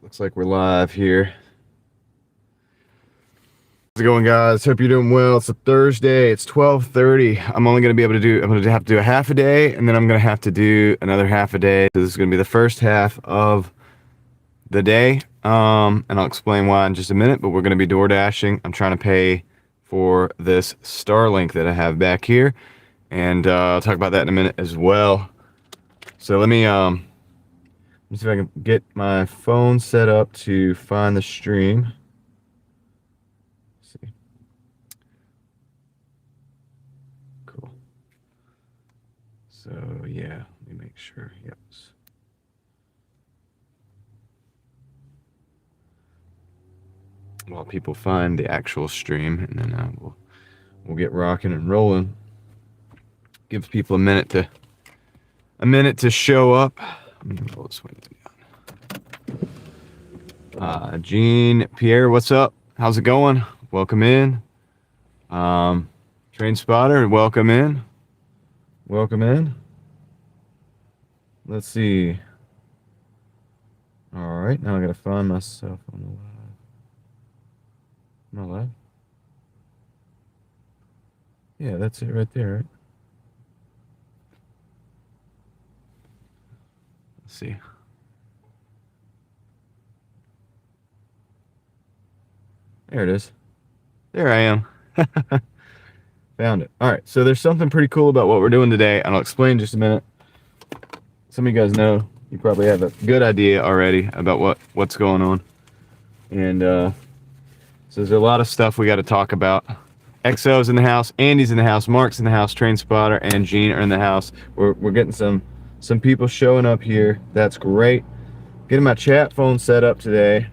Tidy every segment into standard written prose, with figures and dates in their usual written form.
Looks like we're live here. How's it going, guys? Hope you're doing well. It's a Thursday. It's 12:30. I'm only going to be able to do, I'm going to have to do a half a day, and then I'm going to have to do another half a day. So this is going to be the first half of the day. And I'll explain why in just a minute, but we're going to be door dashing. I'm trying to pay for this Starlink that I have back here. And I'll talk about that in a minute as well. So let me see if I can get my phone set up to find the stream. Let's see. Cool. So yeah, let me make sure. Yep. While people find the actual stream, and then we'll get rocking and rolling. Give people a minute to show up. I'm gonna roll this window down. Jean Pierre, what's up? How's it going? Welcome in. Train Spotter, welcome in. Welcome in. Let's see. All right, now I gotta find myself on the live. Am I live? Yeah, that's it right there, right? Let's see. There it is. There I am. Found it. All right, so there's something pretty cool about what we're doing today, and I'll explain in just a minute. Some of you guys know, you probably have a good idea already about what's going on. And so there's a lot of stuff we got to talk about. XO's in the house, Andy's in the house, Mark's in the house, Train Spotter and Gene are in the house. We're getting some people showing up here. That's great. Getting my chat phone set up today.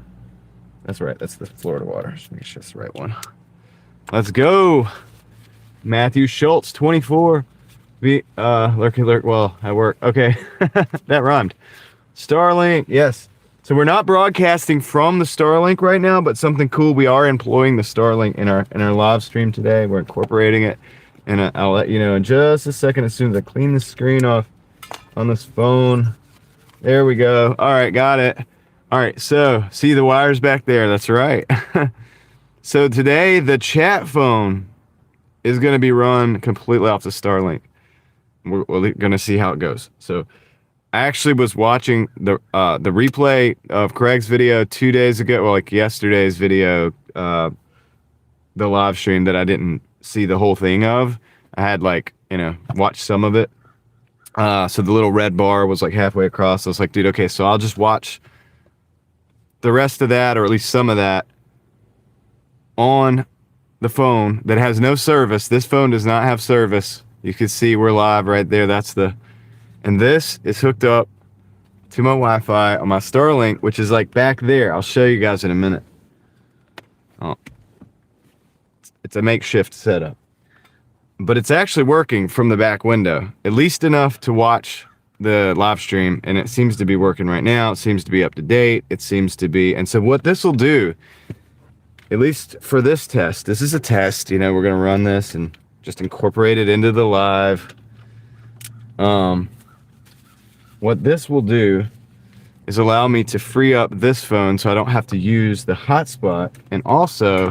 That's right. That's the Florida water. Just make sure it's the right one. Let's go. Matthew Schultz, 24. Lurky. Well, I work. Okay, that rhymed. Starlink. Yes. So we're not broadcasting from the Starlink right now, but something cool. We are employing the Starlink in our live stream today. We're incorporating it, and I'll let you know in just a second as soon as I clean the screen off on this phone. There we go. All right, got it. All right, so see the wires back there. That's right. So today the chat phone is going to be run completely off the Starlink. We're going to see how it goes. So I actually was watching the replay of Craig's video 2 days ago, well, like yesterday's video, the live stream that I didn't see the whole thing of. I had watched some of it. So the little red bar was like halfway across. I was like, dude, okay, so I'll just watch the rest of that, or at least some of that, on the phone that has no service. This phone does not have service. You can see we're live right there. And this is hooked up to my Wi-Fi on my Starlink, which is like back there. I'll show you guys in a minute. Oh, it's a makeshift setup, but it's actually working from the back window, at least enough to watch the live stream. And it seems to be working right now. It seems to be up to date. It seems to be. And so what this will do, at least for this test, this is a test, we're going to run this and just incorporate it into the live. What this will do is allow me to free up this phone so I don't have to use the hotspot. And also,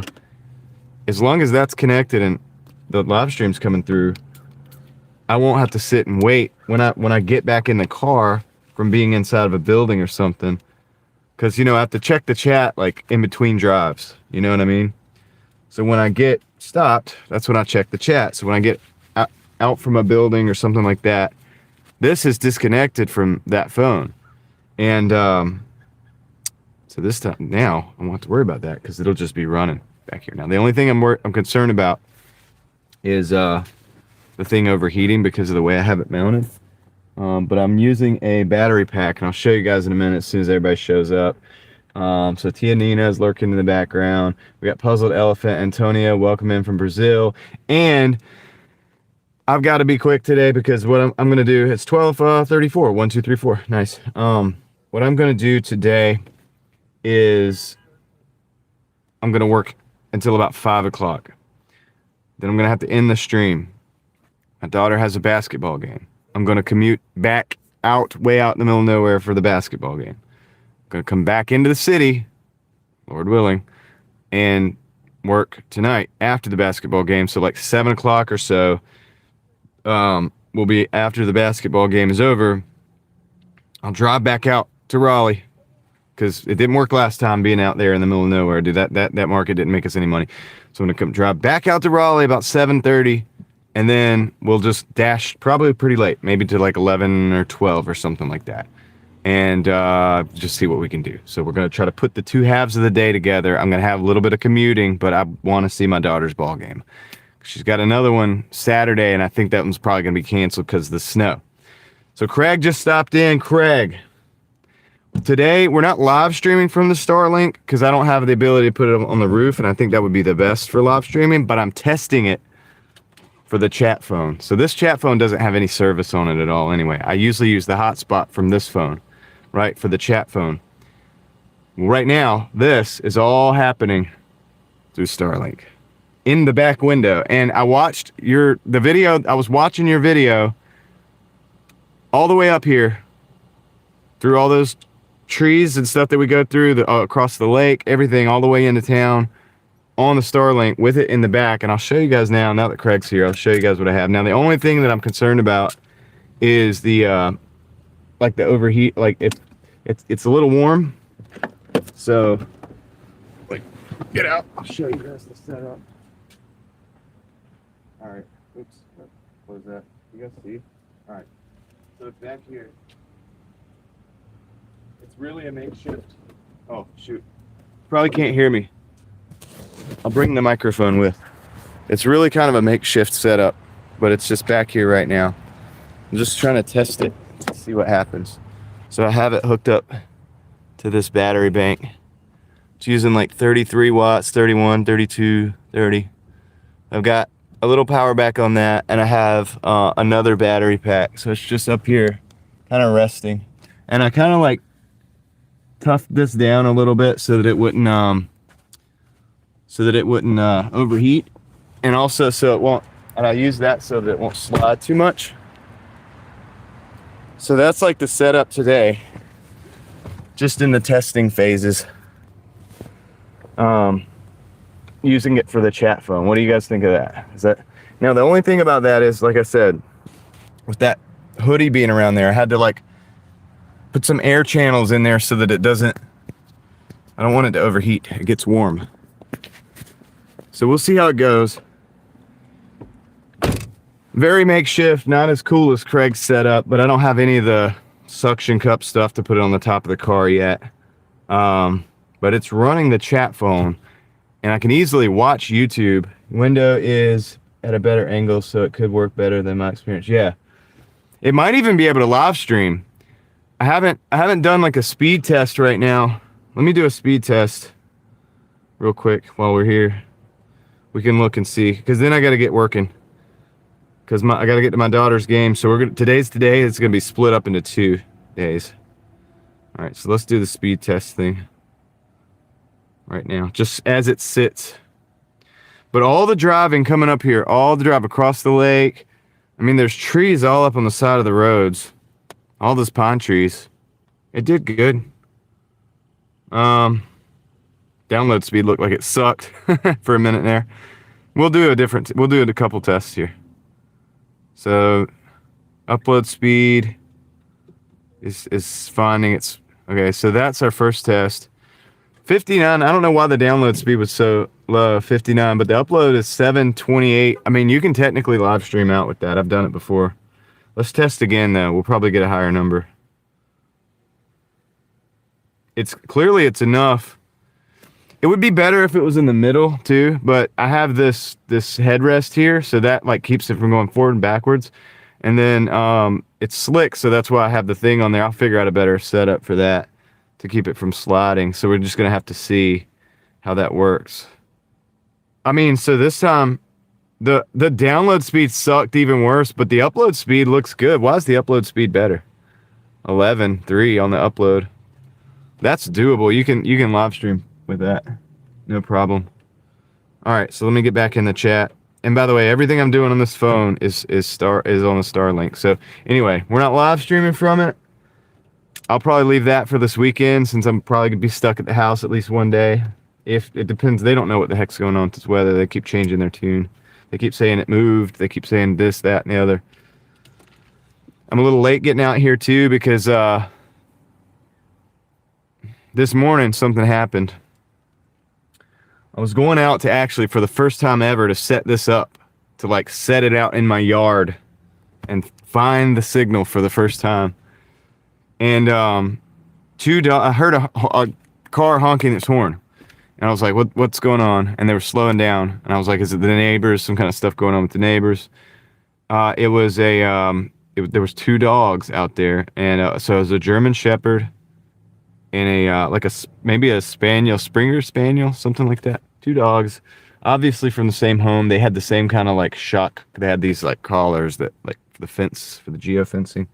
as long as that's connected and the live stream's coming through, I won't have to sit and wait when I get back in the car from being inside of a building or something. Because, I have to check the chat like in between drives. You know what I mean? So when I get stopped, that's when I check the chat. So when I get out from a building or something like that, this is disconnected from that phone. And so this time now I won't have to worry about that because it'll just be running back here. Now the only thing I'm concerned about is the thing overheating because of the way I have it mounted. But I'm using a battery pack, and I'll show you guys in a minute as soon as everybody shows up. So Tia Nina is lurking in the background. We got Puzzled Elephant Antonio, welcome in from Brazil. And I've got to be quick today because what I'm going to do, it's 12:34. 1, 2, 3, 4. Nice. What I'm going to do today is I'm going to work until about 5 o'clock. Then I'm going to have to end the stream. My daughter has a basketball game. I'm going to commute back way out in the middle of nowhere for the basketball game. Gonna come back into the city, Lord willing, and work tonight after the basketball game. So like 7 o'clock or so will be after the basketball game is over. I'll drive back out to Raleigh because it didn't work last time being out there in the middle of nowhere, dude. That market didn't make us any money. So I'm gonna come drive back out to Raleigh about 7:30, and then we'll just dash probably pretty late, maybe to like 11 or 12 or something like that, and just see what we can do. So we're gonna try to put the two halves of the day together. I'm gonna have a little bit of commuting, but I want to see my daughter's ball game. She's got another one Saturday, and I think that one's probably gonna be canceled because of the snow. So Craig just stopped in. Craig, today we're not live streaming from the Starlink because I don't have the ability to put it on the roof, and I think that would be the best for live streaming, but I'm testing it for the chat phone. So this chat phone doesn't have any service on it at all anyway. I usually use the hotspot from this phone, right, for the chat phone. Right now, this is all happening through Starlink in the back window. And I watched the video, I was watching your video all the way up here through all those trees and stuff that we go through across the lake, everything all the way into town on the Starlink with it in the back. And I'll show you guys now that Craig's here, I'll show you guys what I have. Now, the only thing that I'm concerned about is the, like the overheat, like it's a little warm. So, like, get out, I'll show you guys the setup. All right, oops, what is that? You guys see? All right. So back here, it's really a makeshift. Oh, shoot. Probably can't hear me. I'll bring the microphone with. It's really kind of a makeshift setup, but it's just back here right now. I'm just trying to test it, see what happens. So I have it hooked up to this battery bank. It's using like 33 watts, 31, 32, 30. I've got a little power back on that, and I have another battery pack, so it's just up here kind of resting, and I kind of like toughed this down a little bit so that it wouldn't overheat, and also so it won't, and I use that so that it won't slide too much. So that's like the setup today, just in the testing phases, using it for the chat phone. What do you guys think of that? Is that, now the only thing about that is, like I said, with that hoodie being around there, I had to like put some air channels in there so that it doesn't, I don't want it to overheat. It gets warm. So we'll see how it goes. Very makeshift, not as cool as Craig's setup, but I don't have any of the suction cup stuff to put it on the top of the car yet. But it's running the chat phone, and I can easily watch YouTube. Window is at a better angle, so it could work better than my experience. Yeah, it might even be able to live stream. I haven't done like a speed test right now. Let me do a speed test real quick while we're here. We can look and see, because then I got to get working, because I got to get to my daughter's game. So today's today. It's gonna be split up into 2 days. All right, so let's do the speed test thing right now, just as it sits. But all the driving coming up here, all the drive across the lake, I mean, there's trees all up on the side of the roads, all those pine trees. It did good. Download speed looked like it sucked for a minute there. We'll do a couple tests here. So upload speed is finding its, okay, so that's our first test. 59, I don't know why the download speed was so low, 59, but the upload is 728. I mean, you can technically live stream out with that. I've done it before. Let's test again though. We'll probably get a higher number. It's enough. It would be better if it was in the middle too, but I have this headrest here, so that like keeps it from going forward and backwards. And then it's slick, so that's why I have the thing on there. I'll figure out a better setup for that to keep it from sliding. So we're just gonna have to see how that works. I mean, so this time the download speed sucked even worse, but the upload speed looks good. Why is the upload speed better? 11.3 on the upload. That's doable. You can live stream with that, no problem. All right, so let me get back in the chat. And by the way, everything I'm doing on this phone is on the Starlink. So anyway, we're not live streaming from it. I'll probably leave that for this weekend since I'm probably gonna be stuck at the house at least one day. If it depends, they don't know what the heck's going on with this weather. They keep changing their tune. They keep saying it moved. They keep saying this, that, and the other. I'm a little late getting out here too because this morning something happened. I was going out to actually, for the first time ever, to set this up, to like set it out in my yard and find the signal for the first time. And I heard a car honking its horn. And I was like, what's going on? And they were slowing down. And I was like, is it the neighbors? Some kind of stuff going on with the neighbors. It was there was 2 dogs out there. And so it was a German Shepherd and maybe a Spaniel, Springer Spaniel, something like that. 2 dogs, obviously from the same home. They had the same kind of like shock. They had these like collars that like for the fence, for the geofencing.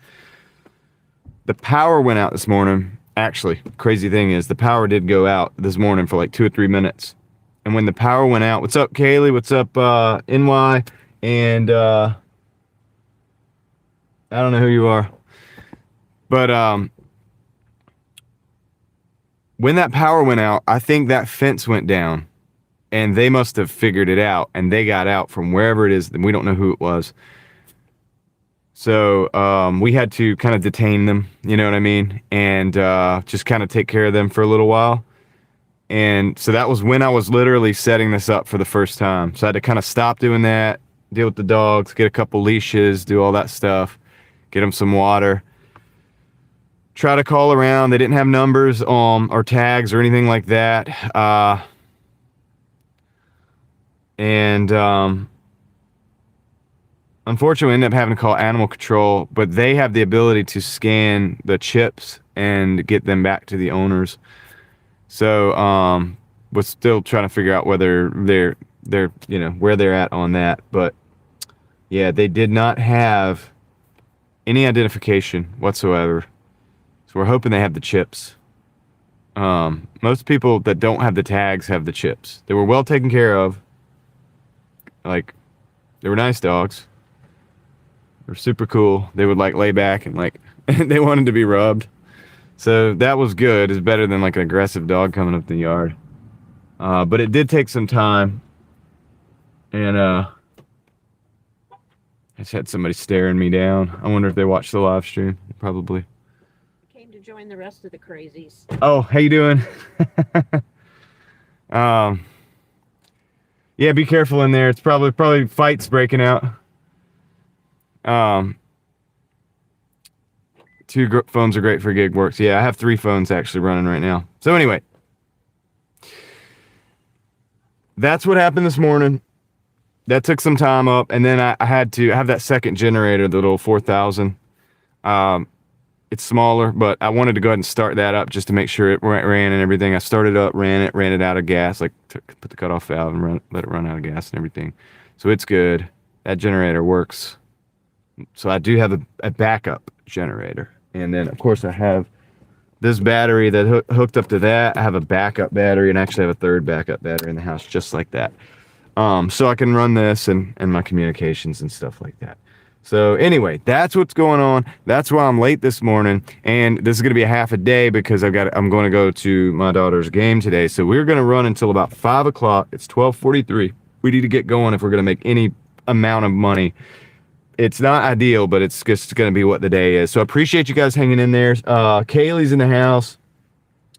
The power went out this morning. Actually, crazy thing is the power did go out this morning for like 2 or 3 minutes. And when the power went out, what's up, Kaylee? What's up, NY? And I don't know who you are. But when that power went out, I think that fence went down. And they must have figured it out. And they got out from wherever it is. And we don't know who it was. So we had to kind of detain them, you know what I mean? And just kind of take care of them for a little while. And so that was when I was literally setting this up for the first time. So I had to kind of stop doing that, deal with the dogs, get a couple leashes, do all that stuff, get them some water. Try to call around. They didn't have numbers or tags or anything like that. Unfortunately, we ended up having to call animal control, but they have the ability to scan the chips and get them back to the owners. So, we're still trying to figure out whether they're where they're at on that. But yeah, they did not have any identification whatsoever. So we're hoping they have the chips. Most people that don't have the tags have the chips. They were well taken care of. Like, they were nice dogs. They're super cool. They would like lay back and like they wanted to be rubbed. So that was good. It's better than like an aggressive dog coming up the yard. But it did take some time. And I just had somebody staring me down. I wonder if they watched the live stream. Probably. Came to join the rest of the crazies. Oh, how you doing? Yeah, be careful in there. It's probably fights breaking out. 2 phones are great for gig works. Yeah, I have 3 phones actually running right now. So anyway, that's what happened this morning. That took some time up, and then I had to have that second generator, the little 4000. It's smaller, but I wanted to go ahead and start that up just to make sure it ran and everything. I started up, ran it out of gas, like put the cutoff valve and let it run out of gas and everything. So it's good. That generator works. So I do have a backup generator. And then, of course, I have this battery that hooked up to that. I have a backup battery, and actually have a third backup battery in the house just like that. So I can run this and my communications and stuff like that. So anyway, that's what's going on. That's why I'm late this morning. And this is going to be a half a day because I'm going to go to my daughter's game today. So we're going to run until about 5 o'clock. It's 12:43. We need to get going if we're going to make any amount of money. It's not ideal, but it's just going to be what the day is. So I appreciate you guys hanging in there. Kaylee's in the house.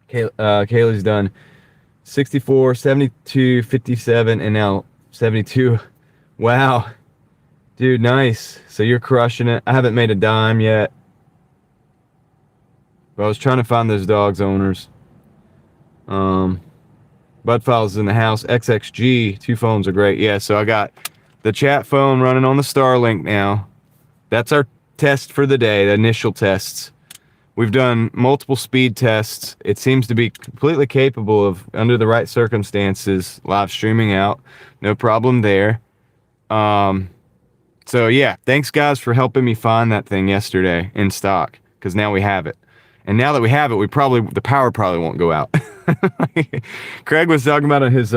Kaylee's done 64, 72, 57, and now 72. Wow. Dude, nice. So you're crushing it. I haven't made a dime yet. But I was trying to find those dogs' owners. Budfile's in the house. XXG, 2 phones are great. Yeah, so I got the chat phone running on the Starlink now. That's our test for the day, the initial tests. We've done multiple speed tests. It seems to be completely capable of, under the right circumstances, live streaming out. No problem there. So yeah, thanks guys for helping me find that thing yesterday in stock, because now we have it. And now that we have it, the power probably won't go out. Craig was talking about his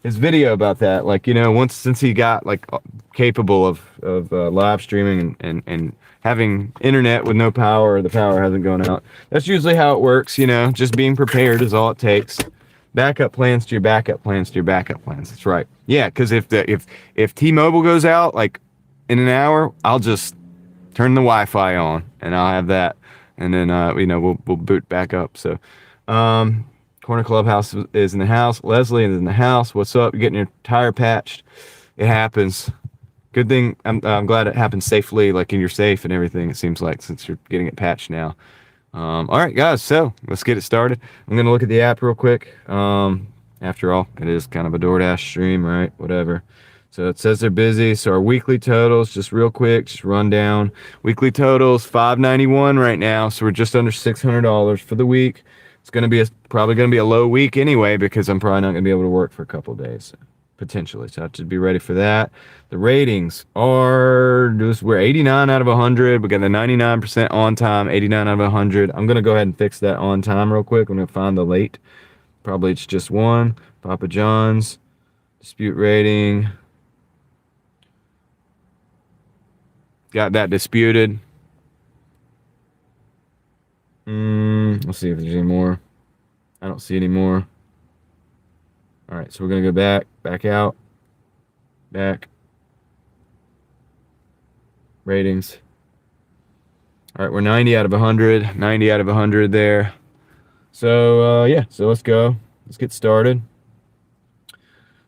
his video about that. Like, you know, once since he got like capable of live streaming and having internet with no power, or the power hasn't gone out. That's usually how it works, you know. Just being prepared is all it takes. Backup plans to your backup plans to your backup plans. That's right. Yeah, because if T-Mobile goes out like in an hour, I'll just turn the Wi-Fi on and I'll have that, and then you know, we'll boot back up. So, Corner Clubhouse is in the house. Leslie is in the house. What's up? You're getting your tire patched. It happens. Good thing. I'm glad it happened safely, like in your safe and everything. It seems like, since you're getting it patched now. All right, guys. So let's get it started. I'm gonna look at the app real quick. After all, it is kind of a DoorDash stream, right? Whatever. So it says they're busy. So our weekly totals, just real quick, just run down. Weekly totals $591 right now. So we're just under $600 for the week. It's gonna be probably gonna be a low week anyway, because I'm probably not gonna be able to work for a couple of days. Potentially, so I have to be ready for that. The ratings are we're 89 out of 100. We got the 99% on time, 89 out of 100. I'm gonna go ahead and fix that on time real quick. I'm gonna find the late. Probably it's just one. Papa John's dispute rating. Got that disputed. Let's see if there's any more. I don't see any more. All right, so we're gonna go back out, back, ratings. All right, we're 90 out of 100, 90 out of 100 there. So yeah, so let's go. Let's get started.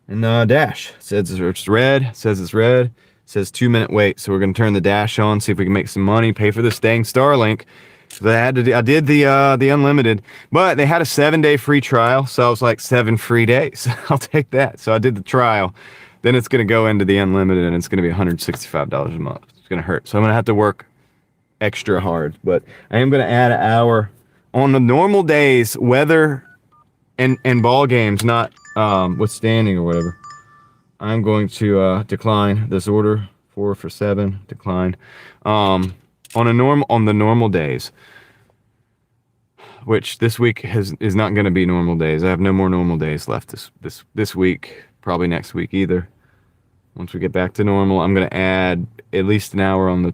And Dash says it's red. Says it's red. Says 2-minute wait. So we're gonna turn the Dash on, see if we can make some money, pay for this dang Starlink. So I did the unlimited, but they had a 7-day free trial, so I was like, 7 free days. I'll take that. So I did the trial. Then it's gonna go into the unlimited, and it's gonna be $165 a month. It's gonna hurt. So I'm gonna have to work extra hard, but I am gonna add an hour on the normal days, weather and ball games not withstanding or whatever. I'm going to decline this order. 4 for 7, decline. On the normal days, which this week is not going to be normal days. I have no more normal days left this week, probably next week either. Once we get back to normal, I'm going to add at least an hour on the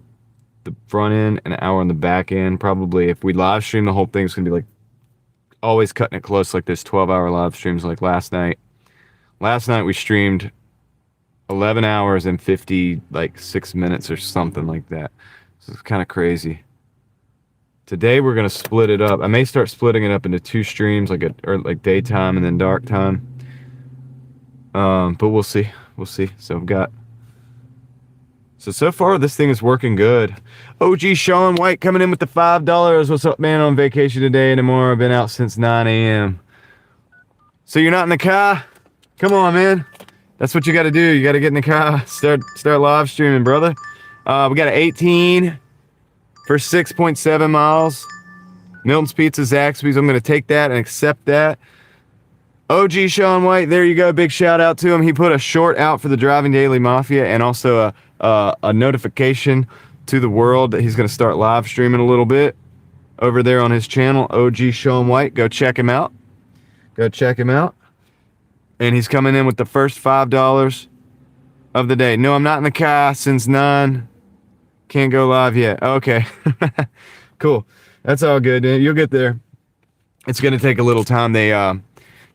front end and an hour on the back end. Probably if we live stream the whole thing, it's going to be like always cutting it close, like this 12-hour live streams like last night. Last night we streamed 11 hours and 56 minutes or something like that. So it's kind of crazy. Today we're gonna split it up. I may start splitting it up into 2 streams, like daytime and then dark time. But we'll see. We'll see. So I've got. So far this thing is working good. OG Sean White coming in with the $5. What's up, man? On vacation today and tomorrow. I've been out since 9 a.m. So you're not in the car? Come on, man. That's what you got to do. You got to get in the car. Start live streaming, brother. We got an 18 for 6.7 miles. Milton's Pizza, Zaxby's. I'm going to take that and accept that. OG Sean White, there you go. Big shout out to him. He put a short out for the Driving Daily Mafia and also a notification to the world that he's going to start live streaming a little bit over there on his channel, OG Sean White. Go check him out. Go check him out. And he's coming in with the first $5 of the day. No, I'm not in the car since 9. Can't go live yet. Okay. Cool. That's all good, dude. You'll get there. It's going to take a little time. They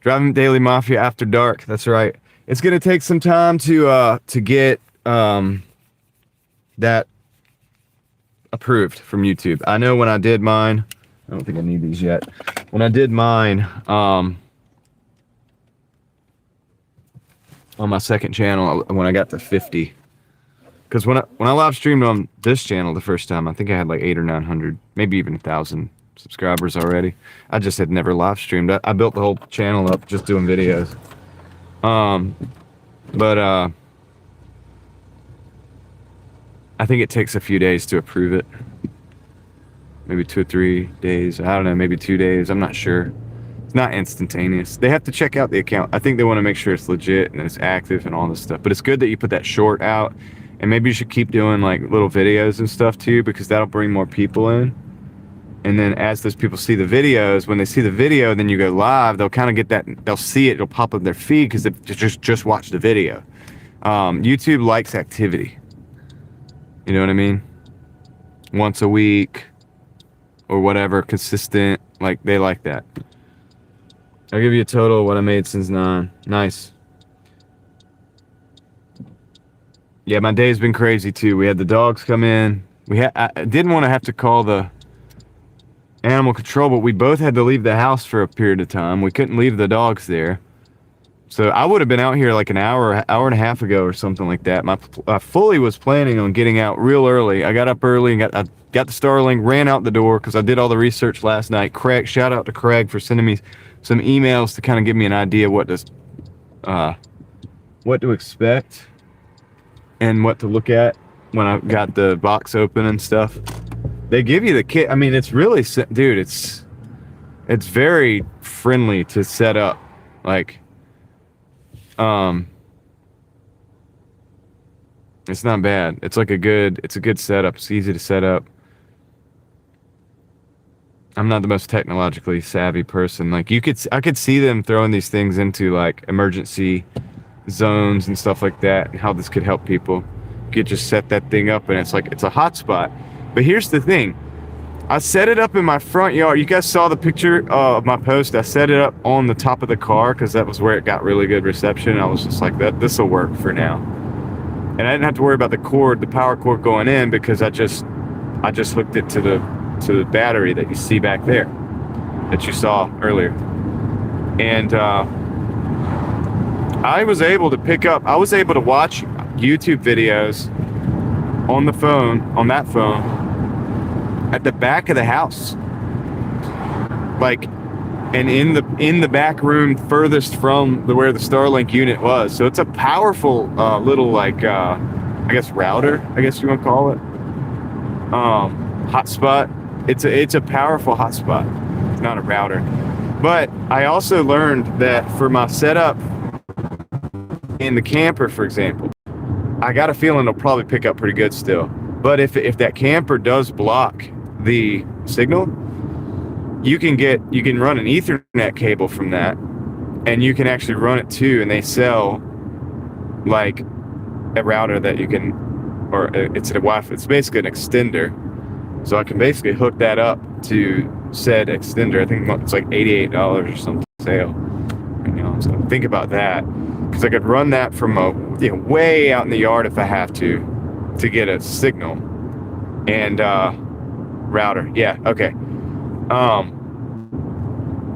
Driving Daily Mafia After Dark. That's right. It's going to take some time to get that approved from YouTube. I know when I did mine, I don't think I need these yet. When I did mine on my second channel, when I got to 50, because when I live streamed on this channel the first time, I think I had like 800 or 900, maybe even 1,000 subscribers already. I just had never live streamed. I built the whole channel up just doing videos. But I think it takes a few days to approve it. Maybe 2 or 3 days. I don't know, maybe 2 days. I'm not sure. It's not instantaneous. They have to check out the account. I think they want to make sure it's legit and it's active and all this stuff. But it's good that you put that short out. And maybe you should keep doing like little videos and stuff too, because that'll bring more people in. And then as those people see the videos, when they see the video, then you go live, they'll kind of get that, they'll see it, it'll pop up in their feed because they've just watched the video. YouTube likes activity. You know what I mean? Once a week or whatever, consistent, like they like that. I'll give you a total of what I made since 9. Nice. Yeah, my day's been crazy too. We had the dogs come in. I didn't want to have to call the animal control, but we both had to leave the house for a period of time. We couldn't leave the dogs there. So I would have been out here like an hour and a half ago or something like that. I fully was planning on getting out real early. I got up early and I got the Starlink, ran out the door because I did all the research last night. Craig, shout out to Craig for sending me some emails to kind of give me an idea what to expect and what to look at when I got the box open and stuff. They give you the kit. I mean, it's really, dude, it's very friendly to set up. Like, it's not bad. It's a good setup. It's easy to set up. I'm not the most technologically savvy person. Like I could see them throwing these things into like emergency zones and stuff like that, and how this could help people. You could just set that thing up and it's a hotspot. But here's the thing. I set it up in my front yard. You guys saw the picture of my post. I set it up on the top of the car because that was where it got really good reception. I was just like, this will work for now. And I didn't have to worry about the power cord going in because I just hooked it to the battery that you see back there that you saw earlier. And I was able to watch YouTube videos on that phone at the back of the house, like, and in the back room furthest from where the Starlink unit was. So it's a powerful little, like, I guess router, I guess you want to call it, hotspot. It's a powerful hotspot. It's not a router. But I also learned that for my setup in the camper, for example, I got a feeling it'll probably pick up pretty good still. But if that camper does block the signal, you can run an Ethernet cable from that, and you can actually run it too. And they sell like a router that you can, or it's a Wi-Fi. It's basically an extender. So I can basically hook that up to said extender. I think it's like $88 or something sale. So think about that, because I could run that from way out in the yard if I have to get a signal. And router, yeah, okay.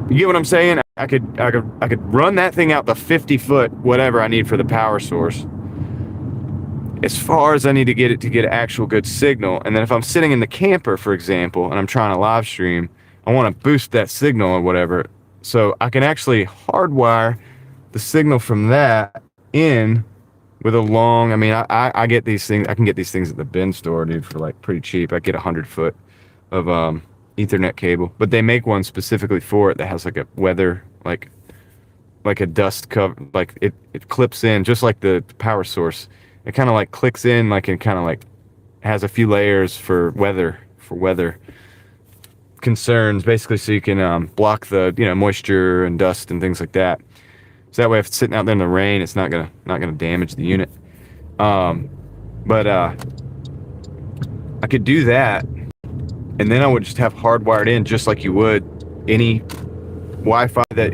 You get what I'm saying? I could run that thing out the 50-foot whatever I need for the power source, as far as I need to get an actual good signal. And then if I'm sitting in the camper, for example, and I'm trying to live stream, I want to boost that signal or whatever. So I can actually hardwire the signal from that in with a long, I mean, I get these things, I can get these things at the bin store, dude, for like pretty cheap. I get 100-foot of Ethernet cable, but they make one specifically for it that has like a weather, like a dust cover, like it clips in just like the power source. It kind of like clicks in, like, and kind of like has a few layers for weather concerns, basically, so you can block the moisture and dust and things like that. So that way, if it's sitting out there in the rain, it's not gonna damage the unit. But I could do that, and then I would just have hardwired in just like you would any Wi-Fi that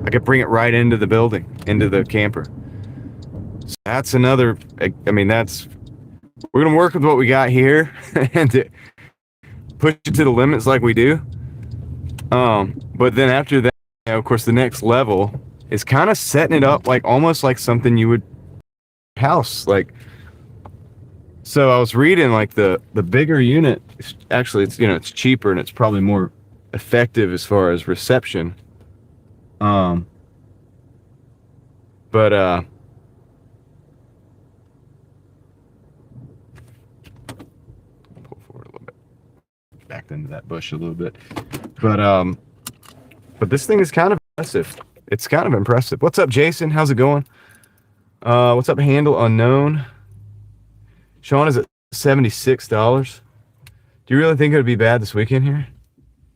I could bring it right into the building, into the camper. So that's another. I mean, we're gonna work with what we got here and push it to the limits like we do. But then after that, of course, the next level is kind of setting it up like almost like something you would house. Like, so I was reading like the bigger unit, actually it's cheaper and it's probably more effective as far as reception. But pull forward a little bit, backed into that bush a little bit. But this thing is kind of impressive. It's kind of impressive. What's up, Jason? How's it going? What's up, Handle Unknown? Sean is at $76. Do you really think it would be bad this weekend here?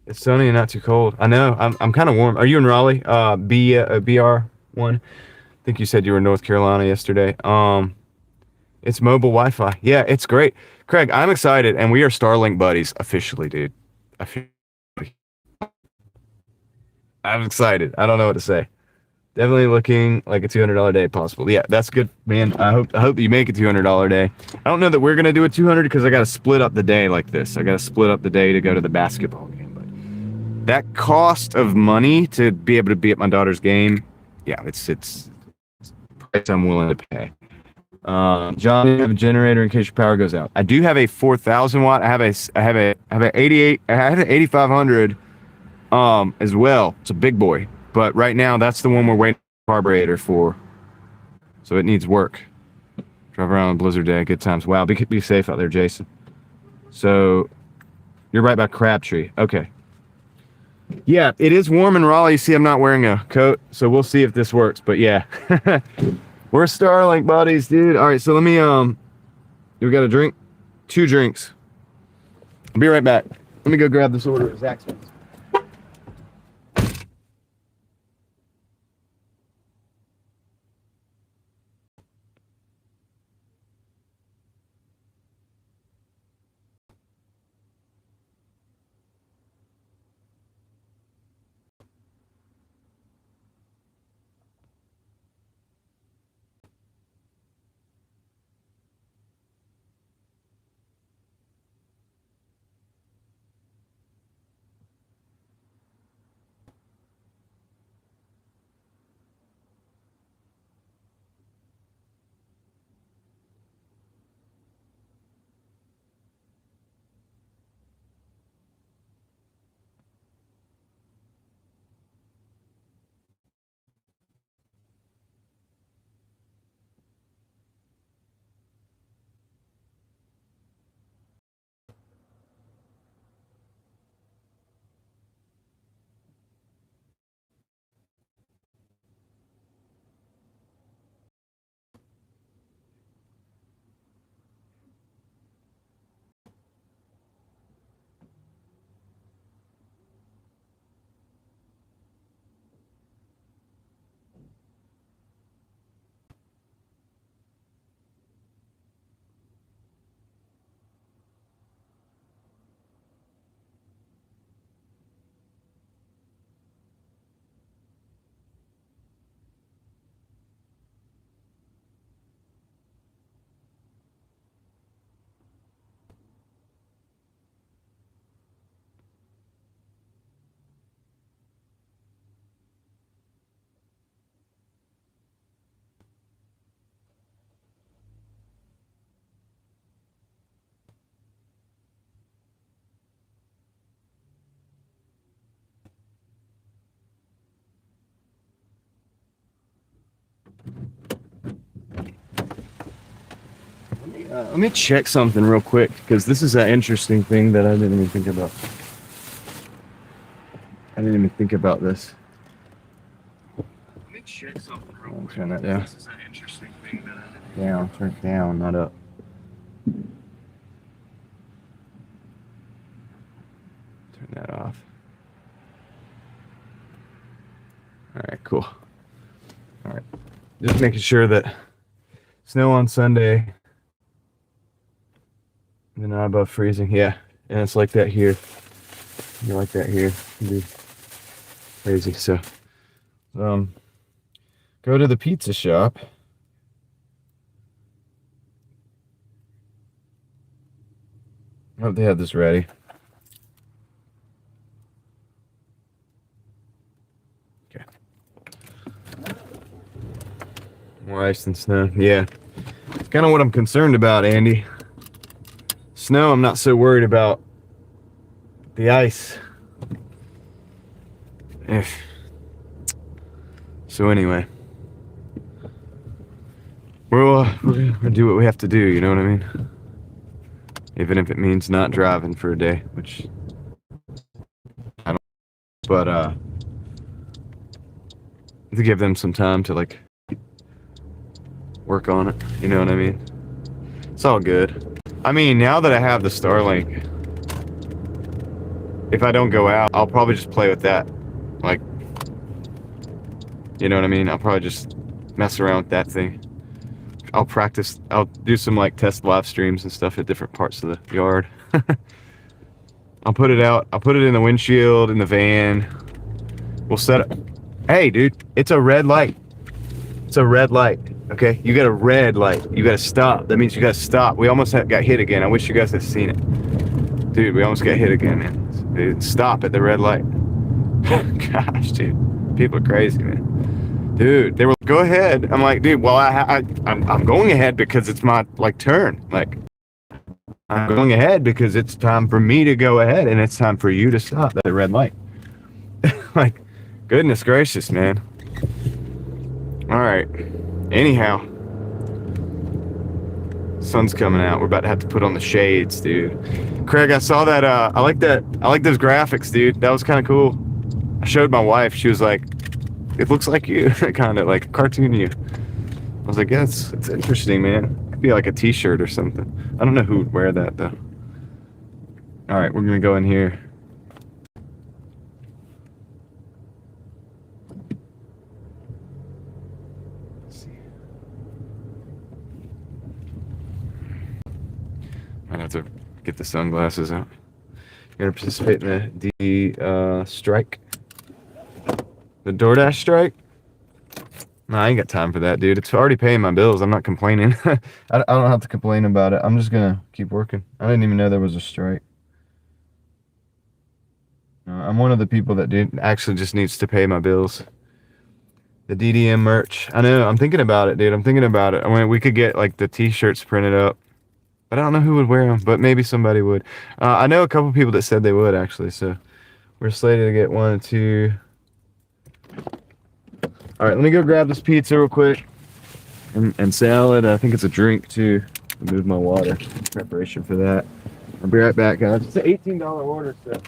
It's sunny and not too cold. I know. I'm kind of warm. Are you in Raleigh? BR1. I think you said you were in North Carolina yesterday. It's mobile Wi-Fi. Yeah, it's great. Craig, I'm excited, and we are Starlink buddies officially, dude. I'm excited. I don't know what to say. Definitely looking like a $200 day possible. Yeah, that's good, man. I hope that you make a $200 day. I don't know that we're gonna do a 200 because I got to split up the day like this. I got to split up the day to go to the basketball game. But that cost of money to be able to be at my daughter's game, yeah, it's price I'm willing to pay. John, you have a generator in case your power goes out. I do have a 4,000 watt. I have an 88. I have an 8,500 as well. It's a big boy. But right now, that's the one we're waiting for carburetor for. So it needs work. Drive around on a blizzard day, good times. Wow, be safe out there, Jason. So, you're right by Crabtree. Okay. Yeah, it is warm in Raleigh. You see, I'm not wearing a coat, so we'll see if this works. But yeah, we're Starlink buddies, dude. All right, so let me, we got a drink? 2 drinks. I'll be right back. Let me go grab this order at Zaxby's. Let me check something real quick, because this is an interesting thing that I didn't even think about. I didn't even think about this. Let me check something real quick. Turn that down. This is an interesting thing that I didn't down. Turn it down, not up. Turn that off. All right, cool. All right. Just making sure that snow on Sunday. And not above freezing, yeah. And it's like that here. You're like that here. It'd be crazy. So, go to the pizza shop. I hope they have this ready. Okay. More ice than snow. Yeah. It's kind of what I'm concerned about, Andy. Snow, I'm not so worried about. The ice. So anyway, we're gonna do what we have to do. You know what I mean? Even if it means not driving for a day, which I don't. But to give them some time to like work on it. You know what I mean? It's all good. I mean, now that I have the Starlink, if I don't go out, I'll probably just play with that. Like, you know what I mean? I'll probably just mess around with that thing. I'll practice. I'll do some like test live streams and stuff at different parts of the yard. I'll put it out. I'll put it in the windshield, in the van. We'll set it. Hey, dude, it's a red light. It's a red light. Okay, you got a red light. You got to stop. That means you got to stop. We almost got hit again. I wish you guys had seen it, dude. We almost got hit again, man. Dude, stop at the red light. Gosh, dude, people are crazy, man. Dude, they were like, go ahead. I'm like, dude, well, I'm going ahead because it's my like turn. Like, I'm going ahead because it's time for me to go ahead, and it's time for you to stop at the red light. Like, goodness gracious, man. All right. Anyhow, sun's coming out. We're about to have to put on the shades, dude. Craig, I saw that. I like that. I like those graphics, dude. That was kind of cool. I showed my wife. She was like, "It looks like you," kind of like cartoon you. I was like, "Yeah, it's interesting, man. It could be like a T-shirt or something." I don't know who would wear that though. All right, we're gonna go in here. Might have to get the sunglasses out. You're gonna participate in the strike, the Doordash strike. No, I ain't got time for that, dude. It's already paying my bills. I'm not complaining. I don't have to complain about it. I'm just gonna keep working. I didn't even know there was a strike. I'm one of the people that actually just needs to pay my bills. The DDM merch. I know. I'm thinking about it, dude. I'm thinking about it. I mean, we could get like the T-shirts printed up. But I don't know who would wear them, but maybe somebody would. I know a couple people that said they would, actually, so we're slated to get 1 and 2. All right, let me go grab this pizza real quick and salad. I think it's a drink, too. Move my water in preparation for that. I'll be right back, guys. It's an $18 order, so.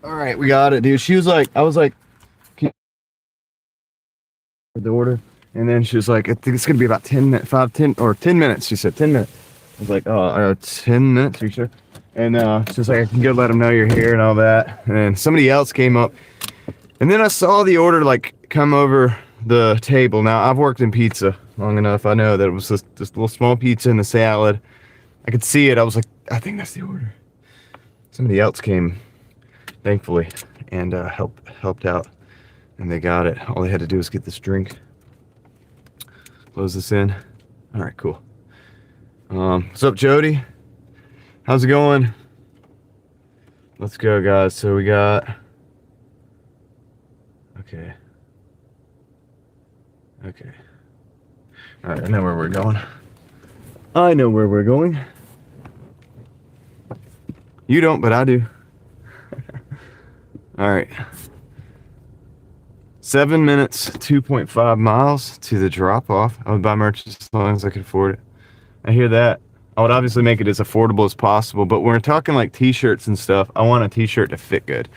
All right, we got it, dude. She was like, I was like, can you the order? And then she was like, I think it's gonna be about 10 minutes, 10 minutes. She said 10 minutes. I was like, oh, 10 minutes, are you sure? And she was like, I can go let them know you're here and all that. And then somebody else came up. And then I saw the order like come over the table. Now, I've worked in pizza long enough. I know that it was this little small pizza and the salad. I could see it. I was like, I think that's the order. Somebody else came, thankfully, and helped out. And they got it. All they had to do was get this drink. Close this in. All right, cool. What's up, Jody? How's it going? Let's go, guys. So we got... Okay. All right, I know where we're going. You don't, but I do. All right. 7 minutes, 2.5 miles to the drop-off. I would buy merch as long as I could afford it. I hear that. I would obviously make it as affordable as possible, but when we're talking like t-shirts and stuff, I want a t-shirt to fit good.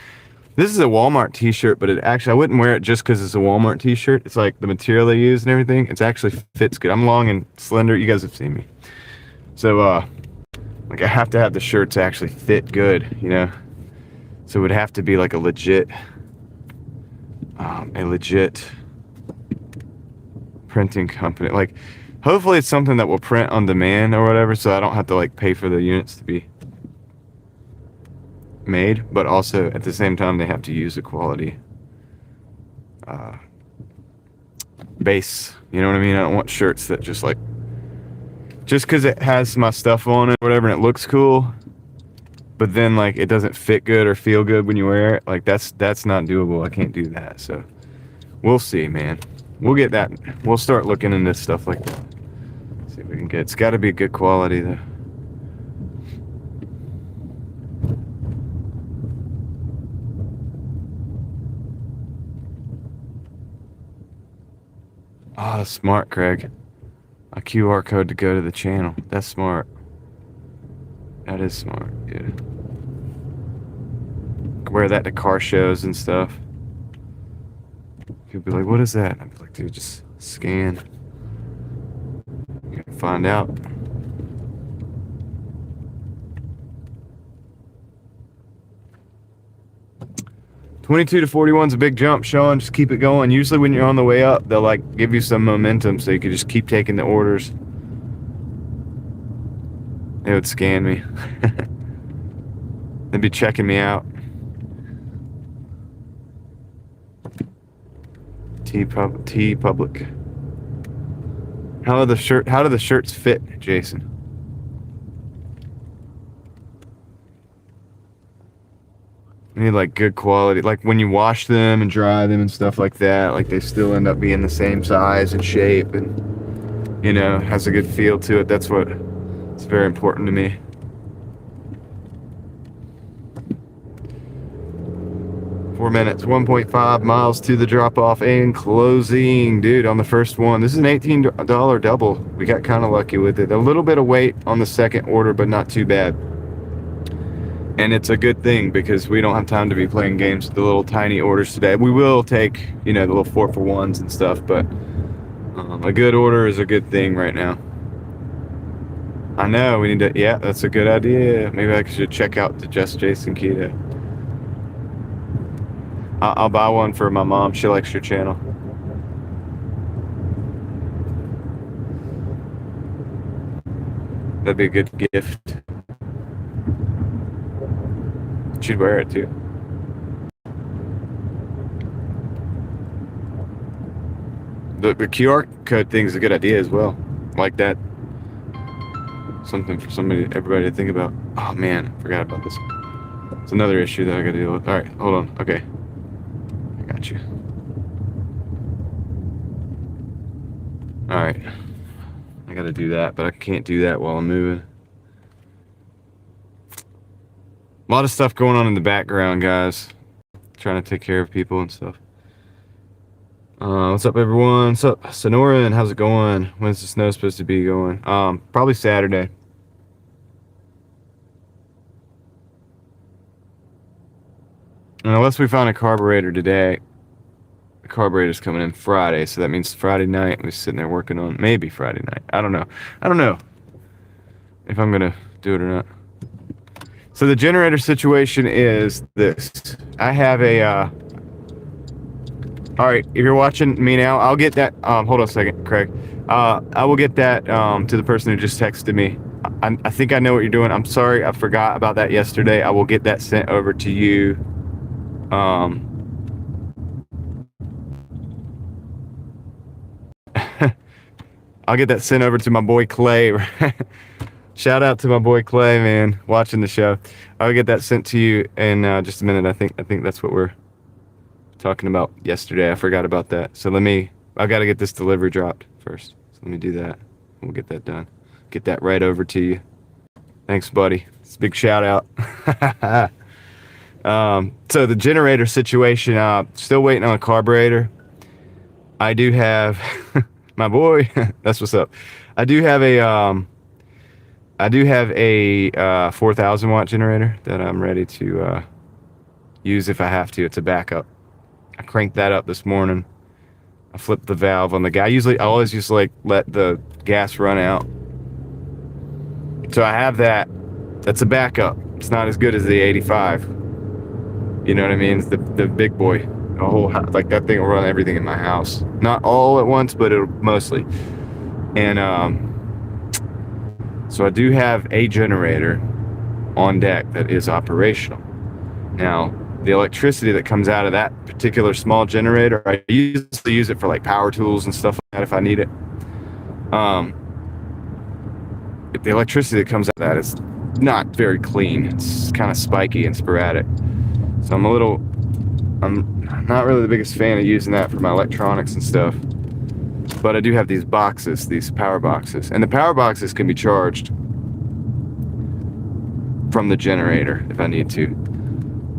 This is a Walmart t-shirt, but it actually, I wouldn't wear it just because it's a Walmart t-shirt. It's like the material they use and everything. It actually fits good. I'm long and slender. You guys have seen me. So, like I have to have the shirts actually fit good, you know? So it would have to be like a legit printing company. Like, hopefully it's something that will print on demand or whatever, so I don't have to like pay for the units to be made, but also at the same time they have to use a quality base, you know what I mean? I don't want shirts that just because it has my stuff on it or whatever and it looks cool, but then like it doesn't fit good or feel good when you wear it. Like that's not doable. I can't do that. So we'll see, man. We'll get that. We'll start looking into stuff like that. See if we can get. It's got to be good quality though. Ah, that's smart, Craig. A QR code to go to the channel. That's smart. That is smart, yeah. Wear that to car shows and stuff. People be like, what is that? I'd be like, dude, just scan. You can find out. $22 to $41 is a big jump, Sean. Just keep it going. Usually when you're on the way up, they'll like give you some momentum so you can just keep taking the orders. They would scan me. They'd be checking me out. T Public. How do the shirts fit, Jason? You need like good quality, like when you wash them and dry them and stuff like that, like they still end up being the same size and shape and, you know, has a good feel to it. That's what it's very important to me. Four minutes, 1.5 miles to the drop-off and closing. Dude, on the first one, this is an $18 double. We got kind of lucky with it. A little bit of weight on the second order, but not too bad. And it's a good thing because we don't have time to be playing games with the little tiny orders today. We will take, you know, the little 4-for-1s and stuff, but a good order is a good thing right now. I know, we need to, yeah, that's a good idea. Maybe I should check out the Just Jason Keto. I'll buy one for my mom. She likes your channel. That'd be a good gift. She'd wear it too. The QR code thing is a good idea as well. Like that. Something for everybody to think about. Oh man, I forgot about this. It's another issue that I gotta deal with. Alright, hold on. Okay. I got you. Alright. I gotta do that, but I can't do that while I'm moving. A lot of stuff going on in the background, guys. Trying to take care of people and stuff. What's up, everyone? What's up, Sonoran? How's it going? When's the snow supposed to be going? Probably Saturday. And unless we find a carburetor today, the carburetor's coming in Friday, so that means Friday night we're sitting there working on, maybe Friday night. I don't know. I don't know if I'm gonna do it or not. So the generator situation is this. I have a, all right, if you're watching me now, I'll get that, hold on a second, Craig. I will get that to the person who just texted me. I think I know what you're doing. I'm sorry, I forgot about that yesterday. I will get that sent over to you. I'll get that sent over to my boy Clay. Shout out to my boy Clay, man, watching the show. I'll get that sent to you in just a minute. I think that's what we're talking about yesterday. I forgot about that. So I got to get this delivery dropped first. So let me do that. We'll get that done. Get that right over to you. Thanks, buddy. It's a big shout out. So the generator situation, still waiting on a carburetor. I do have my boy. That's what's up. I do have a 4,000 watt generator that I'm ready to use if I have to. It's a backup. I cranked that up this morning. I flipped the valve on the guy. I always just like let the gas run out. So I have that. That's a backup. It's not as good as the 85. You know what I mean? It's the big boy. A whole like that thing will run everything in my house. Not all at once, but it'll mostly. And so I do have a generator on deck that is operational. Now, the electricity that comes out of that particular small generator, I usually use it for like power tools and stuff like that if I need it. If the electricity that comes out of that is not very clean. It's kind of spiky and sporadic. So I'm not really the biggest fan of using that for my electronics and stuff. But I do have these boxes, these power boxes. And the power boxes can be charged from the generator if I need to.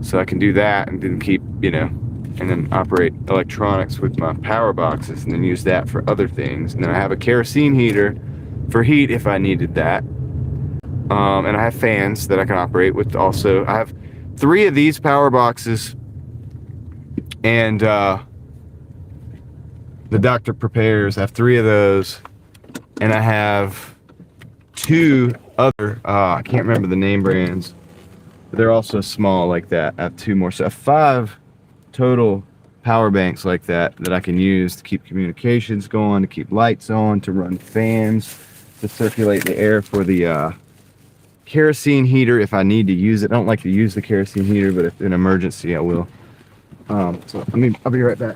So I can do that and then keep, and then operate electronics with my power boxes and then use that for other things. And then I have a kerosene heater for heat if I needed that. And I have fans that I can operate with also. I have 3 of these power boxes and the Dr. Prepares. I have 3 of those, and I have 2 other, I can't remember the name brands, but they're also small like that. I have 2 more, so I have 5 total power banks like that I can use to keep communications going, to keep lights on, to run fans, to circulate the air for the kerosene heater if I need to use it. I don't like to use the kerosene heater, but if in an emergency I will. So I'll be right back.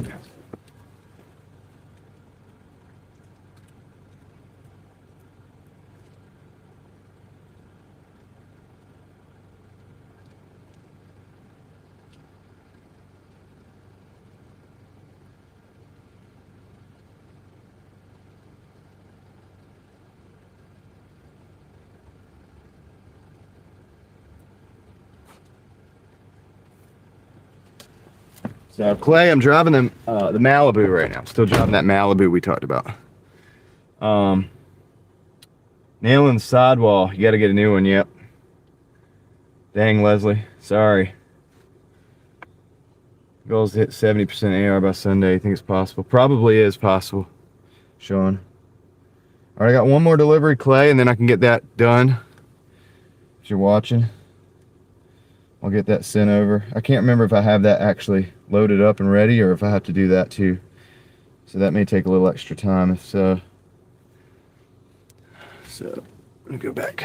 So Clay, I'm driving the Malibu right now. I'm still driving that Malibu we talked about. Nailing the sidewall. You got to get a new one. Yep. Dang, Leslie. Sorry. Goal is to hit 70% AR by Sunday. You think it's possible? Probably is possible, Sean. All right, I got one more delivery, Clay, and then I can get that done. If you're watching, I'll get that sent over. I can't remember if I have that actually loaded up and ready or if I have to do that too. So that may take a little extra time if so. So let me go back.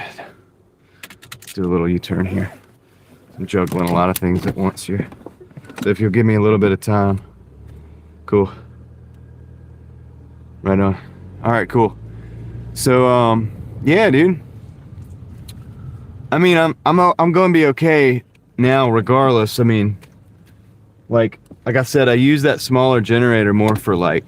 Let's do a little U-turn here. I'm juggling a lot of things at once here. So if you'll give me a little bit of time. Cool. Right on. All right, cool. So yeah, dude. I mean, I'm going to be okay now regardless. I mean, like I said, I use that smaller generator more for like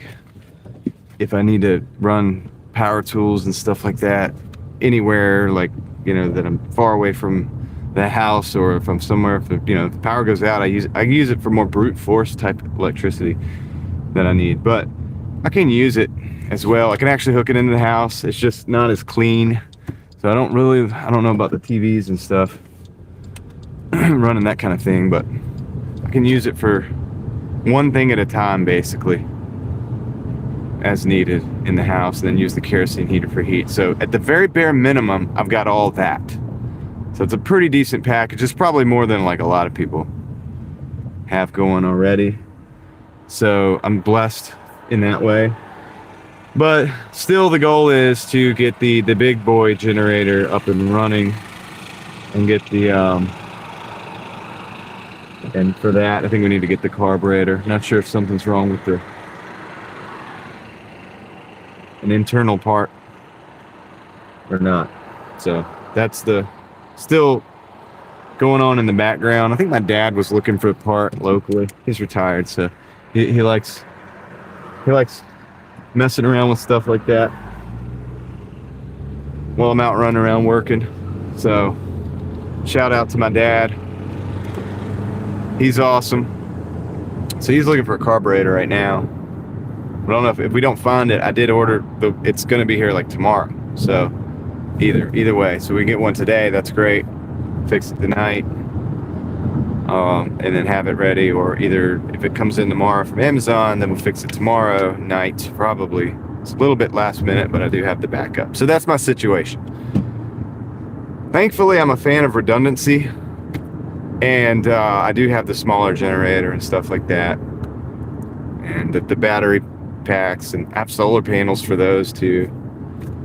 if I need to run power tools and stuff like that anywhere, like, that I'm far away from the house, or if I'm somewhere, if the power goes out, I use it for more brute force type electricity that I need. But I can use it as well. I can actually hook it into the house. It's just not as clean. So I don't know about the TVs and stuff running that kind of thing, but I I can use it for one thing at a time, basically, as needed in the house, and then use the kerosene heater for heat. So at the very bare minimum, I've got all that. So it's a pretty decent package. It's probably more than like a lot of people have going already. So I'm blessed in that way. But still, the goal is to get the big boy generator up and running and get the and for that I think we need to get the carburetor. Not sure if something's wrong with an internal part or not. So that's the still going on in the background. I think my dad was looking for a part locally. He's retired, so he likes messing around with stuff like that while I'm out running around working. So shout out to my dad. He's awesome. So he's looking for a carburetor right now. I don't know if we don't find it. I did order it's going to be here like tomorrow. So either way. So we get one today. That's great. Fix it tonight. And then have it ready, or either if it comes in tomorrow from Amazon, then we'll fix it tomorrow night, probably. It's a little bit last minute, but I do have the backup. So that's my situation. Thankfully, I'm a fan of redundancy, and I do have the smaller generator and stuff like that, and the battery packs, and I have solar panels for those too.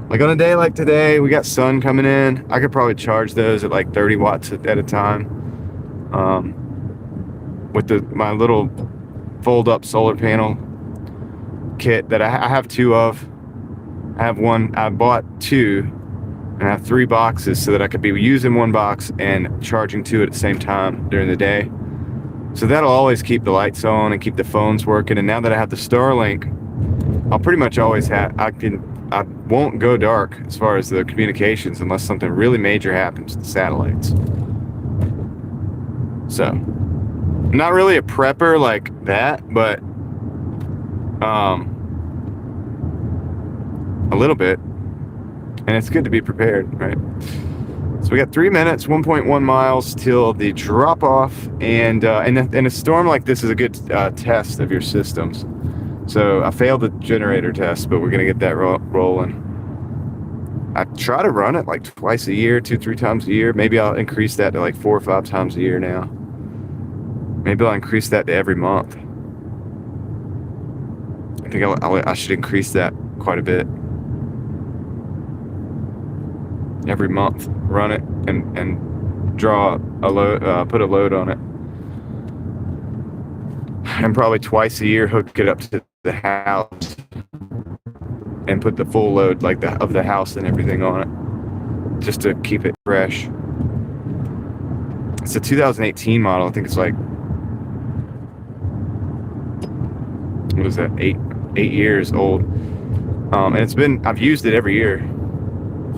Like on a day like today, we got sun coming in. I could probably charge those at like 30 watts at a time. With my little fold-up solar panel kit that I have two of. I have one. I bought two, and I have 3 boxes so that I could be using one box and charging 2 at the same time during the day. So that'll always keep the lights on and keep the phones working. And now that I have the Starlink, I'll pretty much always have. I won't go dark as far as the communications unless something really major happens to the satellites. So, I'm not really a prepper like that, but a little bit. And it's good to be prepared, right? So we got 3 minutes, 1.1 miles till the drop off, and a storm like this is a good test of your systems. So I failed the generator test, but we're gonna get that rolling. I try to run it like twice a year, 2-3 times a year. Maybe I'll increase that to like 4 or 5 times a year now. Maybe I'll increase that to every month. I think I should increase that quite a bit. Every month, run it and draw a load, put a load on it. And probably twice a year hook it up to the house and put the full load of the house and everything on it, just to keep it fresh. It's a 2018 model. I think it's like, what is that, 8 years old. And I've used it every year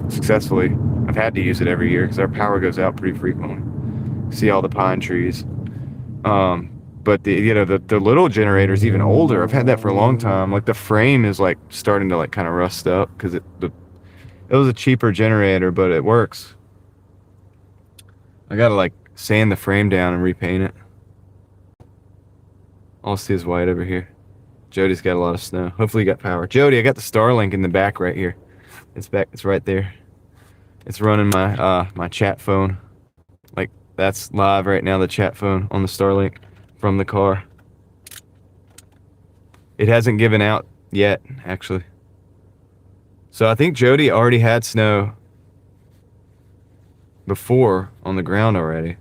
successfully. I've had to use it every year because our power goes out pretty frequently. See all the pine trees. But the little generator is even older. I've had that for a long time. Like the frame is like starting to like kind of rust up because it was a cheaper generator, but it works. I gotta like sand the frame down and repaint it. All I see is white over here. Jody's got a lot of snow. Hopefully you got power. Jody, I got the Starlink in the back right here. It's right there. It's running my chat phone. Like that's live right now, the chat phone on the Starlink from the car. It hasn't given out yet, actually. So I think Jody already had snow before on the ground already.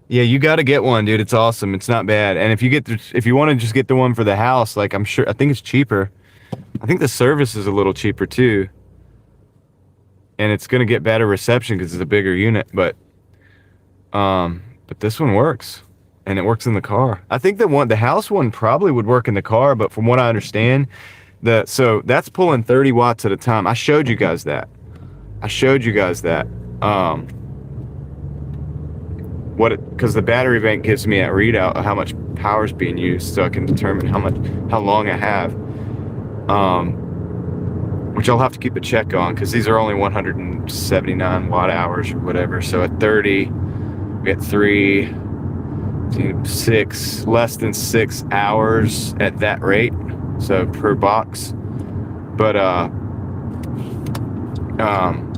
Yeah, you got to get one, dude. It's awesome. It's not bad. And if you want to just get the one for the house, like I think it's cheaper. I think the service is a little cheaper too. And it's going to get better reception because it's a bigger unit, but this one works, and it works in the car. I think the house one probably would work in the car, but from what I understand, so that's pulling 30 watts at a time. I showed you guys that. Because the battery bank gives me a readout of how much power is being used, so I can determine how long I have. Which I'll have to keep a check on because these are only 179 watt hours or whatever. So at 30, we get 3. less than 6 hours at that rate, so per box. But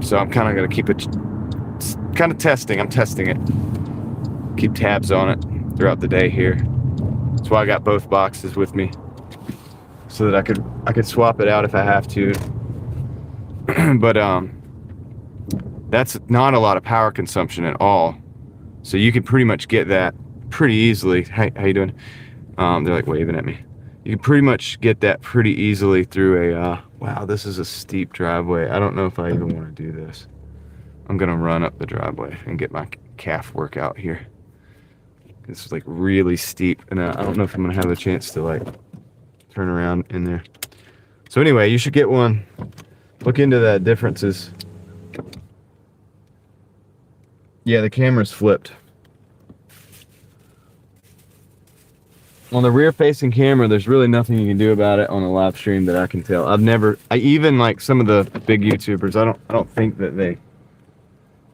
so I'm kind of gonna keep it kind of testing. I'm testing it, keep tabs on it throughout the day here. That's why I got both boxes with me, so that I could swap it out if I have to. But that's not a lot of power consumption at all, so you can pretty much get that pretty easily. How you doing? They're like waving at me. You can pretty much get that pretty easily through a wow, this is a steep driveway. I don't know if I even want to do this. I'm gonna run up the driveway and get my calf workout here. It's like really steep, and I don't know if I'm gonna have a chance to like turn around in there. So anyway, you should get one. Look into the differences. Yeah, the camera's flipped. On the rear-facing camera, there's really nothing you can do about it on a live stream that I can tell. I even like some of the big YouTubers, I don't think that they,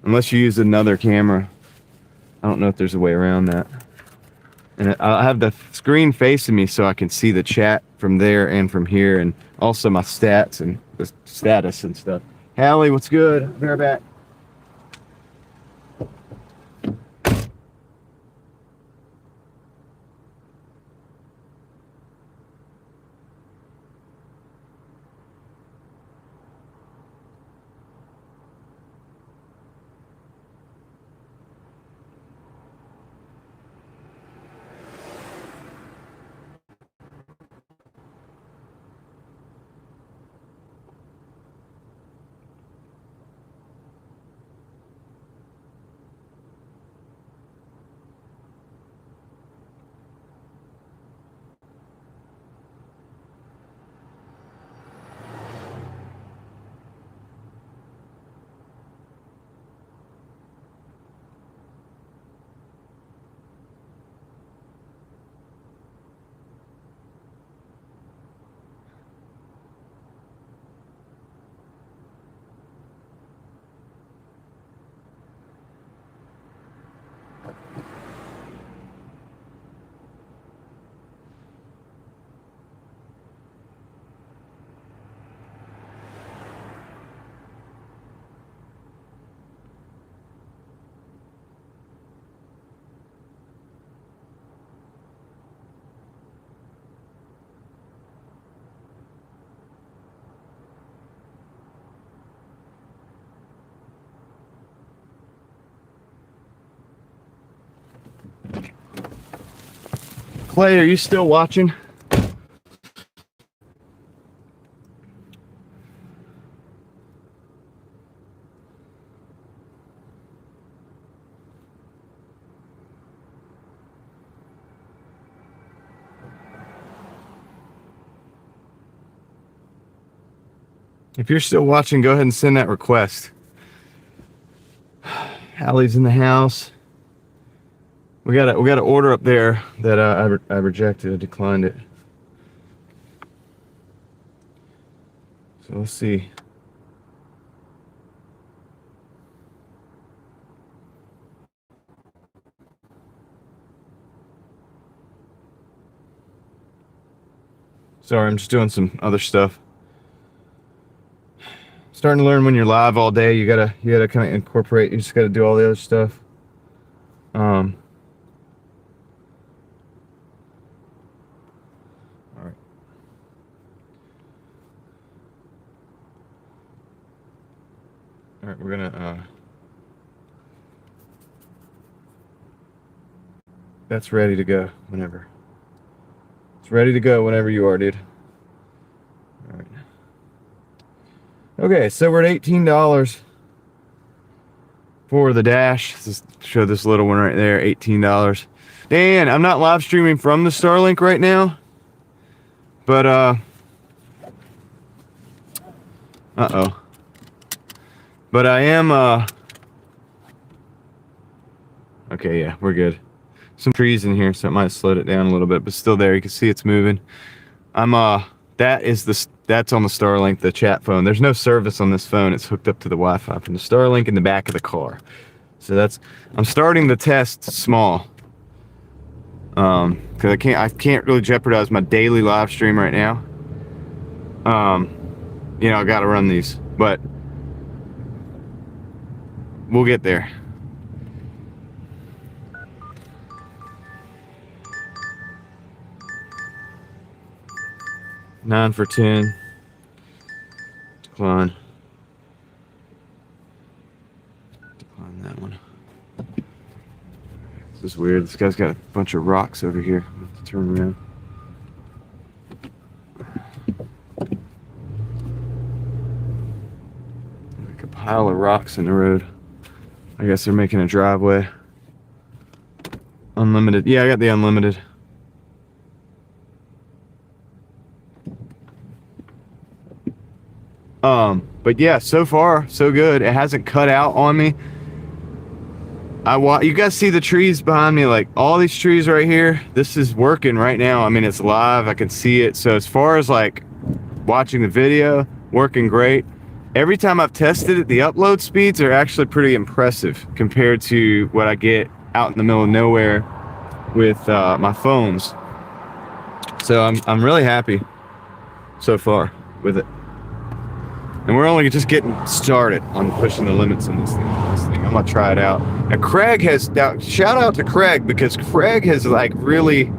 unless you use another camera, I don't know if there's a way around that. And I have the screen facing me so I can see the chat from there and from here, and also my stats and the status and stuff. Hallie, what's good? I'll be right back. Clay, are you still watching? If you're still watching, go ahead and send that request. Allie's in the house. We got an order up there that I rejected. I declined it. So let's see. Sorry, I'm just doing some other stuff. Starting to learn when you're live all day, you gotta kind of incorporate. You just gotta do all the other stuff. All right, we're gonna, that's ready to go whenever. It's ready to go whenever you are, dude. All right. Okay, so we're at $18 for the Dash. Just show this little one right there, $18. Dan, I'm not live streaming from the Starlink right now, but, uh-oh. But I am, okay, yeah, we're good. Some trees in here, so it might have slowed it down a little bit, but still there. You can see it's moving. That's on the Starlink, the chat phone. There's no service on this phone. It's hooked up to the Wi-Fi from the Starlink in the back of the car. So I'm starting the test small. because I can't really jeopardize my daily live stream right now. You know, I got to run these, but we'll get there. Nine for 10. Decline. Decline that one. This is weird. This guy's got a bunch of rocks over here. I have to turn around. Like a pile of rocks in the road. I guess they're making a driveway. Unlimited. Yeah, I got the unlimited. But yeah, so far so good. It hasn't cut out on me. You guys see the trees behind me, like all these trees right here. This is working right now. I mean, it's live. I can see it. So as far as like watching the video, working great. Every time I've tested it, the upload speeds are actually pretty impressive compared to what I get out in the middle of nowhere with my phones. So I'm really happy so far with it. And we're only just getting started on pushing the limits on this thing. I'm gonna try it out. And Craig has, now shout out to Craig, because Craig has like really,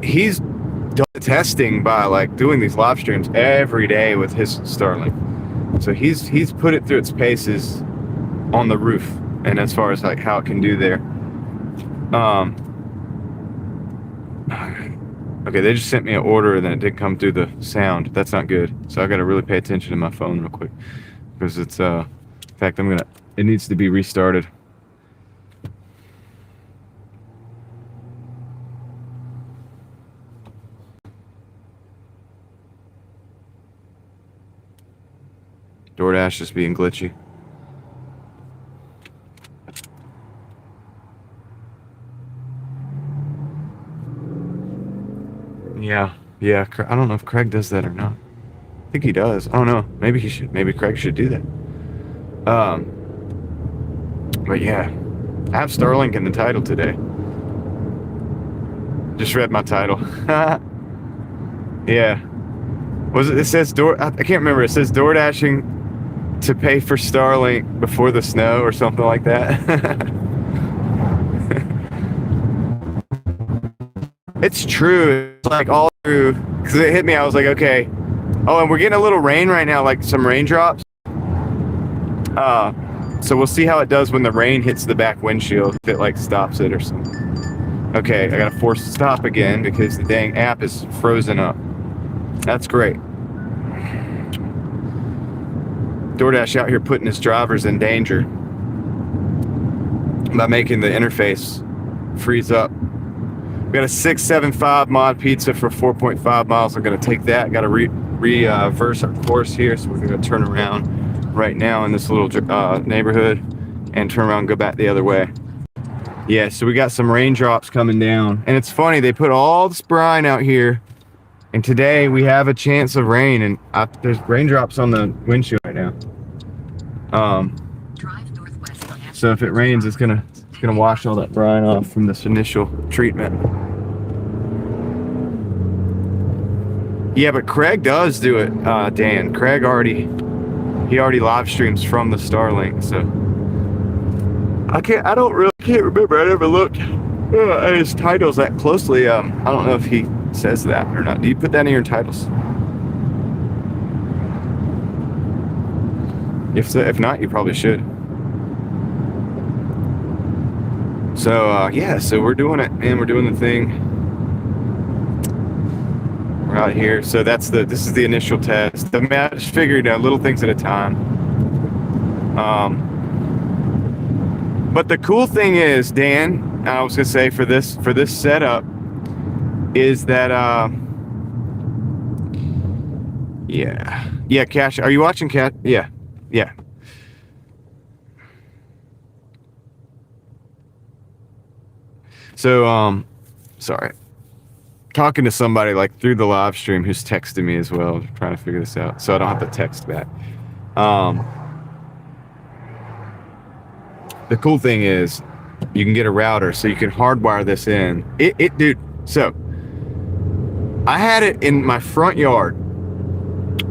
he's done testing by like doing these live streams every day with his Starlink. So he's put it through its paces on the roof, and as far as like how it can do there. Okay, they just sent me an order and then it didn't come through the sound. That's not good. So I got to really pay attention to my phone real quick, because it's in fact, it needs to be restarted. Doordash is being glitchy. Yeah, I don't know if Craig does that or not. I think he does. I don't know. Maybe he should. Maybe Craig should do that. But yeah, I have Starlink in the title today. Just read my title. Yeah. Was it? It says I can't remember. It says Doordashing to pay for Starlink before the snow or something like that. It's true. It's like all through, because it hit me. I was like, okay. Oh, and we're getting a little rain right now, like some raindrops. So we'll see how it does when the rain hits the back windshield, if it like stops it or something. Okay, I gotta force stop again because the dang app is frozen up. That's great. Doordash out here putting his drivers in danger by making the interface freeze up. We got a 675 mod pizza for 4.5 miles. I'm gonna take that. Got to reverse our course here, so we're gonna turn around right now in this little neighborhood and turn around and go back the other way. Yeah, so we got some raindrops coming down, and it's funny, they put all this brine out here, and today we have a chance of rain, and there's raindrops on the windshield right now. So if it rains, it's gonna wash all that brine off from this initial treatment. Yeah, but Craig does do it, Dan. Craig already live streams from the Starlink, so I can't remember. I never looked at his titles that closely. I don't know if he says that or not. Do you put that in your titles? If not, you probably should. So yeah, so we're doing it, man. We're doing the thing. We're out here. So this is the initial test. I mean, I just figured out little things at a time. But the cool thing is, Dan, I was gonna say for this setup is that yeah, Cash. Are you watching, Cat? Yeah. So sorry. Talking to somebody like through the live stream who's texting me as well, trying to figure this out, so I don't have to text back. The cool thing is you can get a router, so you can hardwire this in. Dude, so I had it in my front yard,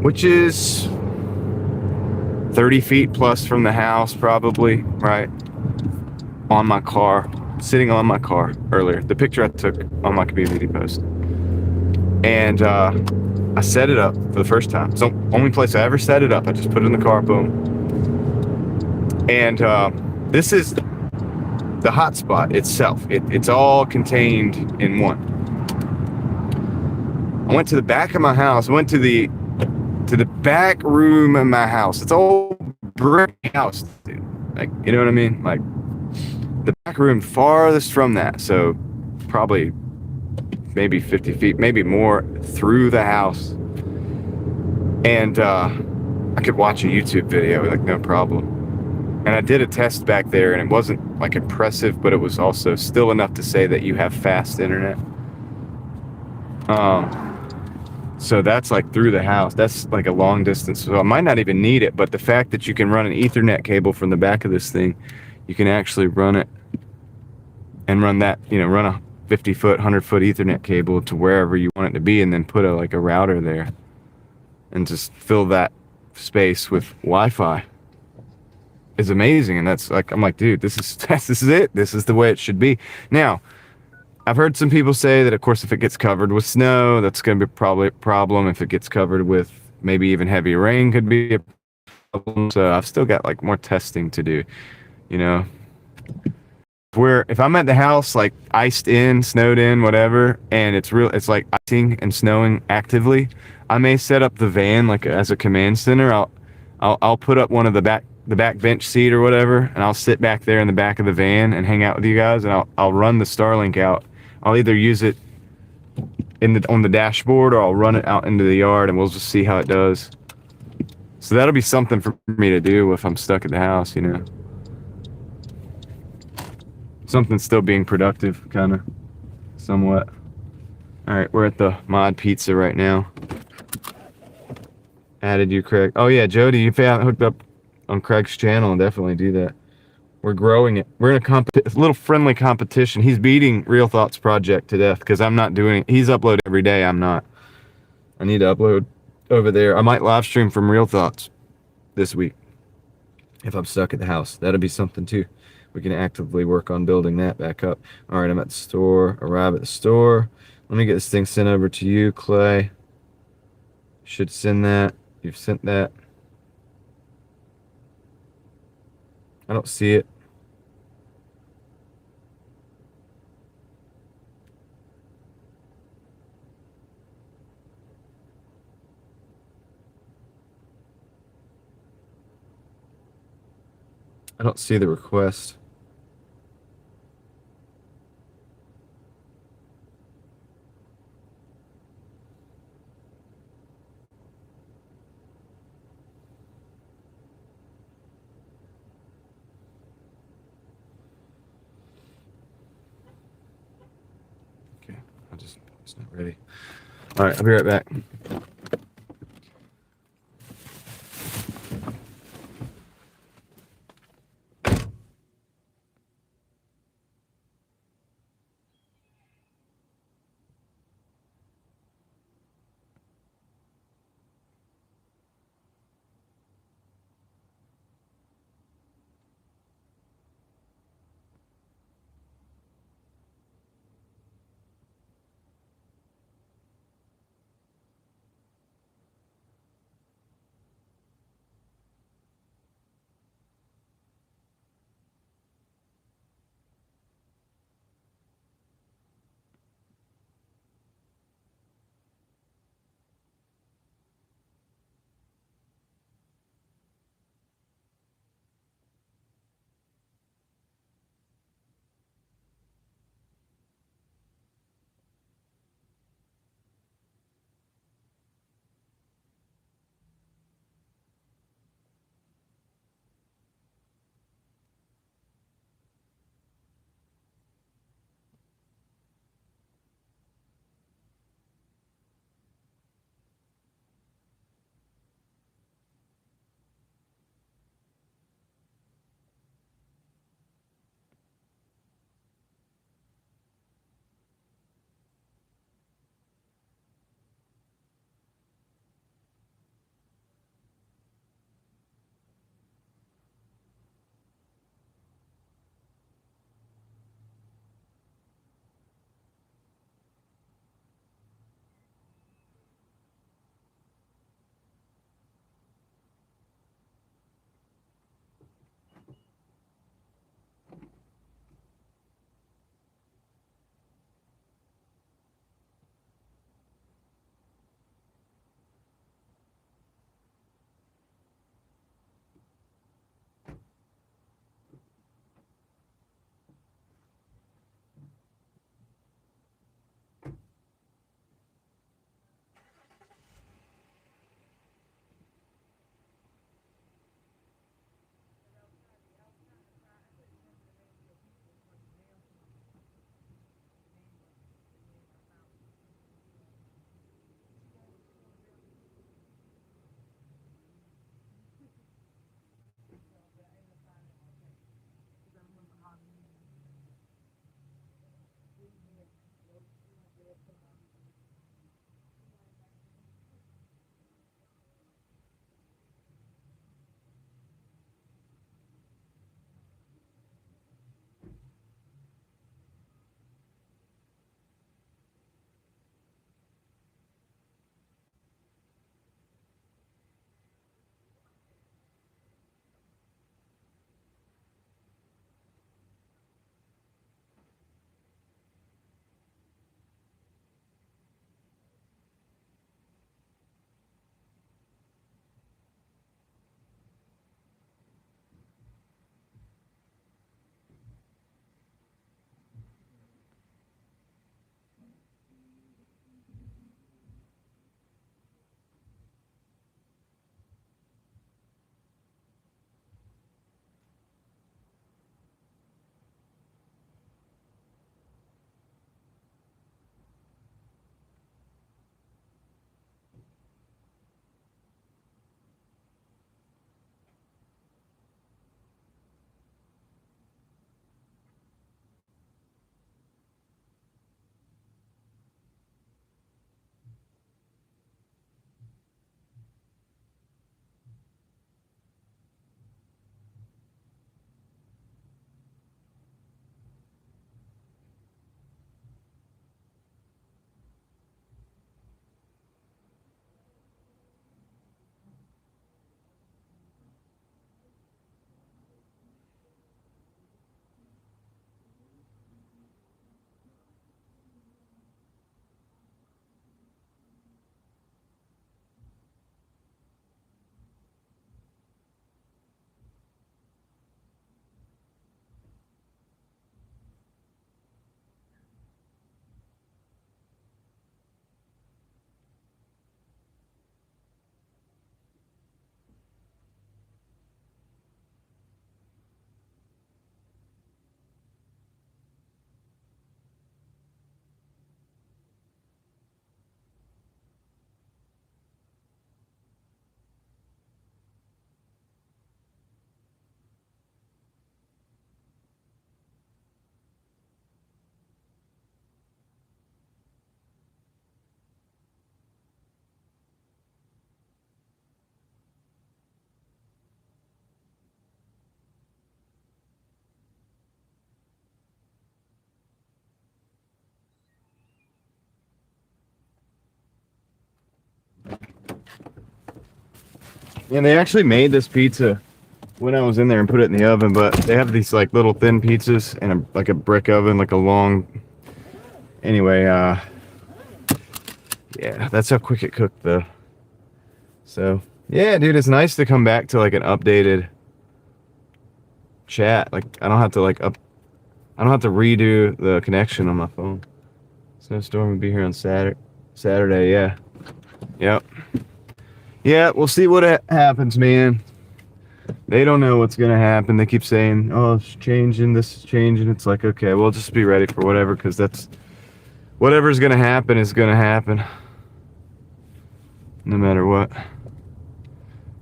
which is 30 feet plus from the house, probably, right? On my car, sitting on my car earlier. The picture I took on my community post. And I set it up for the first time. It's the only place I ever set it up. I just put it in the car, boom. And this is the hotspot itself. It's all contained in one. I went to the back of my house. I went to the back room of my house. It's all brick house, dude. Like, you know what I mean? Like, the back room farthest from that. So probably maybe 50 feet, maybe more, through the house. And I could watch a YouTube video, like, no problem. And I did a test back there, and it wasn't like impressive, but it was also still enough to say that you have fast internet. So that's like through the house. That's like a long distance. So I might not even need it, but the fact that you can run an Ethernet cable from the back of this thing, you can actually run it and run that, you know, run a 50-foot, 100-foot Ethernet cable to wherever you want it to be, and then put a router there and just fill that space with Wi-Fi. Is amazing. And that's like, I'm like, dude, this is it. This is the way it should be. Now, I've heard some people say that, of course, if it gets covered with snow, that's going to be probably a problem. If it gets covered with maybe even heavy rain, could be a problem. So I've still got like more testing to do, you know. If I'm at the house, like iced in, snowed in, whatever, and it's like icing and snowing actively, I may set up the van like as a command center. I'll put up one of the back bench seat or whatever, and I'll sit back there in the back of the van and hang out with you guys, and I'll run the Starlink out. I'll either use it on the dashboard, or I'll run it out into the yard, and we'll just see how it does. So that'll be something for me to do if I'm stuck at the house, you know. Something still being productive, kind of, somewhat. All right, we're at the Mod Pizza right now. Added you, Craig. Oh yeah, Jody, if you haven't hooked up on Craig's channel, definitely do that. We're growing it. We're in a little friendly competition. He's beating Real Thoughts Project to death because I'm not doing it. He's uploading every day. I'm not. I need to upload over there. I might live stream from Real Thoughts this week if I'm stuck at the house. That'll be something too. We can actively work on building that back up. All right, I'm at the store. Arrive at the store. Let me get this thing sent over to you, Clay. Should send that. You've sent that. I don't see it. I don't see the request. Okay, it's not ready. All right, I'll be right back. And they actually made this pizza when I was in there and put it in the oven, but they have these like little thin pizzas and like a brick oven, like a long. Anyway, yeah, that's how quick it cooked though. So yeah, dude, it's nice to come back to like an updated chat. Like I don't have to I don't have to redo the connection on my phone. Snowstorm will be here on Saturday, yeah. Yep. Yeah, we'll see what happens, man. They don't know what's gonna happen. They keep saying, oh, it's changing, this is changing. It's like, okay, we'll just be ready for whatever, because that's whatever's gonna happen is gonna happen. No matter what.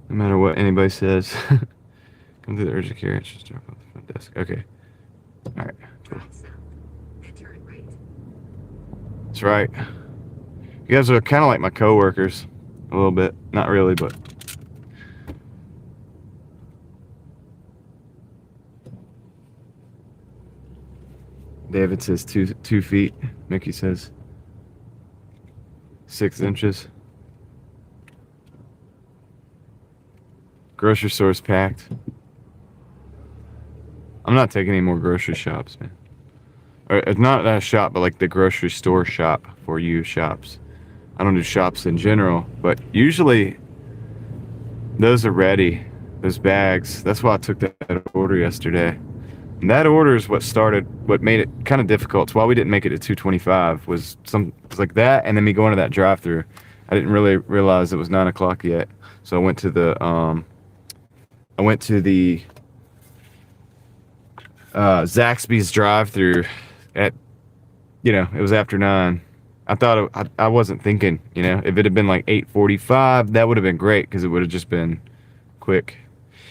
No matter what anybody says. Come to the urgent care. Just drop off the front desk. Okay. Alright, cool. That's right. You guys are kind of like my co-workers. A little bit. Not really, but... David says 2 feet. Mickey says 6 inches. Grocery store's packed. I'm not taking any more grocery shops, man. Or it's not a shop, but like the grocery store shop for you shops. I don't do shops in general, but usually those are ready. Those bags. That's why I took that order yesterday. And that order is what made it kind of difficult. It's why we didn't make it to 225 was like that, and then me going to that drive-through. I didn't really realize it was 9 o'clock yet, so I went to the Zaxby's drive-through at, it was after 9. I thought I wasn't thinking, if it had been like 8:45, that would have been great because it would have just been quick.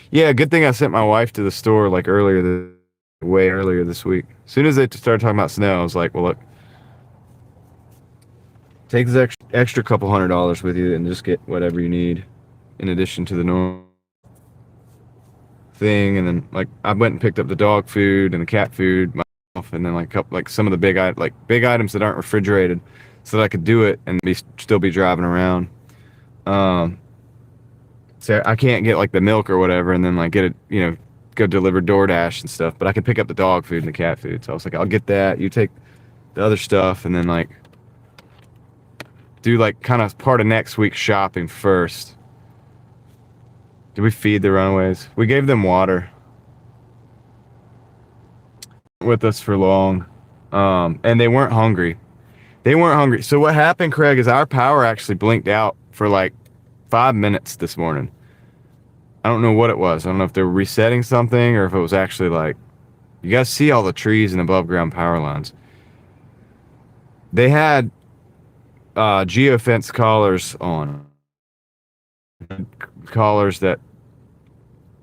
Yeah, good thing I sent my wife to the store like way earlier this week. As soon as they started talking about snow, I was like, well, look, take this extra couple $100 with you and just get whatever you need in addition to the normal thing. And then like I went and picked up the dog food and the cat food myself, and then like some of the big items that aren't refrigerated, so that I could do it and still be driving around. So I can't get like the milk or whatever and then like get it, go deliver Doordash and stuff, but I can pick up the dog food and the cat food. So I was like, I'll get that, you take the other stuff, and then like do like kind of part of next week's shopping first. Did we feed the runaways? We gave them water. With us for long. And they weren't hungry. So what happened, Craig, is our power actually blinked out for like 5 minutes this morning. I don't know what it was. I don't know if they were resetting something or if it was actually like, you guys see all the trees and above ground power lines. They had geofence collars on. Collars that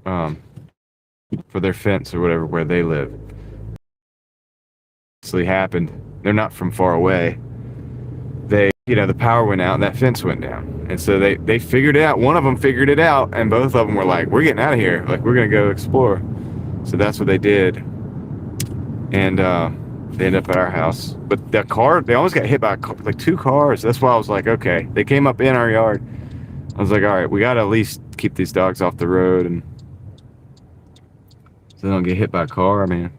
for their fence or whatever where they live. Actually happened. They're not from far away. The power went out and that fence went down. And so they figured it out. One of them figured it out, and both of them were like, we're getting out of here. Like, we're going to go explore. So that's what they did. And they ended up at our house. But the car, they almost got hit by like 2 cars. That's why I was like, okay. They came up in our yard. I was like, all right, we got to at least keep these dogs off the road and so they don't get hit by a car, man.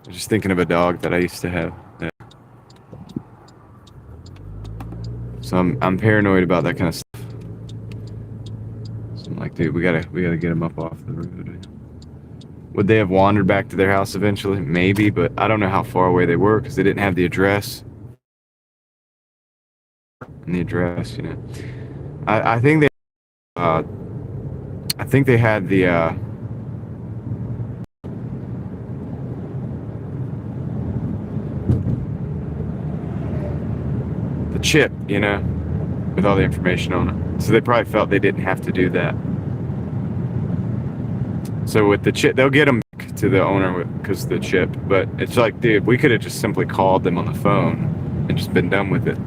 I'm just thinking of a dog that I used to have. So I'm paranoid about that kind of stuff. So I'm like, dude, we gotta get him up off the road. Would they have wandered back to their house eventually? Maybe, but I don't know how far away they were because they didn't have the address. And the address, I think they had the chip, with all the information on it. So they probably felt they didn't have to do that. So with the chip, they'll get them back to the owner because of the chip. But it's like, dude, we could have just simply called them on the phone and just been done with it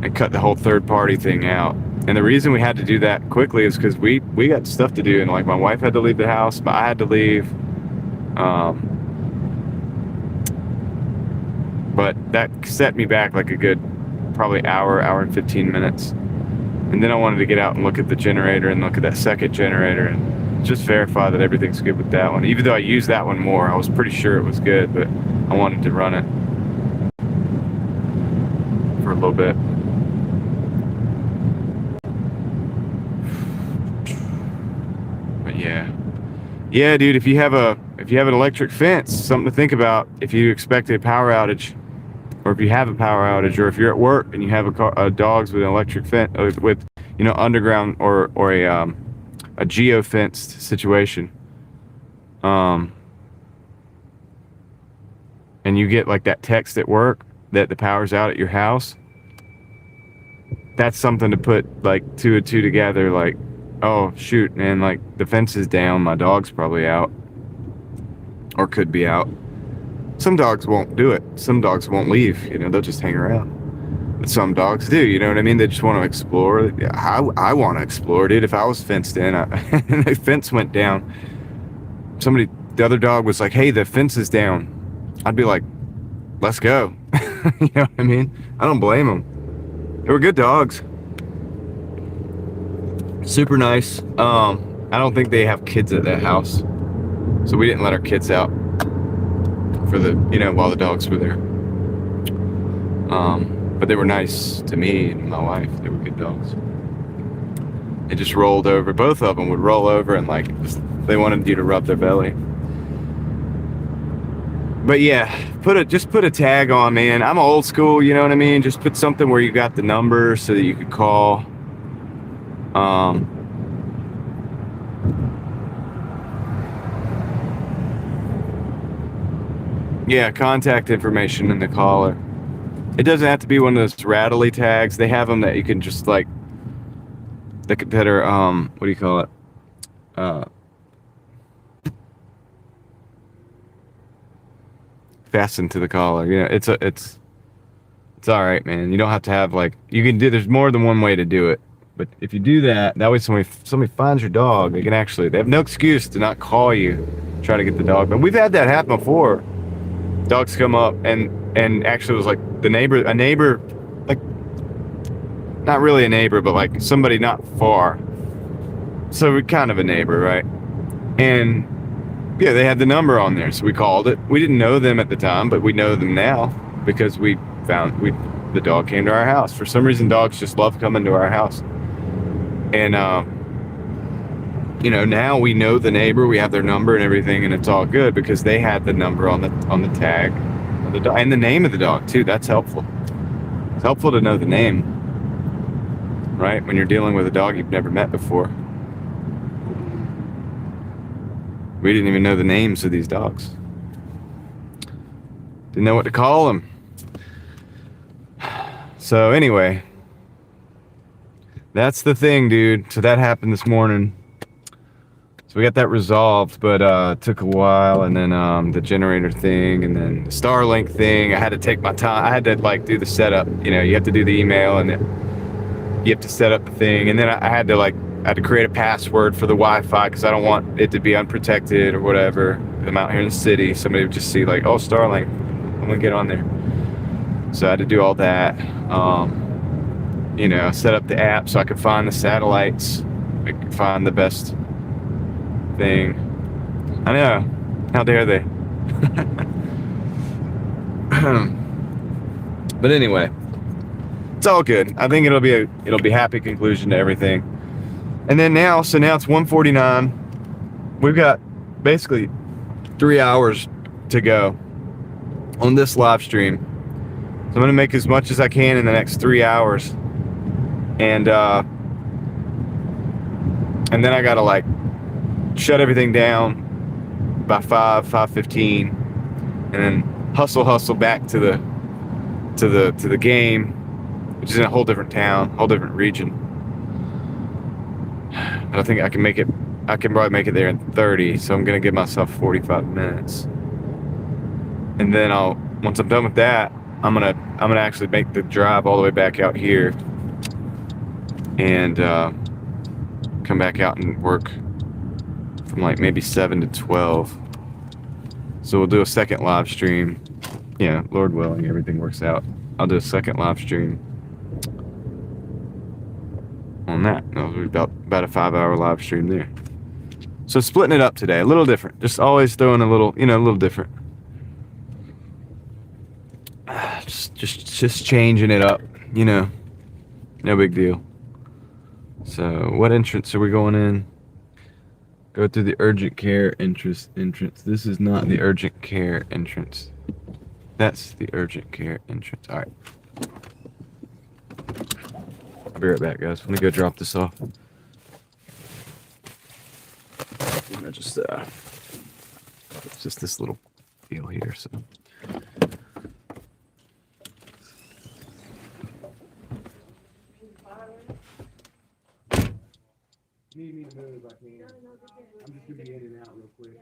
and cut the whole third-party thing out. And the reason we had to do that quickly is because we got stuff to do, and like my wife had to leave the house, but I had to leave. But that set me back like a good probably hour and 15 minutes. And then I wanted to get out and look at the generator and look at that second generator and just verify that everything's good with that one. Even though I used that one more, I was pretty sure it was good, but I wanted to run it for a little bit. But yeah, dude, if you have an electric fence, something to think about if you expect a power outage, or if you have a power outage, or if you're at work and you have dogs with an electric fence, with underground or a geo-fenced situation, and you get like that text at work that the power's out at your house, that's something to put like two and two together, like, oh shoot, man, like the fence is down, my dog's probably out, or could be out. Some dogs won't do it. Some dogs won't leave, they'll just hang around. But some dogs do, you know what I mean? They just want to explore. I want to explore, dude. If I was fenced in and the fence went down, the other dog was like, hey, the fence is down, I'd be like, let's go. You know what I mean? I don't blame them. They were good dogs. Super nice. I don't think they have kids at that house, so we didn't let our kids out for while the dogs were there. But they were nice to me and my wife. They were good dogs. They just rolled over. Both of them would roll over and like they wanted you to rub their belly. But yeah, just put a tag on, man. I'm old school, you know what I mean? Just put something where you got the number so that you could call. Yeah, contact information in the caller. It doesn't have to be one of those rattly tags. They have them that you can just like, that are, what do you call it? Fastened to the collar. It's all right, man. You don't have to have there's more than one way to do it. But if you do that way somebody finds your dog, they have no excuse to not call you, try to get the dog. But we've had that happen before. Dogs come up and actually it was like a neighbor, like not really a neighbor, but like somebody not far. So we're kind of a neighbor, right? And yeah, they had the number on there, so we called it. We didn't know them at the time, but we know them now because the dog came to our house. For some reason, dogs just love coming to our house. And now we know the neighbor, we have their number and everything, and it's all good because they had the number on the tag of the dog and the name of the dog too. That's helpful. It's helpful to know the name, right? When you're dealing with a dog you've never met before. We didn't even know the names of these dogs. Didn't know what to call them. So anyway, that's the thing, dude. So that happened this morning. So we got that resolved, but it took a while. And then the generator thing, and then the Starlink thing. I had to take my time. I had to do the setup. You have to do the email, and then you have to set up the thing. And then I had to create a password for the Wi-Fi because I don't want it to be unprotected or whatever. I'm out here in the city. Somebody would just see like, oh, Starlink, I'm gonna get on there. So I had to do all that. Set up the app so I could find the satellites. I could find the best thing. I know. How dare they? But anyway, it's all good. I think it'll be a happy conclusion to everything. And then now it's 1:49. We've got basically 3 hours to go on this live stream. So I'm gonna make as much as I can in the next 3 hours. And then I gotta shut everything down by 5:15, and then hustle back to the game, which is in a whole different town, whole different region. But I think I can make it. I can probably make it there in 30, so I'm gonna give myself 45 minutes. And then once I'm done with that, I'm gonna actually make the drive all the way back out here and come back out and work from like maybe 7 to 12. So we'll do a second live stream. Yeah, Lord willing, everything works out. I'll do a second live stream on that. It'll be about a 5-hour live stream there. So splitting it up today, a little different. Just always throwing a little, a little different. Just changing it up, no big deal. So what entrance are we going in? Go through the urgent care entrance. This is not the urgent care entrance. That's the urgent care entrance. All right. I'll be right back, guys. Let me go drop this off. I'm gonna just it's just this little deal here, so. Need me to move if I can. I'm just gonna be in and out real quick.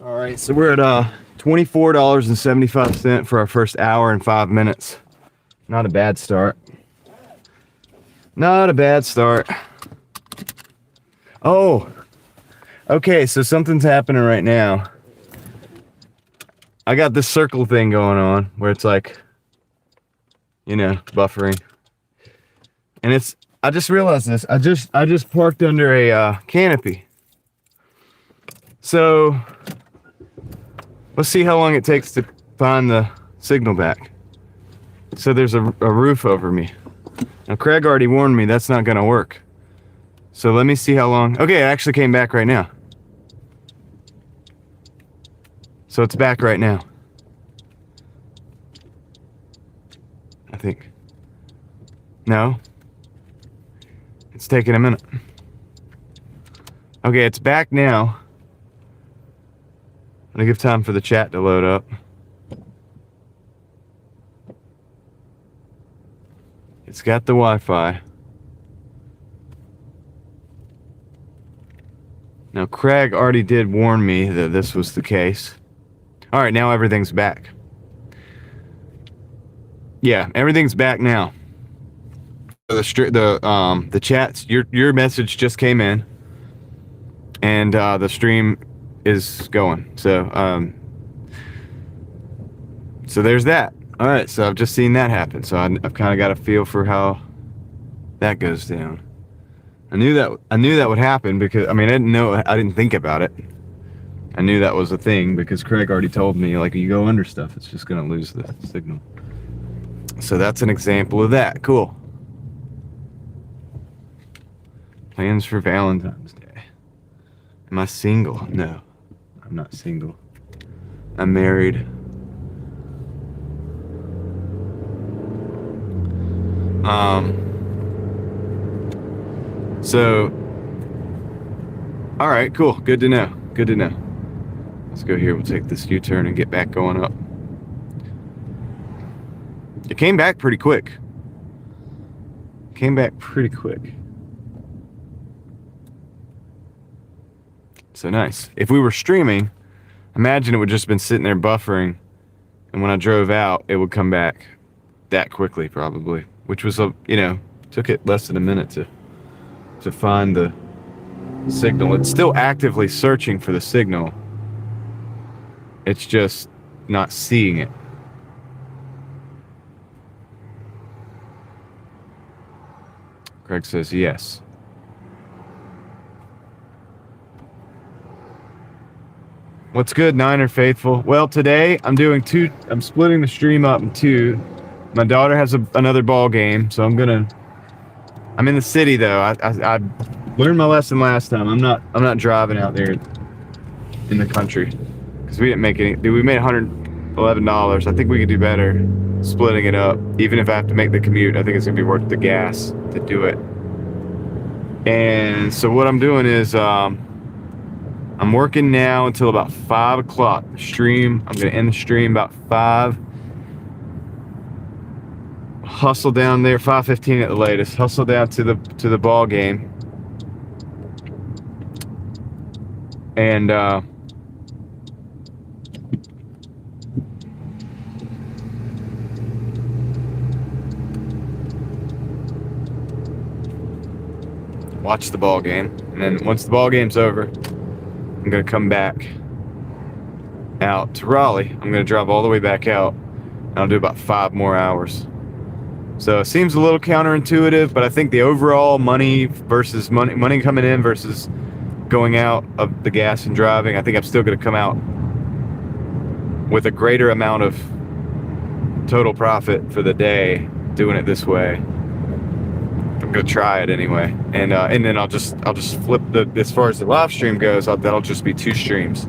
All right, so we're at $24.75 for our first hour and 5 minutes. Not a bad start. Not a bad start. Oh, okay, so something's happening right now. I got this circle thing going on where it's like, buffering. And I just realized this. I just parked under a canopy. So let's see how long it takes to find the signal back. So there's a roof over me. Now Craig already warned me that's not gonna work. So let me see how long. Okay, it actually came back right now. So it's back right now. I think. No. It's taking a minute. Okay, it's back now. I'm gonna give time for the chat to load up. It's got the Wi-Fi. Now, Craig already did warn me that this was the case. All right, now everything's back. Yeah, everything's back now. The chats, your message just came in, and the stream is going. So there's that. All right, so I've just seen that happen. So I've kind of got a feel for how that goes down. I knew that would happen because I didn't think about it. I knew that was a thing because Craig already told me, like, you go under stuff, it's just gonna lose the signal. So that's an example of that. Cool. Plans for Valentine's Day. Am I single? No, I'm not single. I'm married. So, all right, cool. Good to know. Good to know. Let's go here. We'll take this U-turn and get back going up. It came back pretty quick. So nice. If we were streaming, imagine it would just been sitting there buffering, and when I drove out, it would come back that quickly probably, which was took it less than a minute to find the signal. It's still actively searching for the signal. It's just not seeing it. Craig says yes. What's good, Niner Faithful? Well, today I'm splitting the stream up in two. My daughter has another ball game, so I'm in the city though. I learned my lesson last time. I'm not driving out there in the country because we didn't make any. Dude, we made $111. I think we could do better splitting it up. Even if I have to make the commute, I think it's gonna be worth the gas to do it. And so what I'm doing is I'm working now until about 5 o'clock. I'm gonna end the stream about 5. Hustle down there 5:15 at the latest. Hustle down to the ball game. And watch the ball game. And then once the ball game's over, I'm gonna come back out to Raleigh. I'm gonna drive all the way back out, and I'll do about 5 more hours. So it seems a little counterintuitive, but I think the overall money coming in versus going out of the gas and driving, I think I'm still gonna come out with a greater amount of total profit for the day doing it this way. I'm gonna try it anyway, and then I'll just flip as far as the live stream goes. That'll just be 2 streams.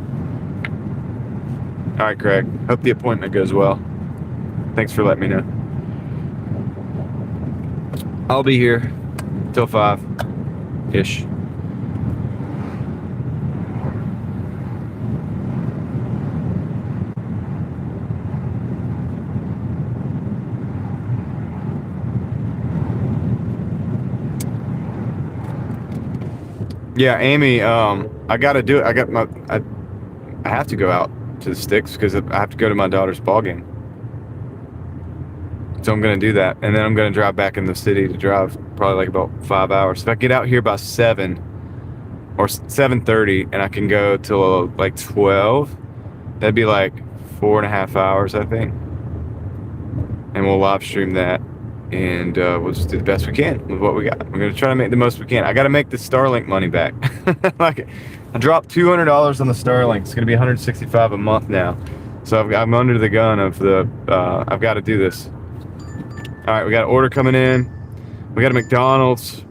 All right, Craig. Hope the appointment goes well. Thanks for letting me know. I'll be here till 5-ish. Yeah, Amy, I gotta do it. I have to go out to the sticks because I have to go to my daughter's ball game. So I'm gonna do that, and then I'm gonna drive back in the city to drive probably like about 5 hours. If I get out here by 7 or 7:30, and I can go till like 12, that'd be like 4.5 hours, I think. And we'll live stream that, and we'll just do the best we can with what we got. We're gonna try to make the most we can. I gotta make the Starlink money back. Like, I dropped $200 on the Starlink. It's gonna be $165 a month now. So I'm under the gun of I've got to do this. All right, we got an order coming in. We got a McDonald's.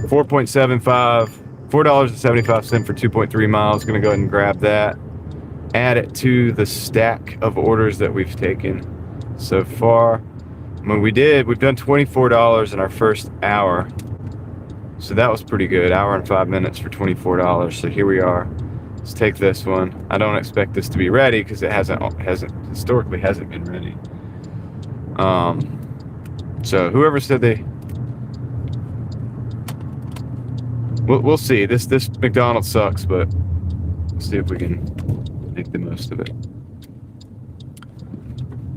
$4.75 for 2.3 miles. Gonna go ahead and grab that. Add it to the stack of orders that we've taken so far. We've done $24 in our first hour. So that was pretty good. Hour and 5 minutes for $24. So here we are. Let's take this one. I don't expect this to be ready because it historically hasn't been ready. So whoever said we'll see. This McDonald's sucks, but we'll see if we can make the most of it.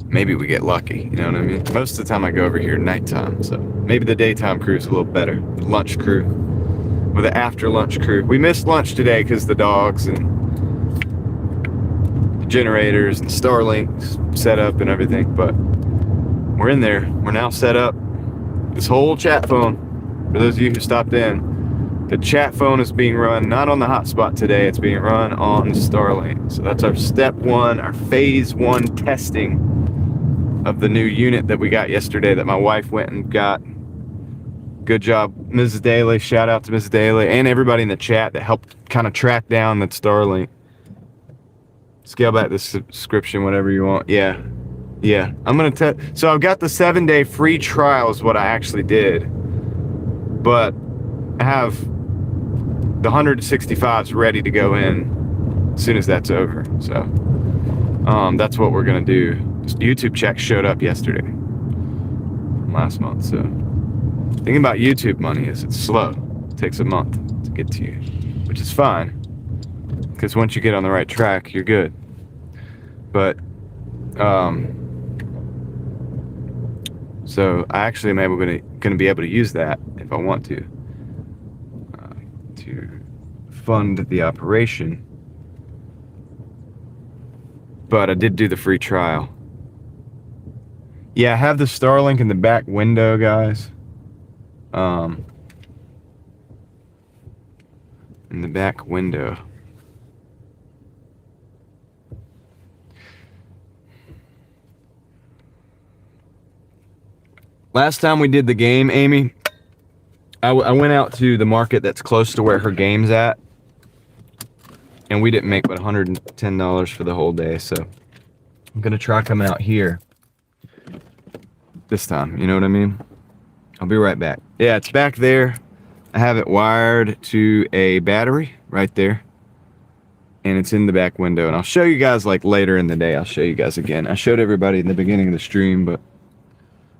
Maybe we get lucky, you know what I mean? Most of the time I go over here at nighttime, so maybe the daytime crew is a little better. The lunch crew, or the after lunch crew. We missed lunch today because the dogs and the generators and Starlink set up and everything, but we're in there. We're now set up. This whole chat phone, for those of you who stopped in, the chat phone is being run not on the hotspot today, it's being run on Starlink. So that's our step 1, our phase 1 testing of the new unit that we got yesterday that my wife went and got. Good job, Mrs. Daly. Shout out to Mrs. Daly and everybody in the chat that helped kind of track down that Starlink. Scale back the subscription, whatever you want. Yeah. I'm going to so I've got the 7-day free trial is what I actually did. But I have the 165s ready to go in as soon as that's over. So that's what we're going to do. YouTube check showed up yesterday, last month. So thinking about YouTube money is it's slow. It takes a month to get to you, which is fine because once you get on the right track, you're good. But so I actually am going to be able to use that if I want to fund the operation. But I did do the free trial. Yeah, I have the Starlink in the back window, guys. In the back window. Last time we did the game, Amy, I went out to the market that's close to where her game's at, and we didn't make but $110 for the whole day, so I'm gonna try coming out here this time, you know what I mean? I'll be right back. Yeah, it's back there. I have it wired to a battery right there, and it's in the back window, and I'll show you guys like later in the day. I'll show you guys again. I showed everybody in the beginning of the stream, but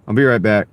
I'll be right back.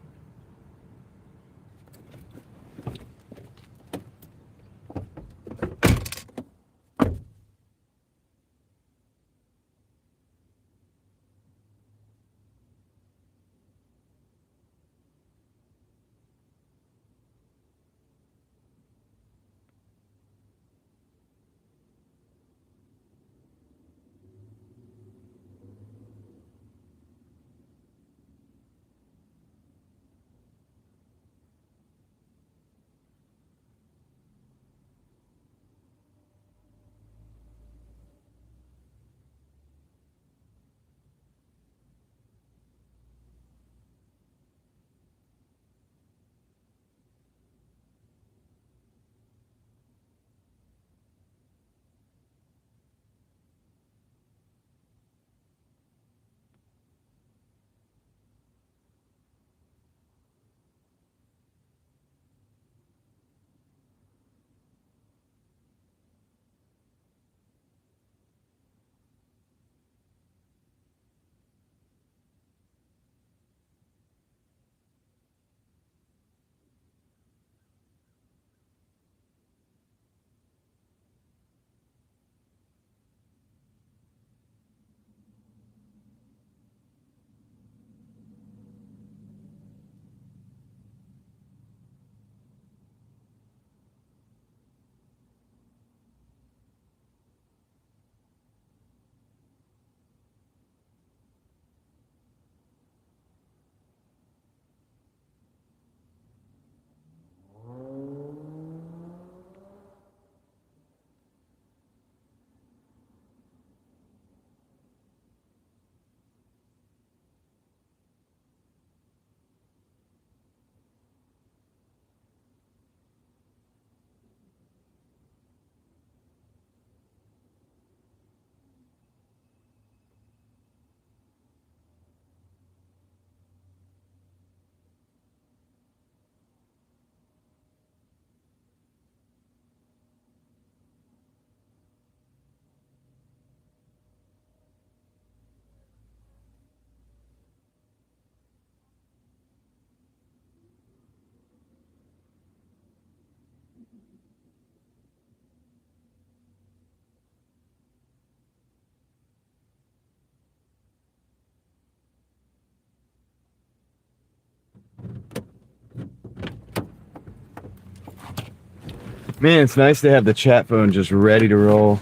Man, it's nice to have the chat phone just ready to roll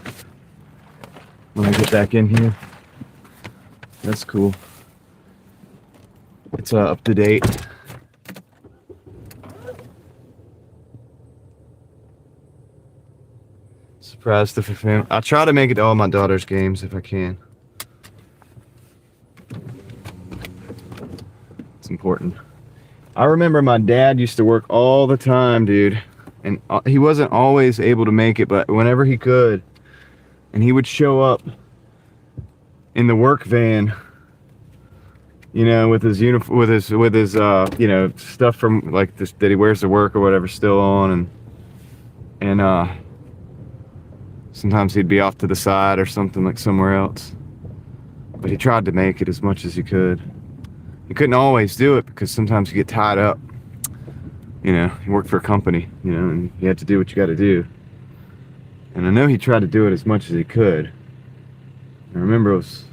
when I get back in here. That's cool. It's up to date. Surprised the family. I try to make it to all my daughter's games if I can. It's important. I remember my dad used to work all the time, dude. And he wasn't always able to make it, but whenever he could, and he would show up in the work van, you know, with his uniform, with his you know, stuff from like this that he wears to work or whatever still on, and sometimes he'd be off to the side or something, like somewhere else. But he tried to make it as much as he could. He couldn't always do it because sometimes you get tied up. You know, he worked for a company, you know, and you had to do what you got to do. And I know he tried to do it as much as he could. I remember it was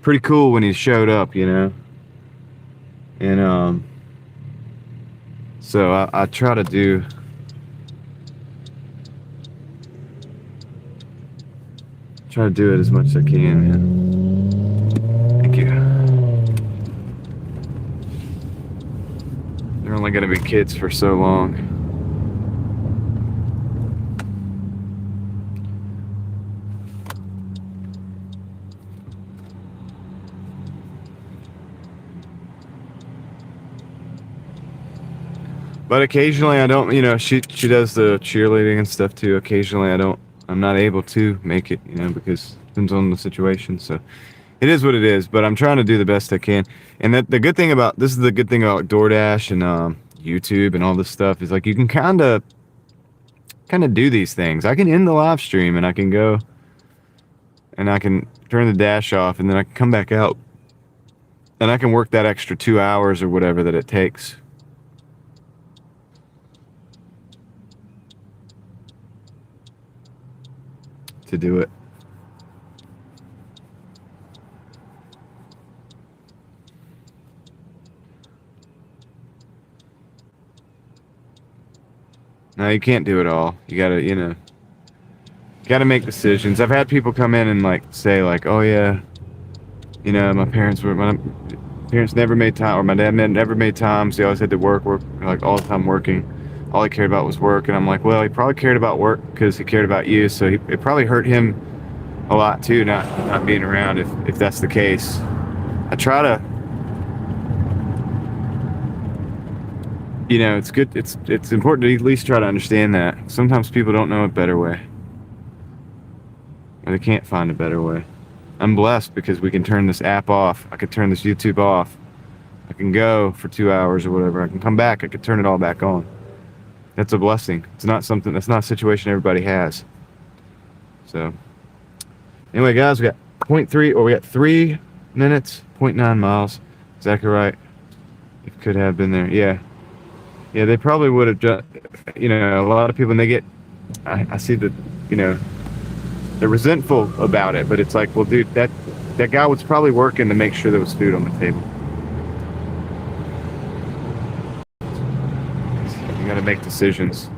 pretty cool when he showed up, you know. And so I try to do it as much as I can, man. Thank you. They're only gonna be kids for so long. But occasionally I don't, you know, she does the cheerleading and stuff too. Occasionally I'm not able to make it, you know, because it depends on the situation. So it is what it is, but I'm trying to do the best I can. And the good thing about, this is the good thing about Doordash and YouTube and all this stuff, is like you can kind of do these things. I can end the live stream and I can go and I can turn the dash off and then I can come back out and I can work that extra 2 hours or whatever that it takes to do it. No, you can't do it all. You gotta, you know, gotta make decisions. I've had people come in and like say like, oh yeah, you know, my parents never made time, or my dad never made time, so he always had to work like all the time working. All he cared about was work. And I'm like, well, he probably cared about work because he cared about you, so it probably hurt him a lot too, not being around, if that's the case. I try to, you know, it's good, it's important to at least try to understand that. Sometimes people don't know a better way, or they can't find a better way. I'm blessed because we can turn this app off. I could turn this YouTube off. I can go for 2 hours or whatever. I can come back. I could turn it all back on. That's a blessing. It's not something, that's not a situation everybody has. So anyway, guys, we got 0.3, or we got 3 minutes, 0.9 miles. Exactly right. It could have been there. Yeah. Yeah, they probably would have just, you know, a lot of people, when they get, I see that, you know, they're resentful about it, but it's like, well, dude, that guy was probably working to make sure there was food on the table. You gotta make decisions.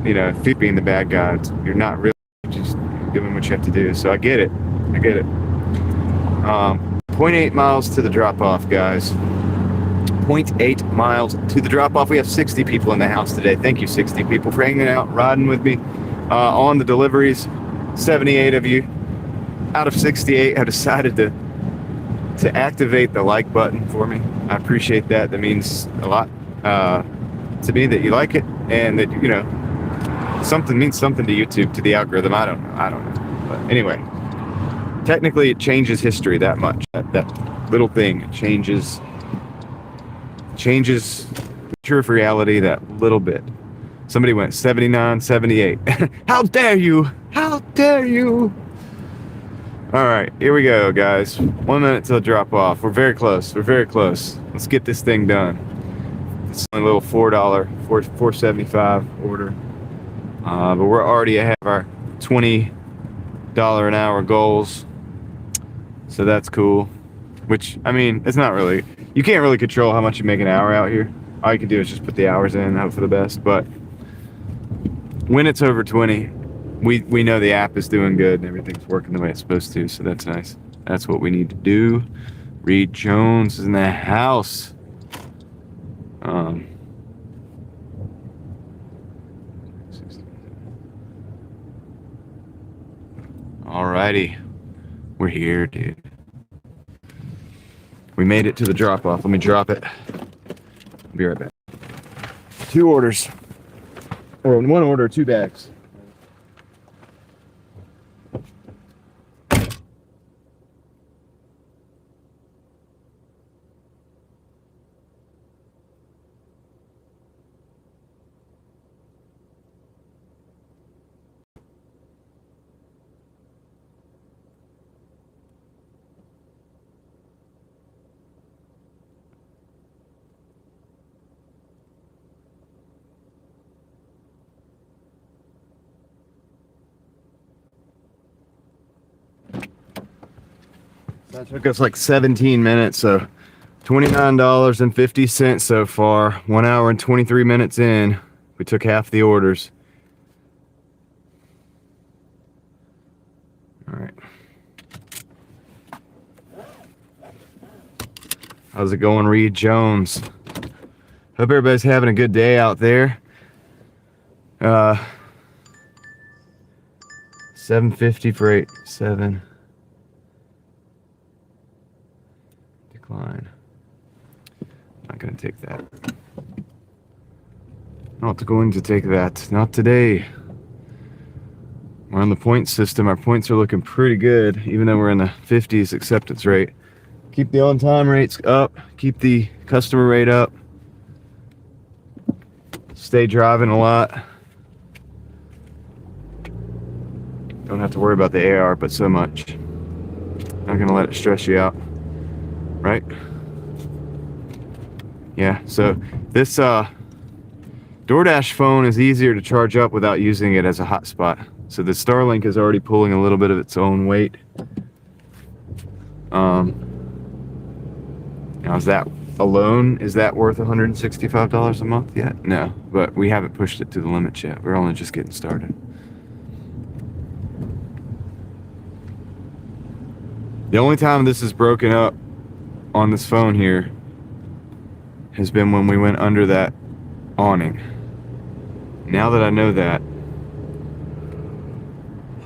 You know, if you're being the bad guy, you're not really just doing what you have to do. So I get it. I get it. 0.8 miles to the drop-off, guys. 0.8 miles to the drop-off. We have 60 people in the house today. Thank you, 60 people, for hanging out, riding with me on the deliveries. 78 of you out of 68 have decided to activate the like button for me. I appreciate that. That means a lot to me, that you like it, and that, you know, something means something to YouTube, to the algorithm. I don't know. But anyway, technically it changes history that much. That little thing changes the truth of reality that little bit. Somebody went 79, 78. How dare you? How dare you? All right, here we go, guys. 1 minute till drop off. We're very close. We're very close. Let's get this thing done. It's only a little $4.75 order. But we're already ahead of our $20 an hour goals. So that's cool. Which, I mean, it's not really, you can't really control how much you make an hour out here. All you can do is just put the hours in and hope for the best. But when it's over 20, we know the app is doing good and everything's working the way it's supposed to. So that's nice. That's what we need to do. Reed Jones is in the house. Alrighty. We're here, dude. We made it to the drop-off. Let me drop it. I'll be right back. 2 orders. Or 1 order, 2 bags. That took us like 17 minutes, so $29.50 so far. 1 hour and 23 minutes in. We took half the orders. All right. How's it going, Reed Jones? Hope everybody's having a good day out there. 750 for 8.7. Decline. going to take that. Not going to take that. Not today. We're on the point system. Our points are looking pretty good, even though we're in the 50s acceptance rate. Keep the on-time rates up. Keep the customer rate up. Stay driving a lot. Don't have to worry about the AR, but so much. Not gonna let it stress you out, right? Yeah, so this Doordash phone is easier to charge up without using it as a hotspot. So the Starlink is already pulling a little bit of its own weight. Now is that alone, is that worth $165 a month yet? No, but we haven't pushed it to the limit yet. We're only just getting started. The only time this is broken up on this phone here has been when we went under that awning. Now that I know that,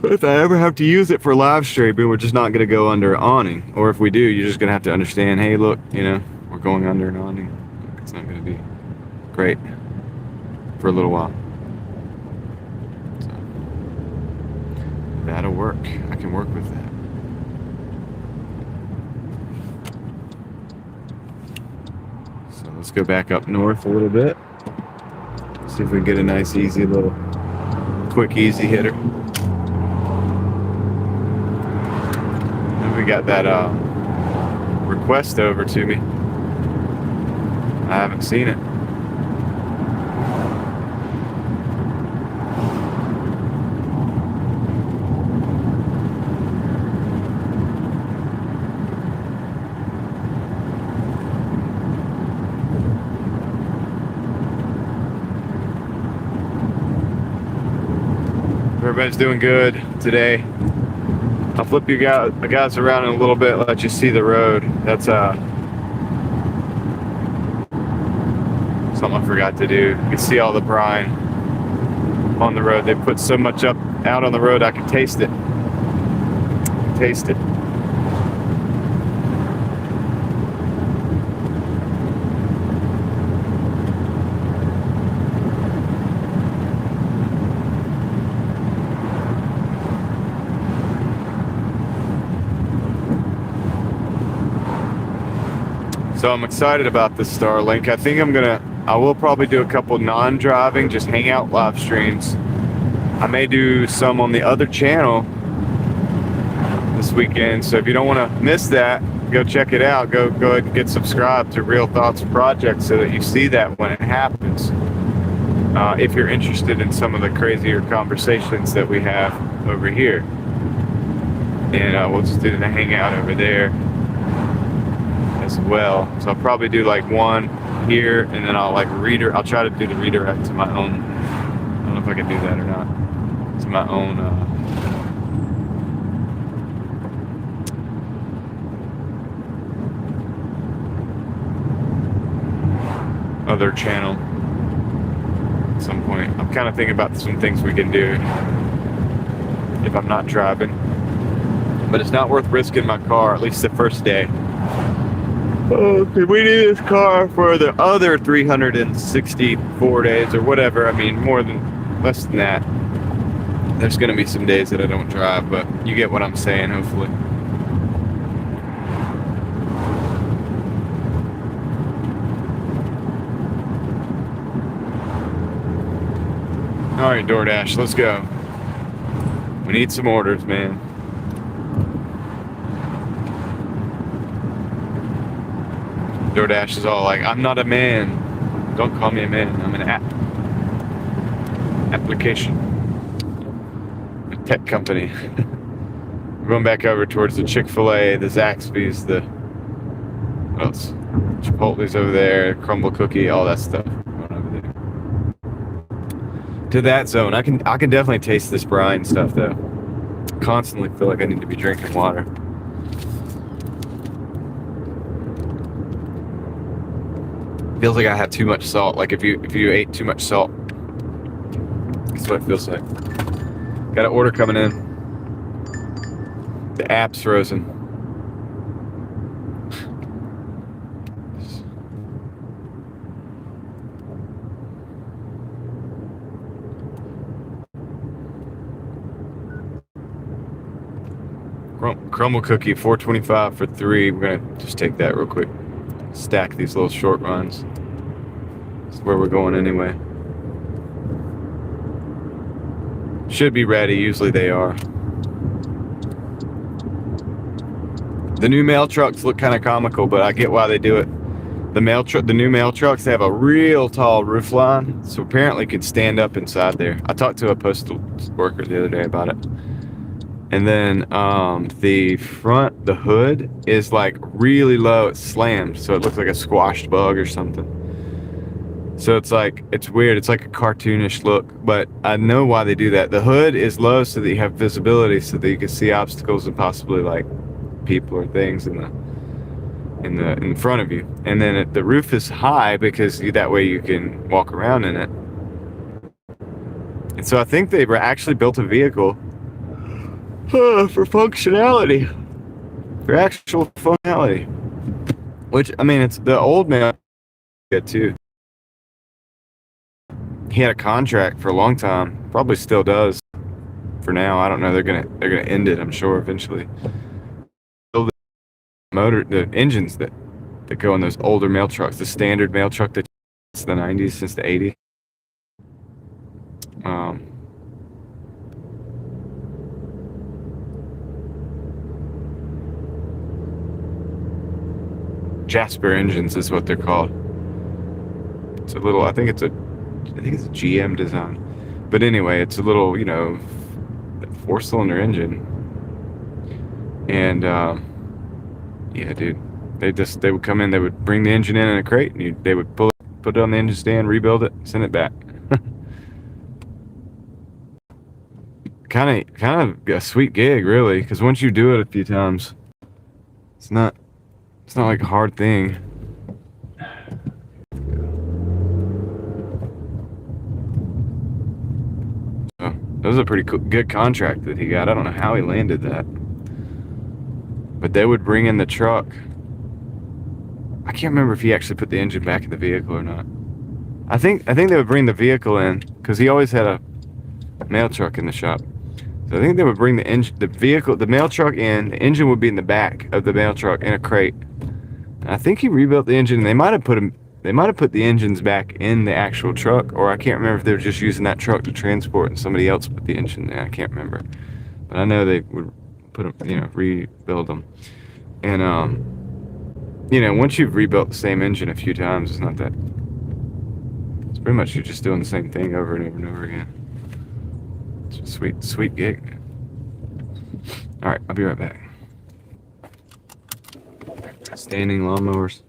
if I ever have to use it for live streaming, we're just not going to go under an awning. Or if we do, you're just going to have to understand, hey, look, you know, we're going under an awning. It's not going to be great for a little while. So, that'll work. I can work with that. So let's go back up north a little bit. See if we can get a nice, easy little, quick, easy hitter. And we got that request over to me. I haven't seen it. Everybody's doing good today. I'll flip you guys around in a little bit, let you see the road. That's something I forgot to do. You can see all the brine on the road. They put so much up out on the road I can taste it. Taste it. So I'm excited about this Starlink. I think I will probably do a couple non-driving, just hangout live streams. I may do some on the other channel this weekend. So if you don't want to miss that, go check it out. Go ahead and get subscribed to Real Thoughts Project so that you see that when it happens. If you're interested in some of the crazier conversations that we have over here. And we'll just do the hangout over there as well. So I'll probably do like one here, and then I'll I'll try to do the redirect to my own. I don't know if I can do that or not. To my own other channel at some point. I'm kind of thinking about some things we can do if I'm not driving, but it's not worth risking my car, at least the first day. Oh, we need this car for the other 364 days or whatever. I mean, less than that. There's going to be some days that I don't drive, but you get what I'm saying, hopefully. All right, Doordash, let's go. We need some orders, man. Doordash is all like, I'm not a man. Don't call me a man. I'm an application. A tech company. We're going back over towards the Chick-fil-A, the Zaxby's, what else? Chipotle's over there, Crumble Cookie, all that stuff. Going over there. To that zone. I can definitely taste this brine stuff though. Constantly feel like I need to be drinking water. Feels like I have too much salt. Like if you ate too much salt. That's what it feels like. Got an order coming in. The app's frozen. Crumble Cookie, 425 for 3. We're gonna just take that real quick. Stack these little short runs. That's where we're going anyway. Should be ready. Usually they are. The new mail trucks look kind of comical, but I get why they do it. The new mail trucks, they have a real tall roof line, so apparently could stand up inside there. I talked to a postal worker the other day about it. And then the hood is like really low. It's slammed, so it looks like a squashed bug or something. So it's like, it's weird. It's like a cartoonish look, but I know why they do that. The hood is low so that you have visibility, so that you can see obstacles and possibly like people or things in front of you. And then the roof is high because that way you can walk around in it. And so I think they actually built a vehicle for functionality, for actual functionality. Which, I mean, it's the old man good too. He had a contract for a long time, probably still does for now. I don't know. They're gonna end it, I'm sure, eventually. The engines that go in those older mail trucks, the standard mail truck that's the 90s since the 80s. Jasper engines is what they're called. It's a little, I think it's a GM design. But anyway, it's a little, 4-cylinder engine. And yeah, dude, they would come in, they would bring the engine in a crate, and they would put it on the engine stand, rebuild it, send it back. kind of a sweet gig, really, because once you do it a few times, it's not like a hard thing. So that was a pretty good contract that he got. I don't know how he landed that. But they would bring in the truck. I can't remember if he actually put the engine back in the vehicle or not. I think they would bring the vehicle in because he always had a mail truck in the shop. So I think they would bring the mail truck in. The engine would be in the back of the mail truck in a crate. And I think he rebuilt the engine. They might have put the engines back in the actual truck, or I can't remember if they were just using that truck to transport and somebody else put the engine there. I can't remember. But I know they would put them, rebuild them. And once you've rebuilt the same engine a few times, it's not that, it's pretty much you're just doing the same thing over and over and over again. It's a sweet gig. All right, I'll be right back. Standing lawnmowers.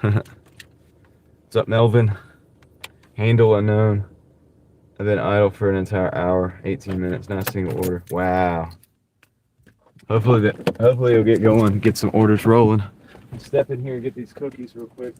What's up, Melvin? Handle unknown. I've been idle for an entire hour, 18 minutes, not a single order. Wow. Hopefully you'll get going, get some orders rolling. Step in here and get these cookies real quick.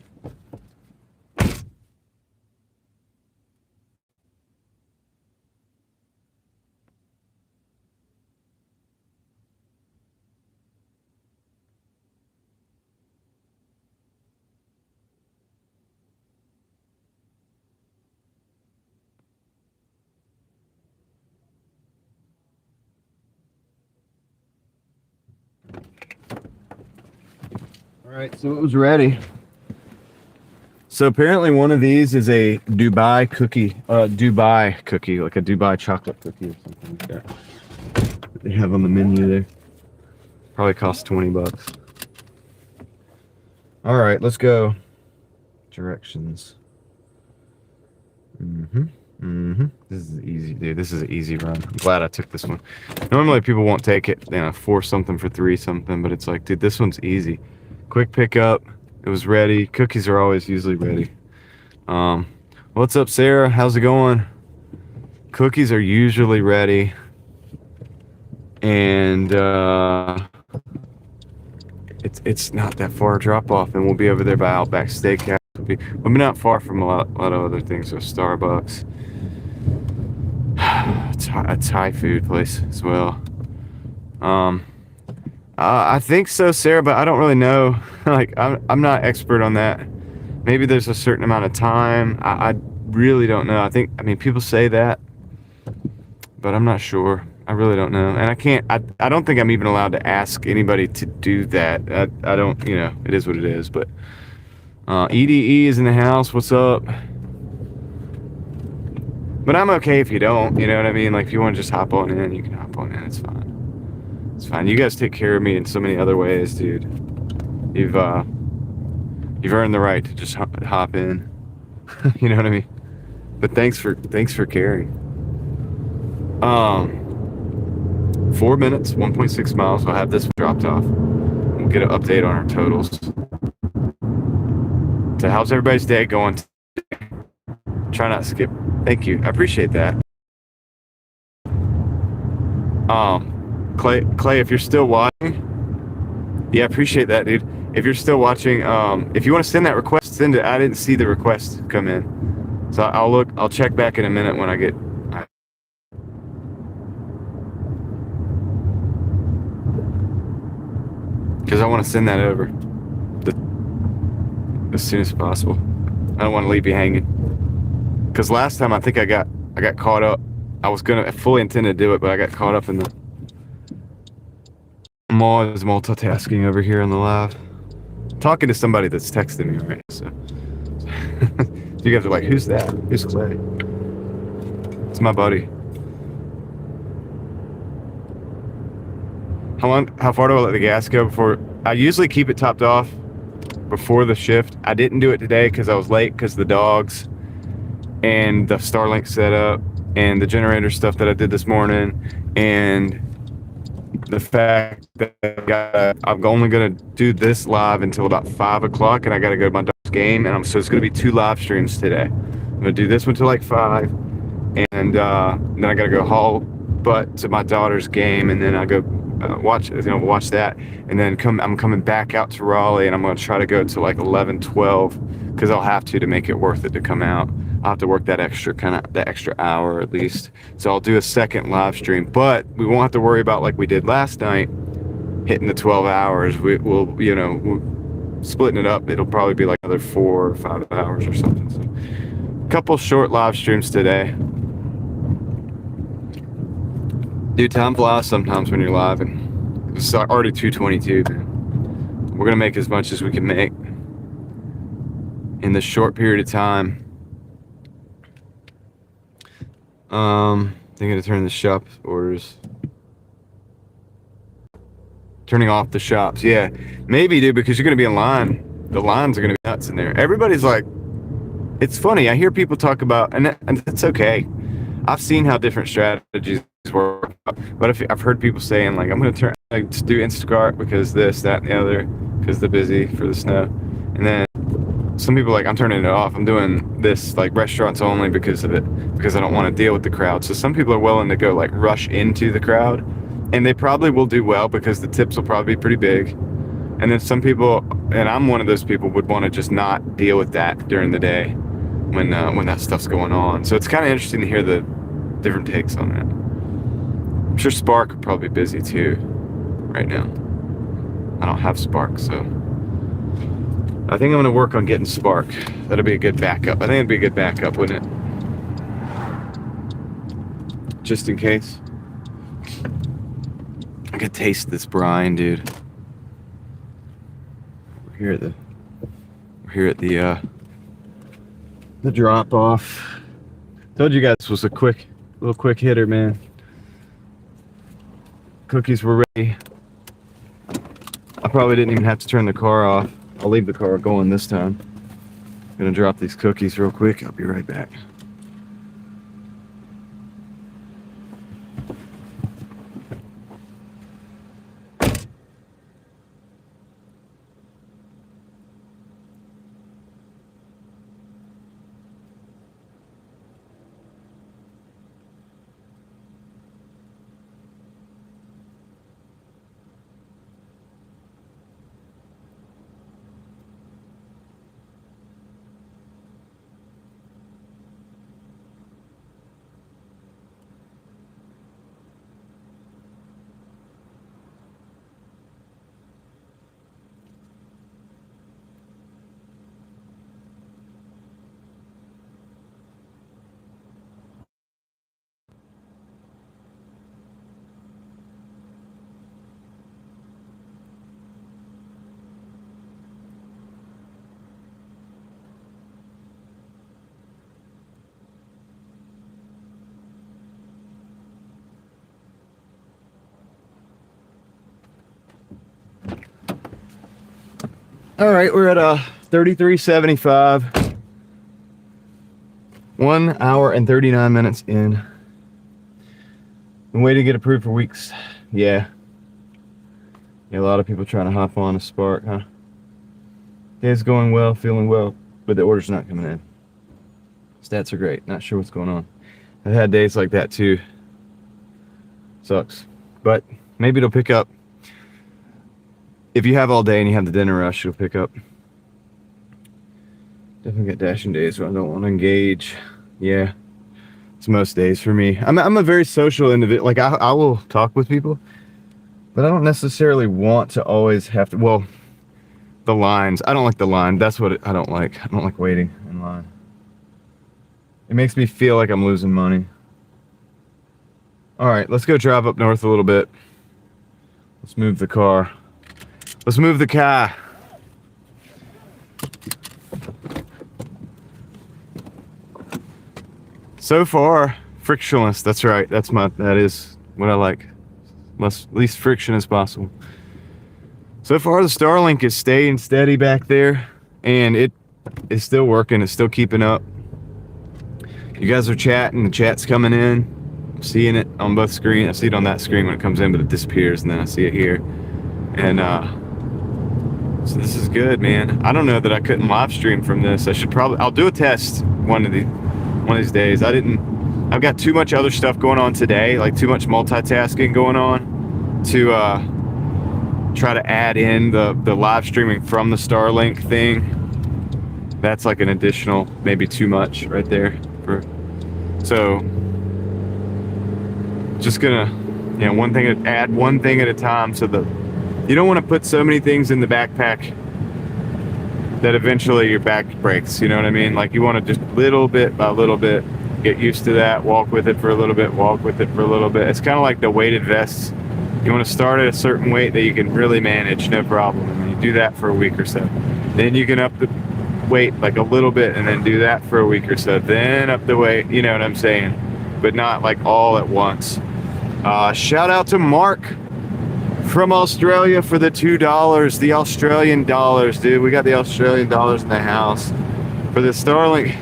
Alright, so it was ready. So apparently one of these is a Dubai cookie, like a Dubai chocolate cookie or something like that. They have on the menu there. Probably cost $20. Alright, let's go. Directions. This is easy, dude. This is an easy run. I'm glad I took this one. Normally people won't take it, 4 something for 3 something, but it's like, dude, this one's easy. Quick pickup. It was ready. Cookies are always usually ready. What's up, Sarah? How's it going? Cookies are usually ready. And it's not that far a drop off, and we'll be over there by Outback Steakhouse. We're not far from a lot of other things. So Starbucks. A Thai food place as well. I think so, Sarah, but I don't really know. Like, I'm not expert on that. Maybe there's a certain amount of time. I really don't know. I mean, people say that, but I'm not sure. I really don't know, and I can't. I don't think I'm even allowed to ask anybody to do that. I don't. You know, it is what it is. But EDE is in the house. What's up? But I'm okay if you don't. You know what I mean? Like if you want to just hop on in, you can hop on in. It's fine. It's fine. You guys take care of me in so many other ways, dude. You've earned the right to just hop in. You know what I mean? But thanks for caring. 4 minutes, 1.6 miles. We'll have this dropped off. We'll get an update on our totals. So how's everybody's day going? Try not to skip. Thank you. I appreciate that. Clay, if you're still watching, yeah, I appreciate that, dude. If you're still watching, if you want to send that request, send it. I didn't see the request come in. So I'll check back in a minute when I get. Because I want to send that over as soon as possible. I don't want to leave you hanging. Because last time I think I got caught up. I was gonna fully intend to do it, but I got caught up in the. I'm always multitasking over here on the live, talking to somebody that's texting me right now. So you guys are like, "Who's that? Who's Clay?" It's my buddy. How far do I let the gas go before? I usually keep it topped off before the shift. I didn't do it today because I was late because the dogs and the Starlink setup and the generator stuff that I did this morning, and the fact that I'm only gonna do this live until about 5 o'clock, and I gotta go to my dog's game, and so it's gonna be 2 live streams today. I'm gonna do this one till like 5, and then I gotta go haul butt to my daughter's game, and then I go watch that, and then I'm coming back out to Raleigh, and I'm gonna try to go to like 11, 12, because I'll have to make it worth it to come out. I'll have to work that extra hour at least. So I'll do a second live stream, but we won't have to worry about like we did last night, hitting the 12 hours. We'll splitting it up. It'll probably be like another 4 or 5 hours or something. So a couple short live streams today. Dude, time flies sometimes when you're live, and it's already 2:22. We're gonna make as much as we can make in this short period of time. Thinking to turn the shop orders. Turning off the shops, yeah, maybe, dude, because you're gonna be in line. The lines are gonna be nuts in there. Everybody's like, it's funny. I hear people talk about, and it's okay. I've seen how different strategies work, but I've heard people saying like, I'm gonna turn like to do Instacart because this, that, and the other, because they're busy for the snow, and then some people are like, I'm turning it off. I'm doing this like restaurants only because of it, because I don't want to deal with the crowd. So some people are willing to go like rush into the crowd, and they probably will do well because the tips will probably be pretty big. And then some people, and I'm one of those people, would want to just not deal with that during the day when that stuff's going on. So it's kind of interesting to hear the different takes on that. I'm sure Spark would probably be busy too right now. I don't have Spark, so I think I'm going to work on getting Spark. That'll be a good backup. I think it'd be a good backup, wouldn't it? Just in case. I could taste this brine, dude. We're here at the drop off. Told you guys this was a little quick hitter, man. Cookies were ready. I probably didn't even have to turn the car off. I'll leave the car going this time. Gonna drop these cookies real quick. I'll be right back. All right, we're at 3375. 1 hour and 39 minutes in. Been waiting to get approved for weeks. Yeah. A lot of people trying to hop on a Spark, huh? Day's going well, feeling well, but the order's not coming in. Stats are great. Not sure what's going on. I've had days like that too. Sucks. But maybe it'll pick up. If you have all day and you have the dinner rush, it'll pick up. Definitely get dashing days where I don't want to engage. Yeah. It's most days for me. I'm a very social individual. Like I will talk with people, but I don't necessarily want to always have to, well, the lines. I don't like the line. That's what I don't like. I don't like waiting in line. It makes me feel like I'm losing money. All right, let's go drive up north a little bit. Let's move the car. Let's move the car. So far, frictionless. That's right. That is what I like. Least friction as possible. So far, the Starlink is staying steady back there, and it is still working. It's still keeping up. You guys are chatting. The chat's coming in. I'm seeing it on both screens. I see it on that screen when it comes in, but it disappears, and then I see it here. And so this is good, man. I don't know that I couldn't live stream from this. I'll do a test one of these days. I've got too much other stuff going on today, like too much multitasking going on to try to add in the live streaming from the Starlink thing. That's like an additional, maybe too much right there. So just gonna, add one thing at a time. So you don't want to put so many things in the backpack that eventually your back breaks. You know what I mean? Like you want to just little bit by little bit get used to that. Walk with it for a little bit. Walk with it for a little bit. It's kind of like the weighted vests. You want to start at a certain weight that you can really manage, no problem. And you do that for a week or so. Then you can up the weight like a little bit, and then do that for a week or so. Then up the weight. You know what I'm saying? But not like all at once. Shout out to Mark from Australia for the $2, the Australian dollars, dude. We got the Australian dollars in the house for the Starlink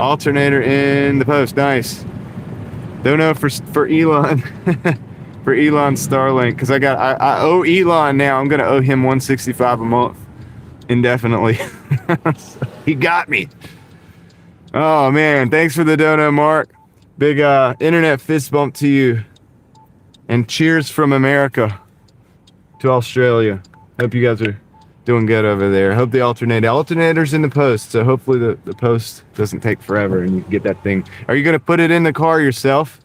alternator in the post. Nice. Don't know for Elon. For Elon Starlink, because I owe Elon now. I'm gonna owe him $165 a month indefinitely. He got me. Oh man, thanks for the dono, Mark. Big internet fist bump to you, and cheers from America to Australia. Hope you guys are doing good over there. Hope the alternator's in the post, so hopefully the post doesn't take forever and you can get that thing. Are you gonna put it in the car yourself?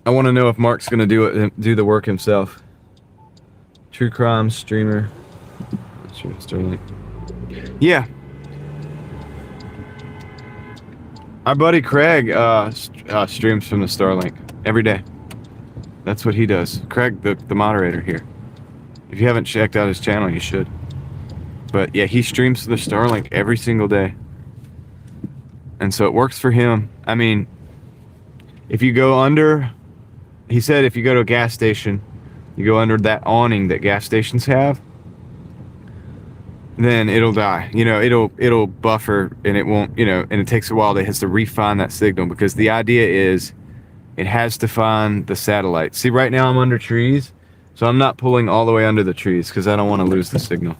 I want to know if Mark's gonna do the work himself. True crime streamer. Starlink. Yeah. Our buddy Craig streams from the Starlink every day. That's what he does. Craig, the moderator here. If you haven't checked out his channel, you should. But yeah, he streams from the Starlink every single day. And so it works for him. I mean, if you go under, he said if you go to a gas station, you go under that awning that gas stations have, then it'll die. You know, it'll buffer, and it won't, you know, and it takes a while. It has to refine that signal, because the idea is it has to find the satellite. See, right now I'm under trees, so I'm not pulling all the way under the trees because I don't want to lose the signal.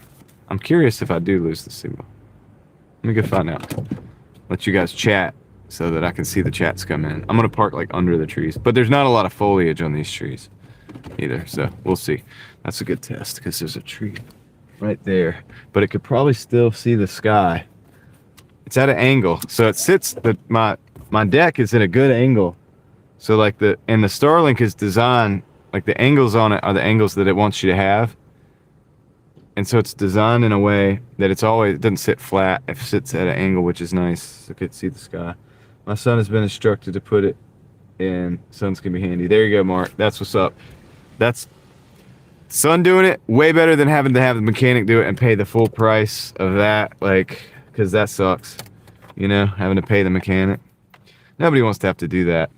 I'm curious if I do lose the signal. Let me go find out. Let you guys chat so that I can see the chats come in. I'm gonna park like under the trees, but there's not a lot of foliage on these trees either, so we'll see. That's a good test because there's a tree right there, but it could probably still see the sky. It's at an angle, so it sits. My deck is at a good angle, so like the Starlink is designed like the angles on it are the angles that it wants you to have, and so it's designed in a way that it doesn't sit flat. It sits at an angle, which is nice, so it could see the sky. My son has been instructed to put it in. Sun's gonna be handy. There you go, Mark. That's what's up. That's son doing it way better than having to have the mechanic do it and pay the full price of that, like, because that sucks, you know, having to pay the mechanic. Nobody wants to have to do that.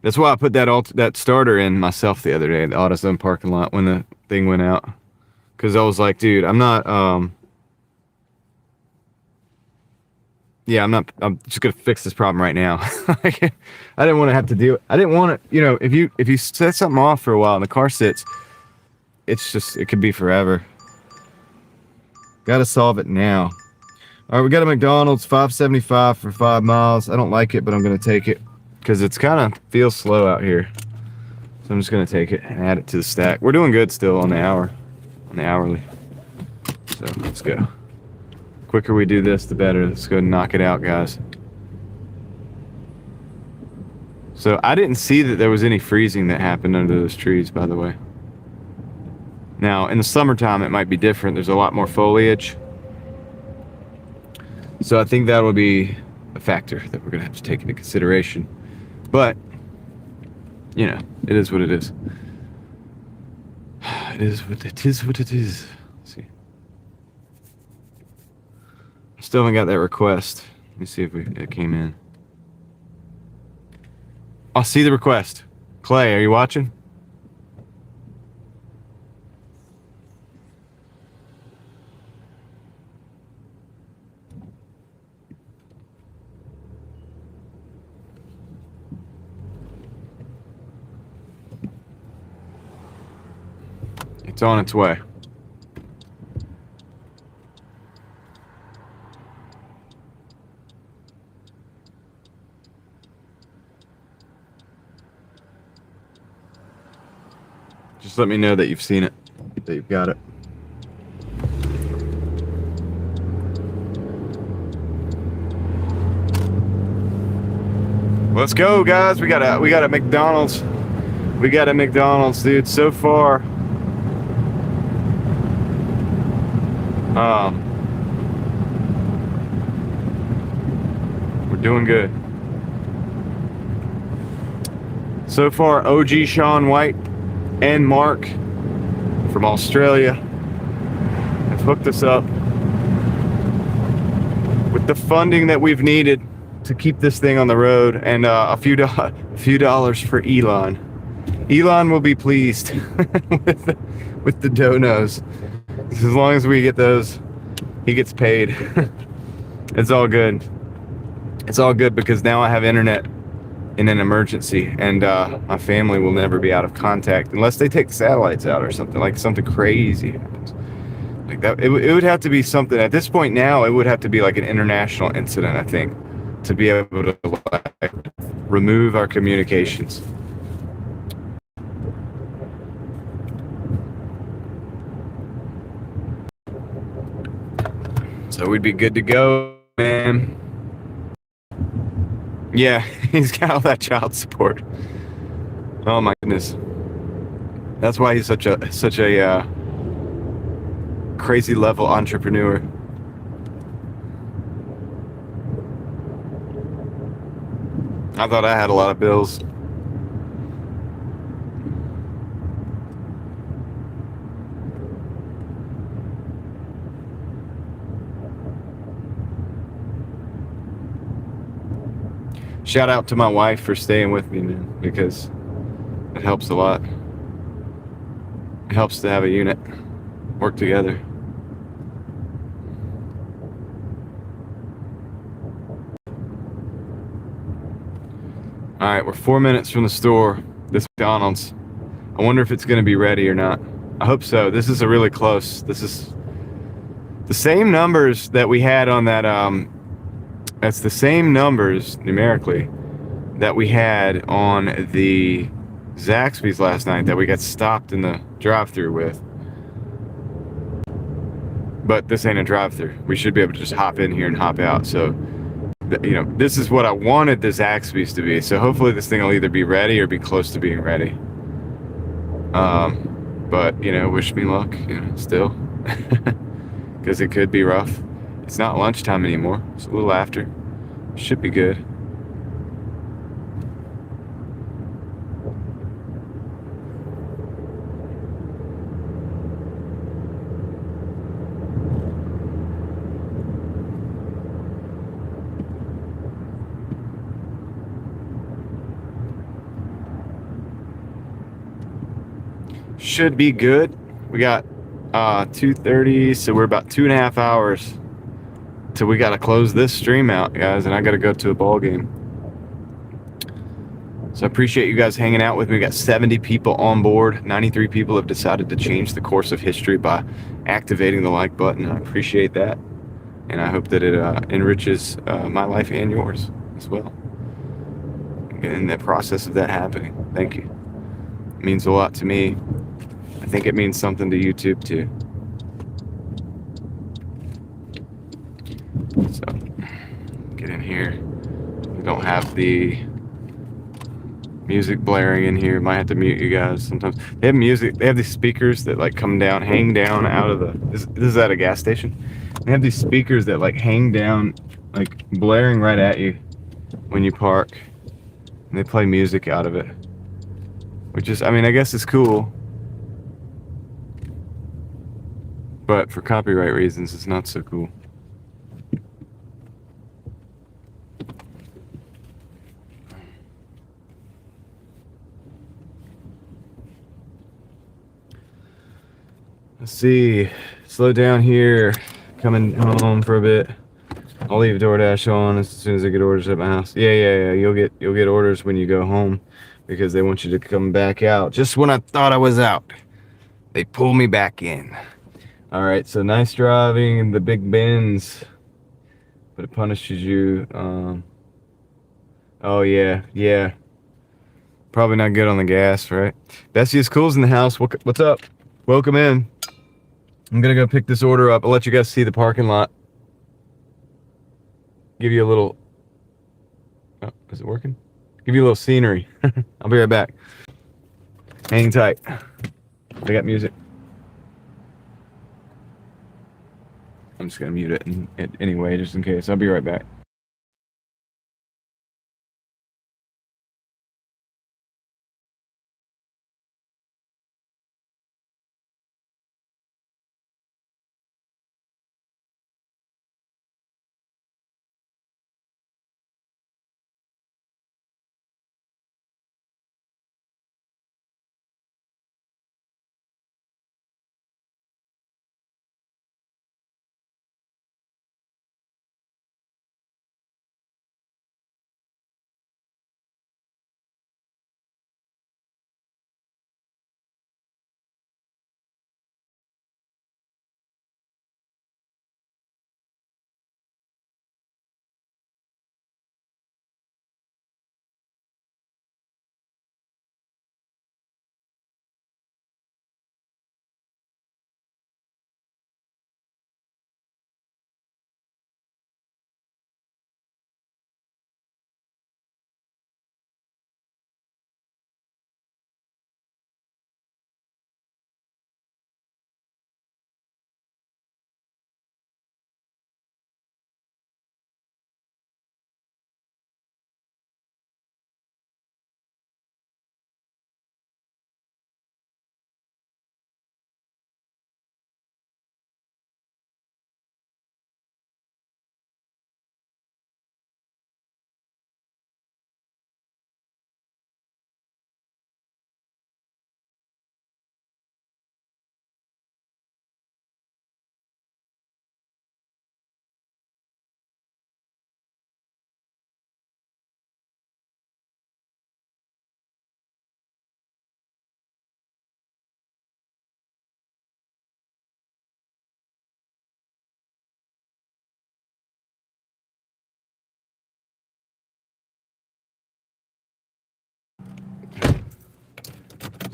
That's why I put that starter in myself the other day at the AutoZone parking lot when the thing went out. Because I was like, dude, I'm not, yeah, I'm just going to fix this problem right now. I didn't want to have to deal. I didn't want to, if you set something off for a while and the car sits, it could be forever. Got to solve it now. All right, we got a McDonald's, $5.75 for 5 miles. I don't like it, but I'm going to take it because it's kind of feels slow out here. So I'm just going to take it and add it to the stack. We're doing good still on the hourly. So let's go. The quicker we do this, the better. Let's go and knock it out, guys. So I didn't see that there was any freezing that happened under those trees, by the way. Now, in the summertime, it might be different. There's a lot more foliage. So I think that will be a factor that we're going to have to take into consideration. But, it is what it is. It is what it is what it is. Let's see. Still haven't got that request. Let me see if it came in. I'll see the request. Clay, are you watching? It's on its way. Just let me know that you've seen it, that you've got it. Let's go, guys. We got a McDonald's. We got a McDonald's, dude. So far, we're doing good. So far, OG Sean White and Mark from Australia have hooked us up with the funding that we've needed to keep this thing on the road, and a few dollars for Elon. Elon will be pleased with the donos. As long as we get those, he gets paid. It's all good. It's all good because now I have internet in an emergency, and my family will never be out of contact unless they take the satellites out or something, like something crazy happens. Like that, it would have to be something at this point now. It would have to be like an international incident, I think, to be able to like remove our communications. So we'd be good to go, man. Yeah, he's got all that child support. Oh my goodness. That's why he's such a crazy level entrepreneur. I thought I had a lot of bills. Shout out to my wife for staying with me, man, because it helps a lot. It helps to have a unit, work together. All right, we're 4 minutes from the store, this McDonald's. I wonder if it's going to be ready or not. I hope so. This is a really close. This is the same numbers that we had on that, that's the same numbers numerically that we had on the Zaxby's last night that we got stopped in the drive-thru with. But this ain't a drive-thru. We should be able to just hop in here and hop out. So, this is what I wanted the Zaxby's to be. So hopefully this thing will either be ready or be close to being ready. But, wish me luck, still. Because it could be rough. It's not lunchtime anymore. It's a little after. Should be good. should be good. We got 2:30, so we're about 2.5 hours till we gotta close this stream out, guys, and I gotta go to a ball game. So I appreciate you guys hanging out with me. We got 70 people on board. 93 people have decided to change the course of history by activating the like button. I appreciate that, and I hope that it enriches my life and yours as well in the process of that happening. Thank you. It means a lot to me. I think it means something to YouTube too. So get in here. We don't have the music blaring in here. Might have to mute you guys sometimes. They have music. They have these speakers that like come down, hang down out of the. This is at a gas station. They have these speakers that like hang down, like blaring right at you when you park, and they play music out of it. Which is, I mean, I guess it's cool, but for copyright reasons, it's not so cool. Let's see. Slow down here. Coming home for a bit. I'll leave Doordash on as soon as I get orders at my house. Yeah. You'll get orders when you go home because they want you to come back out. Just when I thought I was out, they pull me back in. All right. So nice driving in the big bends, but it punishes you. Oh yeah. Probably not good on the gas, right? Bessie is cool's in the house. What's up? Welcome in. I'm gonna go pick this order up. I'll let you guys see the parking lot. Give you a little. Oh, is it working? Give you a little scenery. I'll be right back. Hang tight. I got music. I'm just gonna mute it anyway, just in case. I'll be right back.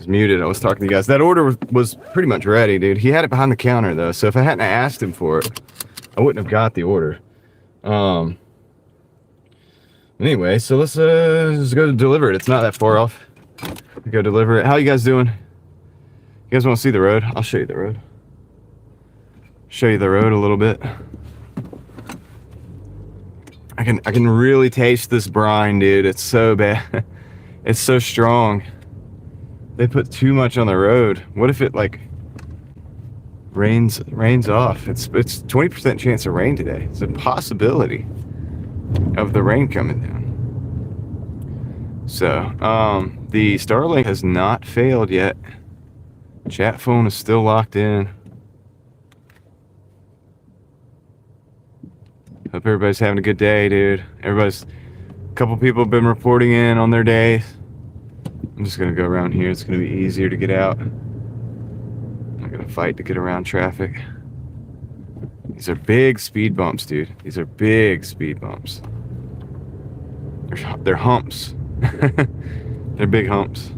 Muted. I was talking to you guys. That order was pretty much ready, dude. He had it behind the counter though, so if I hadn't asked him for it, I wouldn't have got the order. Anyway, so let's just go deliver it. It's not that far off. Go deliver it. How you guys doing? You guys want to see the road? I'll show you the road. Show you the road a little bit. I can really taste this brine, dude. It's so bad. It's so strong. They put too much on the road. What if it like rains off? It's 20% chance of rain today. It's a possibility of the rain coming down. So the Starlink has not failed yet. Chat phone is still locked in. Hope everybody's having a good day, dude. A couple people have been reporting in on their days. I'm just gonna go around here. It's gonna be easier to get out. I'm not gonna fight to get around traffic. These are big speed bumps, dude. These are big speed bumps. They're humps. They're big humps.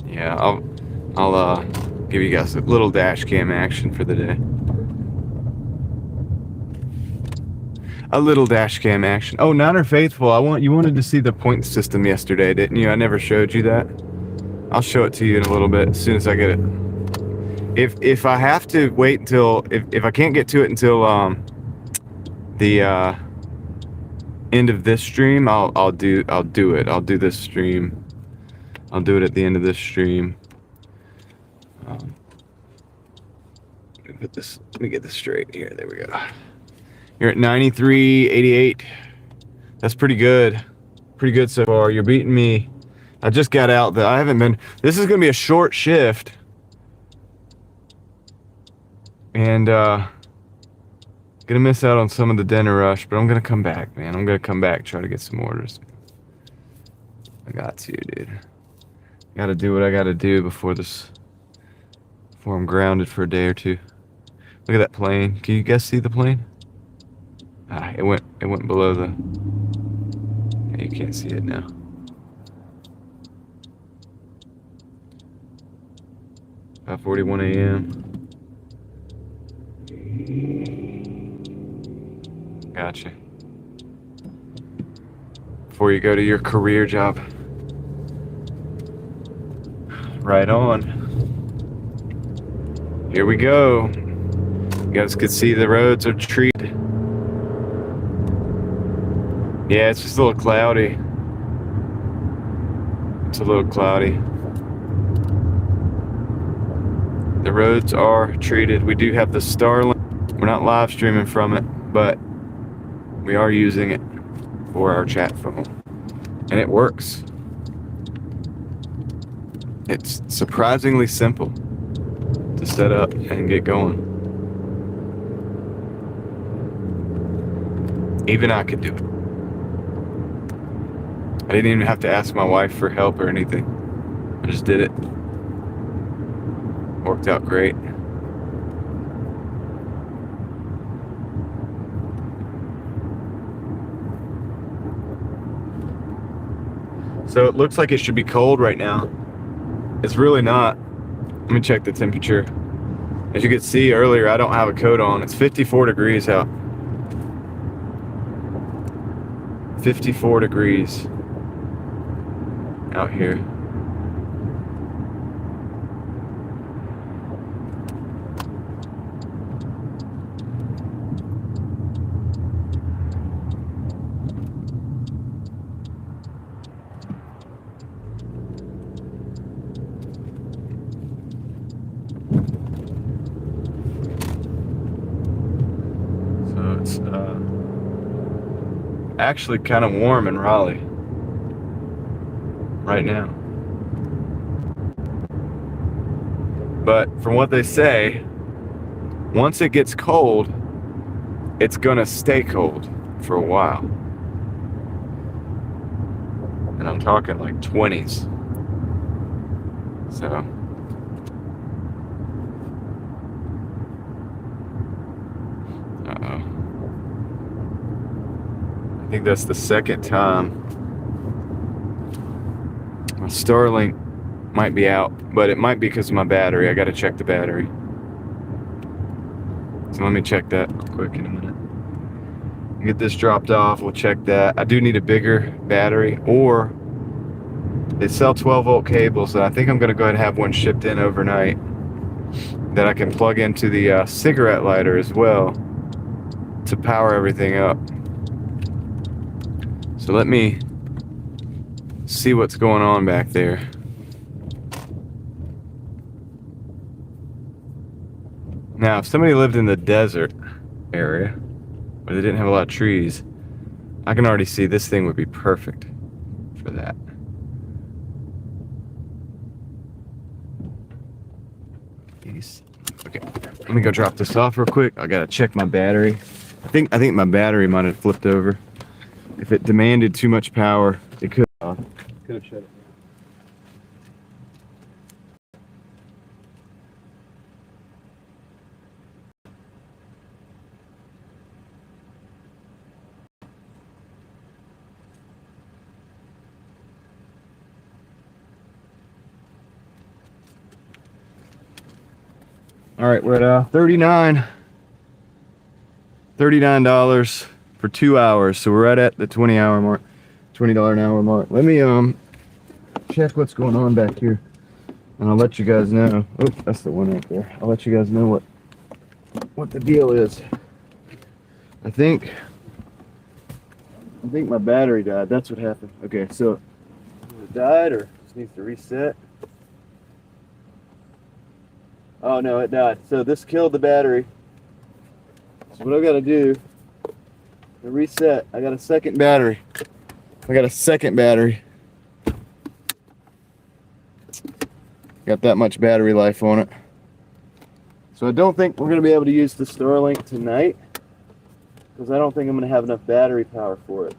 Yeah, I'll give you guys a little dash cam action for the day. A little dash cam action. Oh, Niner Faithful, you wanted to see the point system yesterday, didn't you? I never showed you that. I'll show it to you in a little bit as soon as I get it. If I have to wait until if I can't get to it until the end of this stream, I'll do it. I'll do this stream. I'll do it at the end of this stream. Let me get this straight here. There we go. You're at 93.88. That's pretty good. Pretty good so far. You're beating me. I just got out. This is going to be a short shift. And going to miss out on some of the dinner rush, but I'm going to come back, man. I'm going to come back, try to get some orders. I got to, dude. Got to do what I got to do before I'm grounded for a day or two. Look at that plane. Can you guys see the plane? It went below the. Yeah, you can't see it now. About 41 a.m. Gotcha. Before you go to your career job. Right on. Here we go. You guys could see the roads are treated. Yeah, it's just a little cloudy. It's a little cloudy. The roads are treated. We do have the Starlink. We're not live streaming from it, but we are using it for our chat phone. And it works. It's surprisingly simple to set up and get going. Even I could do it. I didn't even have to ask my wife for help or anything. I just did it. Worked out great. So it looks like it should be cold right now. It's really not. Let me check the temperature. As you could see earlier, I don't have a coat on. It's 54 degrees out. 54 degrees out here. So it's actually kind of warm in Raleigh right now. But from what they say, once it gets cold, it's gonna stay cold for a while. And I'm talking like 20s. So I think that's the second time my Starlink might be out, but it might be because of my battery. I gotta check the battery. So let me check that real quick in a minute. Get this dropped off, we'll check that. I do need a bigger battery, or they sell 12-volt cables, and I think I'm gonna go ahead and have one shipped in overnight that I can plug into the cigarette lighter as well to power everything up. So let me see what's going on back there. Now, if somebody lived in the desert area where they didn't have a lot of trees, I can already see this thing would be perfect for that. Okay, let me go drop this off real quick. I gotta check my battery. I think my battery might have flipped over. If it demanded too much power, it could have shut it down. All right, we're at $39 for 2 hours. So we're right at the 20-hour mark, $20 an hour mark. Let me check what's going on back here, and I'll let you guys know. Oh, that's the one right there. I'll let you guys know what the deal is. I think my battery died. That's what happened. Okay, so it died or just needs to reset. Oh no, it died. So this killed the battery. So what I gotta do to reset, I got a second battery. Got that much battery life on it. So I don't think we're gonna be able to use the Starlink tonight, because I don't think I'm gonna have enough battery power for it.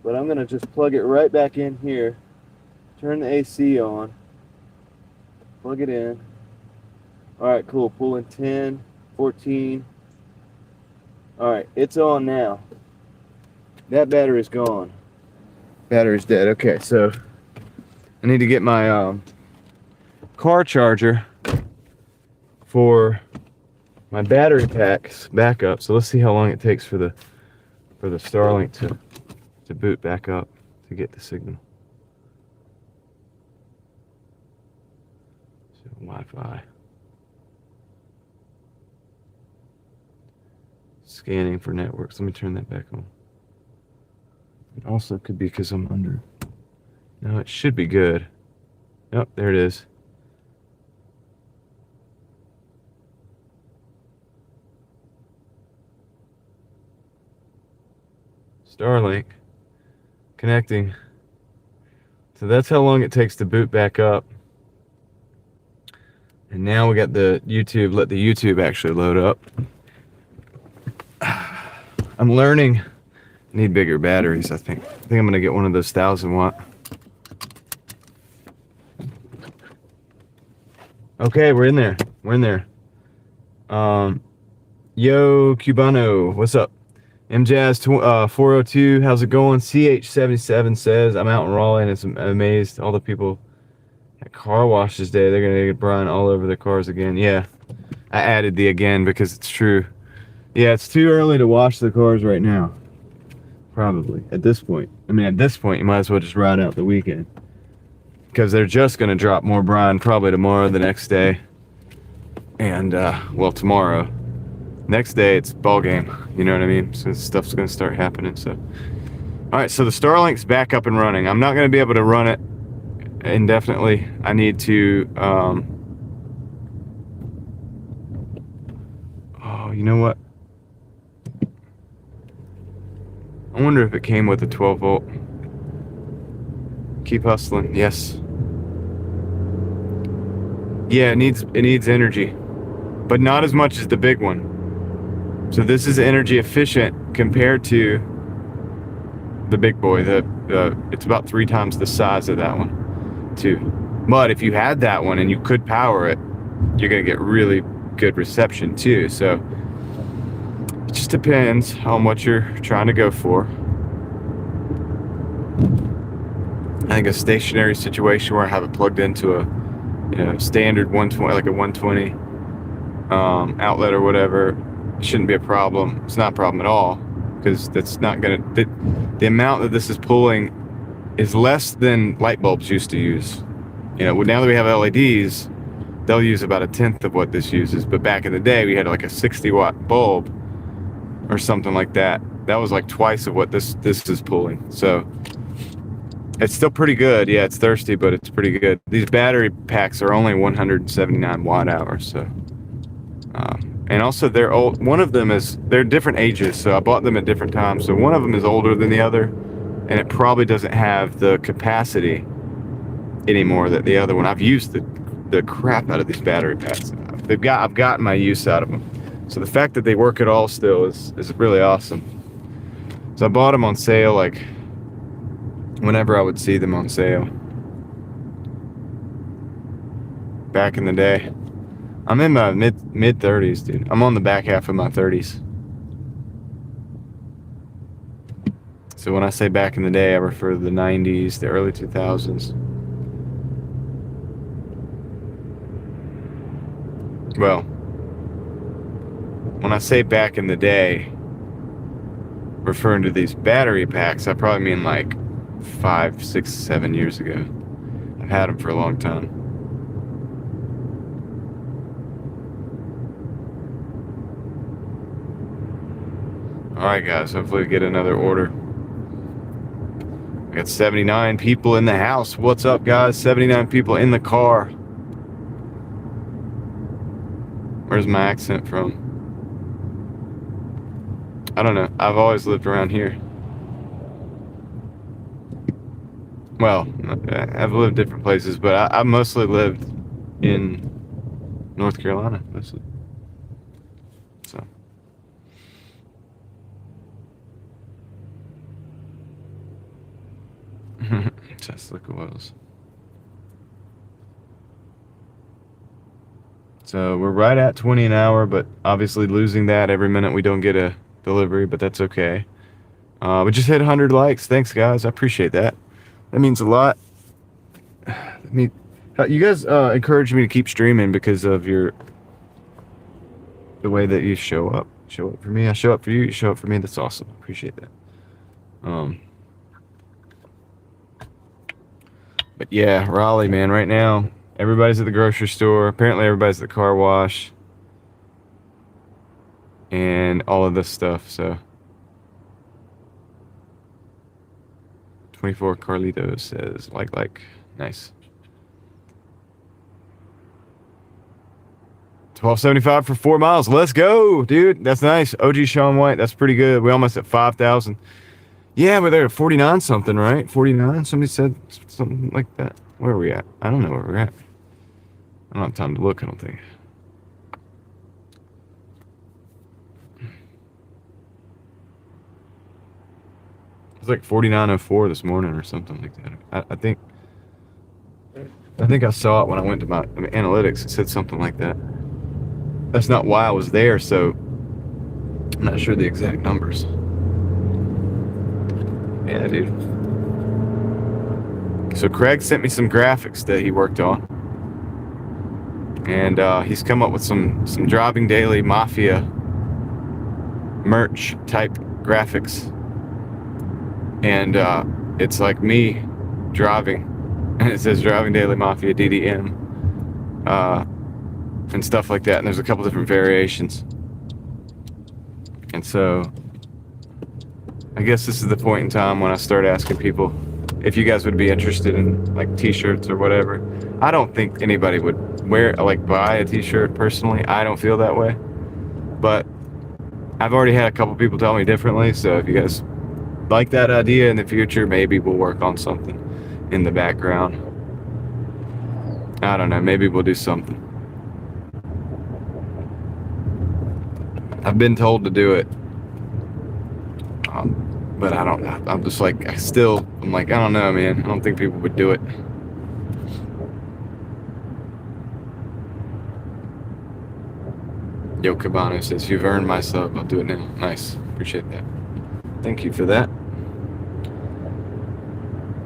But I'm gonna just plug it right back in here, turn the AC on, plug it in. All right, cool. Pulling 10, 14. All right, it's on now. That battery's gone. Battery's dead. Okay, so I need to get my car charger for my battery packs back up. So let's see how long it takes for the Starlink to boot back up to get the signal. So Wi-Fi. Scanning for networks. Let me turn that back on. It also could be because I'm under. No, it should be good. Yep, there it is. Starlink connecting. So that's how long it takes to boot back up. And now we got the YouTube. Let the YouTube actually load up. I'm learning. Need bigger batteries, I think. I think I'm gonna get one of those 1,000-watt. Okay, we're in there. Yo, Cubano, what's up? MJazz 402, how's it going? CH77 says, I'm out in Raleigh and it's amazed. All the people at car wash this day, they're gonna get brine all over their cars again. Yeah, I added the again because it's true. Yeah, it's too early to wash the cars right now. Probably, at this point. I mean, at this point, you might as well just ride out the weekend. Because they're just going to drop more brine probably tomorrow, the next day. And, well, tomorrow. Next day, it's ball game. You know what I mean? So stuff's going to start happening, so. Alright, so the Starlink's back up and running. I'm not going to be able to run it indefinitely. I need to, oh, you know what? I wonder if it came with a 12 volt. Keep hustling. Yes. Yeah, it needs energy, but not as much as the big one. So this is energy efficient compared to the big boy. It's about 3 times the size of that one, too. But if you had that one and you could power it, you're gonna get really good reception too. So it just depends on what you're trying to go for. I think a stationary situation where I have it plugged into a, standard 120, like a 120 outlet or whatever, shouldn't be a problem. It's not a problem at all, because that's not gonna. The amount that this is pulling is less than light bulbs used to use. Now that we have LEDs, they'll use about 1/10 of what this uses. But back in the day, we had like a 60-watt bulb or something like that. That was like twice of what this is pulling. So it's still pretty good. Yeah, it's thirsty, but it's pretty good. These battery packs are only 179 watt hours, so And also they're old. One of them they're different ages, so I bought them at different times. So one of them is older than the other, and it probably doesn't have the capacity anymore that the other one. I've used the crap out of these battery packs. I've gotten my use out of them. So the fact that they work at all still is really awesome. So I bought them on sale, like whenever I would see them on sale back in the day. I'm in my mid 30s, dude. I'm on the back half of my 30s. So when I say back in the day, I refer to the 90s, the early 2000s. Well, when I say back in the day, referring to these battery packs, I probably mean like 5, 6, 7 years ago. I've had them for a long time. Alright guys, hopefully we get another order. I got 79 people in the house. What's up guys? 79 people in the car. Where's my accent from? I don't know. I've always lived around here. Well, I've lived different places, but I mostly lived in North Carolina, mostly. So. Tesla coils. So we're right at 20 an hour, but obviously losing that every minute we don't get a delivery, but that's okay. We just hit 100 likes. Thanks guys, I appreciate that. That means a lot. You guys encourage me to keep streaming because of the way that you show up for me. I show up for you, you show up for me. That's awesome. Appreciate that. But yeah, Raleigh, man, right now everybody's at the grocery store. Apparently everybody's at the car wash and all of this stuff. So 24 Carlitos says like nice. 1275 for 4 miles. Let's go, dude. That's nice. OG Sean White, that's pretty good. We almost at 5,000. Yeah, we're there at 49 something, right? 49. Somebody said something like that. Where are we at? I don't know where we're at. I don't have time to look, I don't think. It was like 49.04 this morning or something like that. I think I saw it when I went to my analytics. It said something like that. That's not why I was there, so I'm not sure the exact numbers. Yeah, dude. So Craig sent me some graphics that he worked on. And he's come up with some Driving Daily Mafia merch type graphics. And it's like me driving. And it says Driving Daily Mafia DDM. And stuff like that. And there's a couple different variations. And so I guess this is the point in time when I start asking people if you guys would be interested in like t-shirts or whatever. I don't think anybody would buy a t-shirt personally. I don't feel that way. But I've already had a couple people tell me differently, so if you guys like that idea in the future, maybe we'll work on something in the background. I don't know, maybe we'll do something. I've been told to do it. But I don't know. I'm just like, I don't know, man. I don't think people would do it. Yo Cabano says, you've earned my sub. I'll do it now. Nice. Appreciate that. Thank you for that.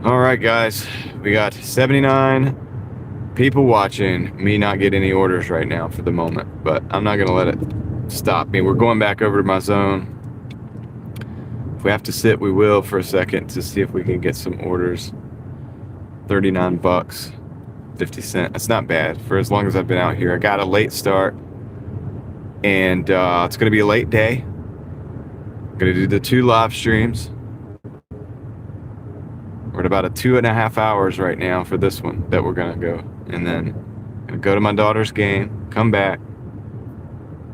All right, guys. We got 79 people watching. Me not get any orders right now for the moment, but I'm not going to let it stop me. We're going back over to my zone. If we have to sit, we will for a second to see if we can get some orders. $39, 50 cents. That's not bad for as long as I've been out here. I got a late start, and it's going to be a late day. I'm going to do the 2 live streams. We're at about 2.5 hours right now for this one that we're going to go. And then I'm going to go to my daughter's game, come back,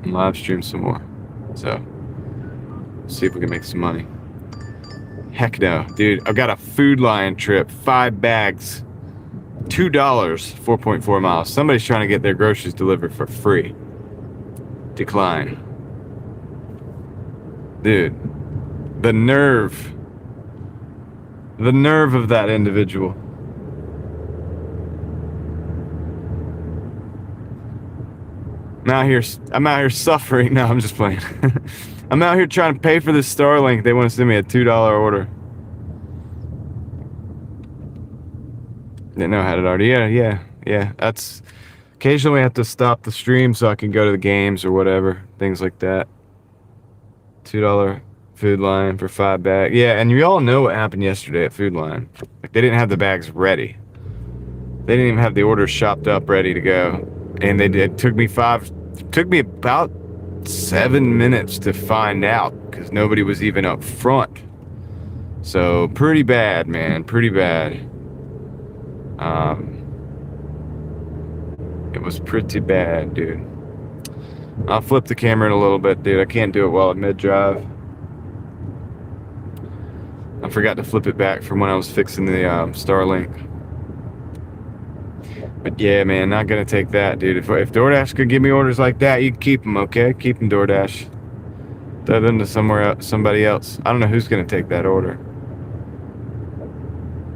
and live stream some more. So, see if we can make some money. Heck no, dude. I've got a Food Lion trip, 5 bags, $2, 4.4 miles. Somebody's trying to get their groceries delivered for free. Decline. Dude, the nerve of that individual. I'm out here suffering. No, I'm just playing. I'm out here trying to pay for this Starlink. They want to send me a $2 order. Didn't know I had it already. Yeah. That's occasionally I have to stop the stream so I can go to the games or whatever, things like that. $2 Food Lion for 5 bags. Yeah, and you all know what happened yesterday at Food Lion. Like, they didn't have the bags ready. They didn't even have the orders shopped up ready to go. And it took me about 7 minutes to find out because nobody was even up front. So pretty bad, man. Pretty bad. It was pretty bad, dude. I'll flip the camera in a little bit, dude. I can't do it while I'm mid-drive. I forgot to flip it back from when I was fixing the Starlink. But yeah, man, not gonna take that, dude. If DoorDash could give me orders like that, you can keep them, okay? Keep them, DoorDash. Throw them to somebody else. I don't know who's gonna take that order.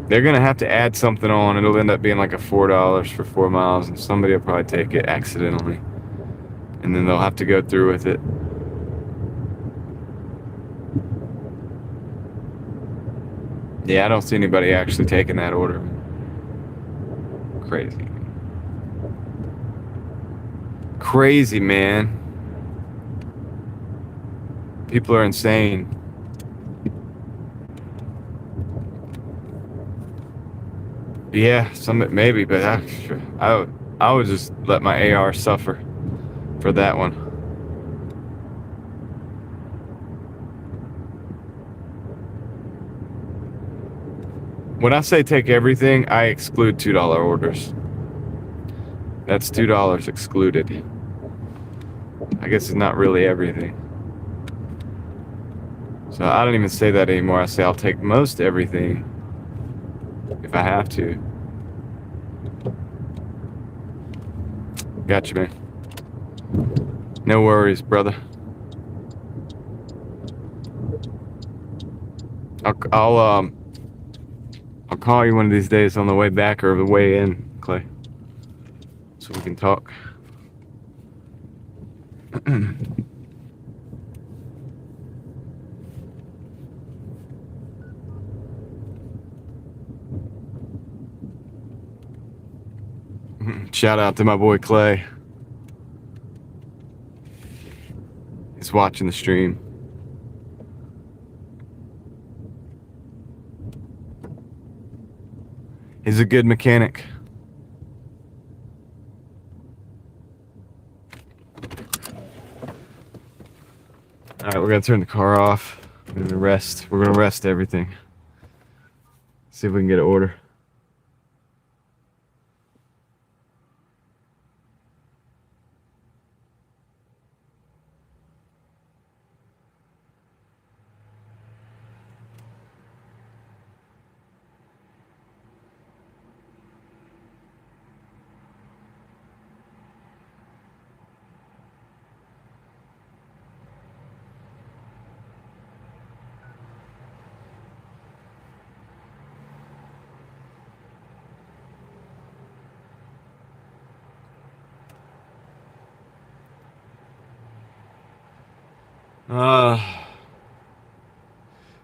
They're gonna have to add something on. It'll end up being like a $4 for 4 miles, and somebody will probably take it accidentally, and then they'll have to go through with it. Yeah, I don't see anybody actually taking that order. Crazy. Crazy, man. People are insane. Yeah, maybe, but I would just let my AR suffer for that one. When I say take everything, I exclude $2 orders. That's $2 excluded. I guess it's not really everything. So I don't even say that anymore. I say I'll take most everything if I have to. Gotcha, man. No worries, brother. I'll call you one of these days on the way back or the way in, Clay, so we can talk. Shout out to my boy Clay. He's watching the stream. He's a good mechanic. All right, we're gonna turn the car off. We're gonna rest. We're gonna rest everything. See if we can get an order.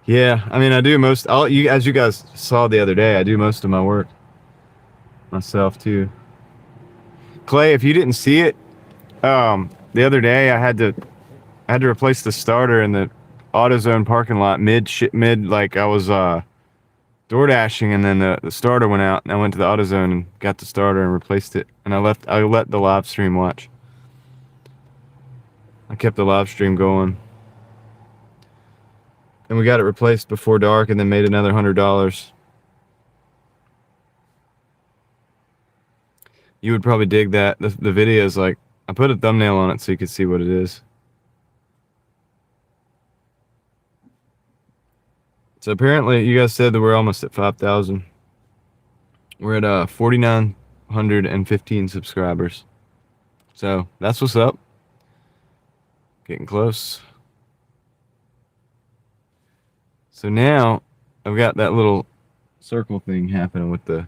Yeah, I mean, I do most, as you guys saw the other day, I do most of my work myself too. Clay, if you didn't see it, the other day I had to replace the starter in the AutoZone parking lot mid, like I was, Doordashing, and then the starter went out, and I went to the AutoZone and got the starter and replaced it, and I let the live stream watch. I kept the live stream going. And we got it replaced before dark and then made another $100. You would probably dig that. The video is like I put a thumbnail on it so you could see what it is. So apparently you guys said that we're almost at 5,000. We're at 4,915 subscribers. So that's what's up. Getting close. So now I've got that little circle thing happening with the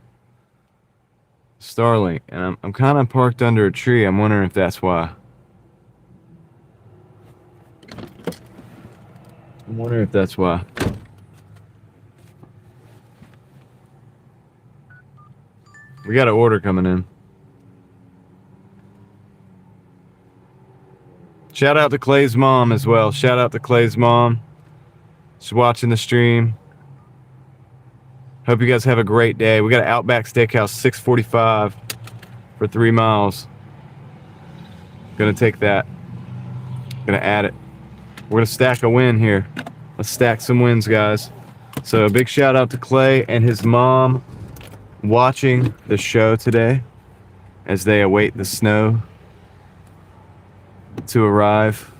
Starlink, and I'm kind of parked under a tree. I'm wondering if that's why. I'm wondering if that's why. We got an order coming in. Shout out to Clay's mom as well. Shout out to Clay's mom. She's watching the stream. Hope you guys have a great day. We got an Outback Steakhouse 645 for 3 miles. Gonna take that. Gonna add it. We're gonna stack a win here. Let's stack some wins, guys. So a big shout out to Clay and his mom watching the show today as they await the snow to arrive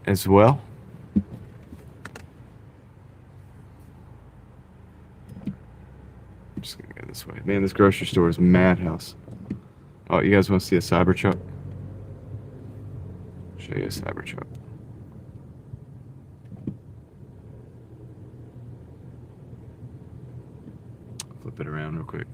as well. I'm just gonna go this way. Man, this grocery store is madhouse. Oh, you guys want to see a Cybertruck? Show you a Cybertruck. Flip it around real quick.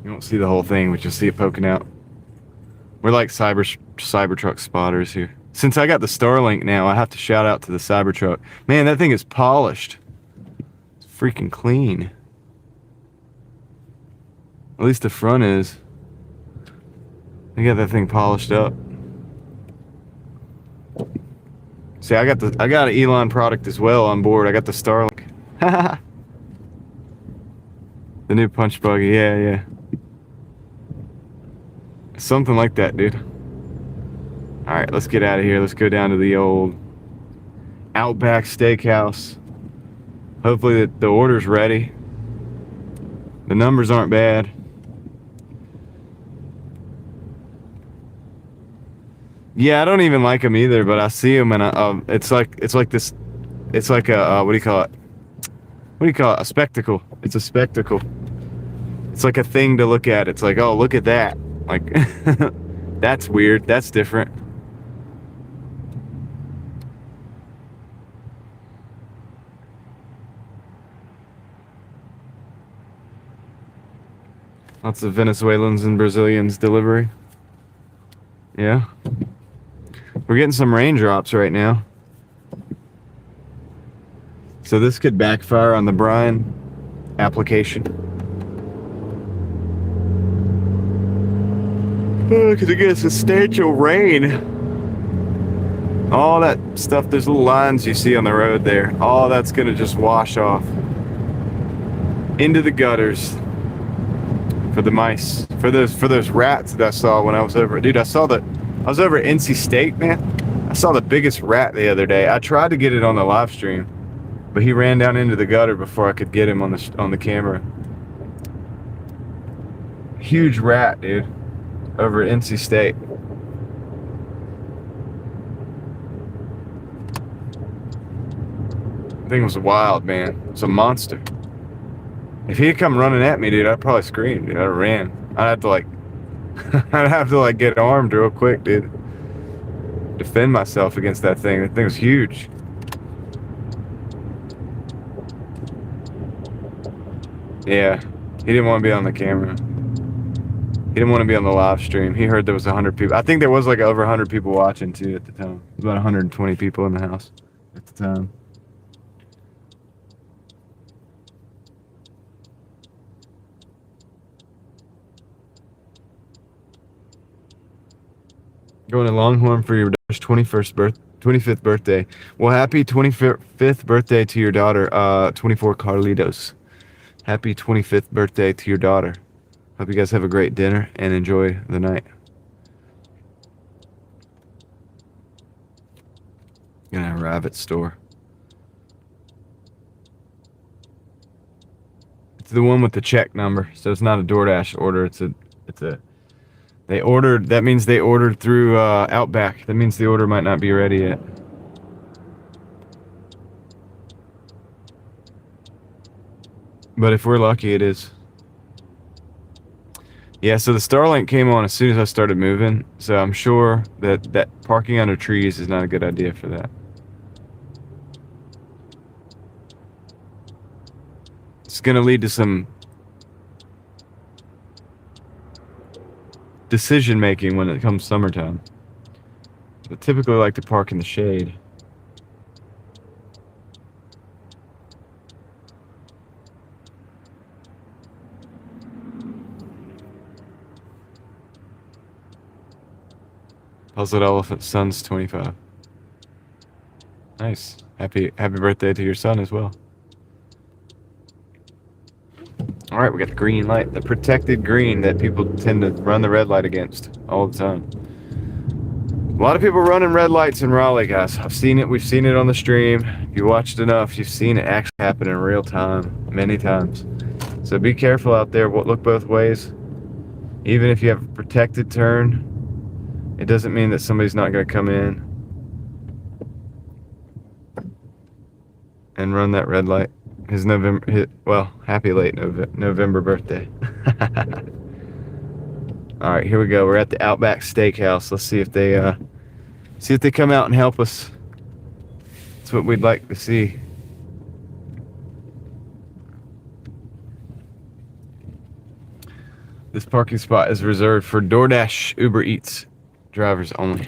You won't see the whole thing, but you'll see it poking out. We're like Cybertruck spotters here. Since I got the Starlink now, I have to shout out to the Cybertruck. Man, that thing is polished. It's freaking clean. At least the front is. They got that thing polished up. See, I got an Elon product as well on board. I got the Starlink. The new punch buggy, yeah. Something like that, dude. Alright, let's get out of here. Let's go down to the old Outback Steakhouse. Hopefully the order's ready. The numbers aren't bad. Yeah, I don't even like them either, but I see them and it's like this. It's like a what do you call it? What do you call it? A spectacle. It's a spectacle. It's like a thing to look at. It's like, oh, look at that. Like, that's weird. That's different. Lots of Venezuelans and Brazilians delivery. Yeah. We're getting some raindrops right now. So this could backfire on the brine application. Because it gets substantial rain. All that stuff, there's little lines you see on the road there. All that's going to just wash off into the gutters for the mice. For those rats that I saw when I was over. Dude, I was over at NC State, man. I saw the biggest rat the other day. I tried to get it on the live stream, but he ran down into the gutter before I could get him on the camera. Huge rat, dude. Over at NC State. The thing was wild, man. It was a monster. If he had come running at me, dude, I'd probably scream, dude. I'd have ran. I'd have to like get armed real quick, dude. Defend myself against that thing. That thing was huge. Yeah. He didn't want to be on the camera. He didn't want to be on the live stream. He heard there was 100 people. I think there was like over 100 people watching too at the time. About 120 people in the house at the time. Going to Longhorn for your daughter's 25th birthday. Well, happy 25th birthday to your daughter, 24 Carlitos. Happy 25th birthday to your daughter. Hope you guys have a great dinner and enjoy the night. Gonna arrive at store. It's the one with the check number, so it's not a DoorDash order. It's a. They ordered. That means they ordered through Outback. That means the order might not be ready yet. But if we're lucky, it is. Yeah, so the Starlink came on as soon as I started moving, so I'm sure that parking under trees is not a good idea for that. It's going to lead to some decision making when it comes summertime. I typically like to park in the shade. Puzzled Elephant Son's 25. Nice. Happy birthday to your son as well. All right, we got the green light, the protected green that people tend to run the red light against all the time. A lot of people running red lights in Raleigh, guys. I've seen it. We've seen it on the stream. If you watched enough, you've seen it actually happen in real time many times. So be careful out there. Look both ways. Even if you have a protected turn, it doesn't mean that somebody's not going to come in and run that red light. Happy late November birthday. All right, here we go. We're at the Outback Steakhouse. Let's see if they come out and help us. That's what we'd like to see. This parking spot is reserved for Doordash Uber Eats drivers only.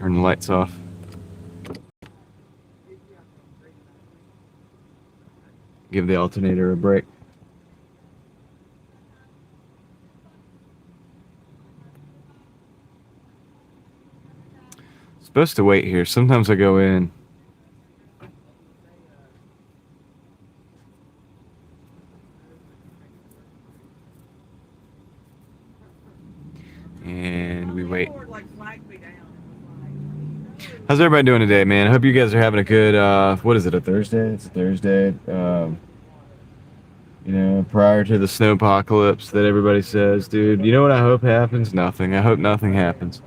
Turn the lights off. Give the alternator a break. Supposed to wait here. Sometimes I go in. And we wait. How's everybody doing today, man? I hope you guys are having a good, what is it, a Thursday? It's a Thursday. Prior to the snowpocalypse that everybody says, dude, you know what I hope happens? Nothing. I hope nothing happens.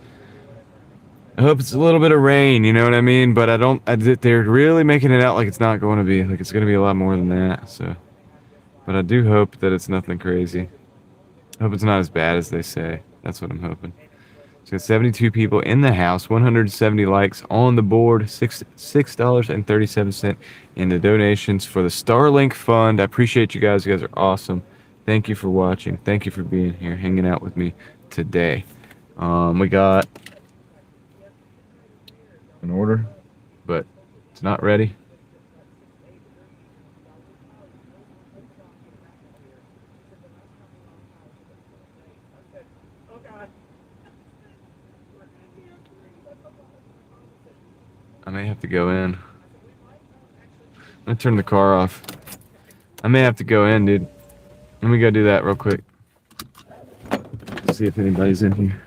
I hope it's a little bit of rain, you know what I mean? But they're really making it out like it's not going to be. Like it's going to be a lot more than that, so. But I do hope that it's nothing crazy. I hope it's not as bad as they say. That's what I'm hoping. So got 72 people in the house, 170 likes on the board, $6.37 in the donations for the Starlink Fund. I appreciate you guys. You guys are awesome. Thank you for watching. Thank you for being here, hanging out with me today. We got an order, but it's not ready. I may have to go in. I'm gonna turn the car off. I may have to go in, dude. Let me go do that real quick. See if anybody's in here.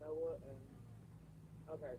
Noah and okay.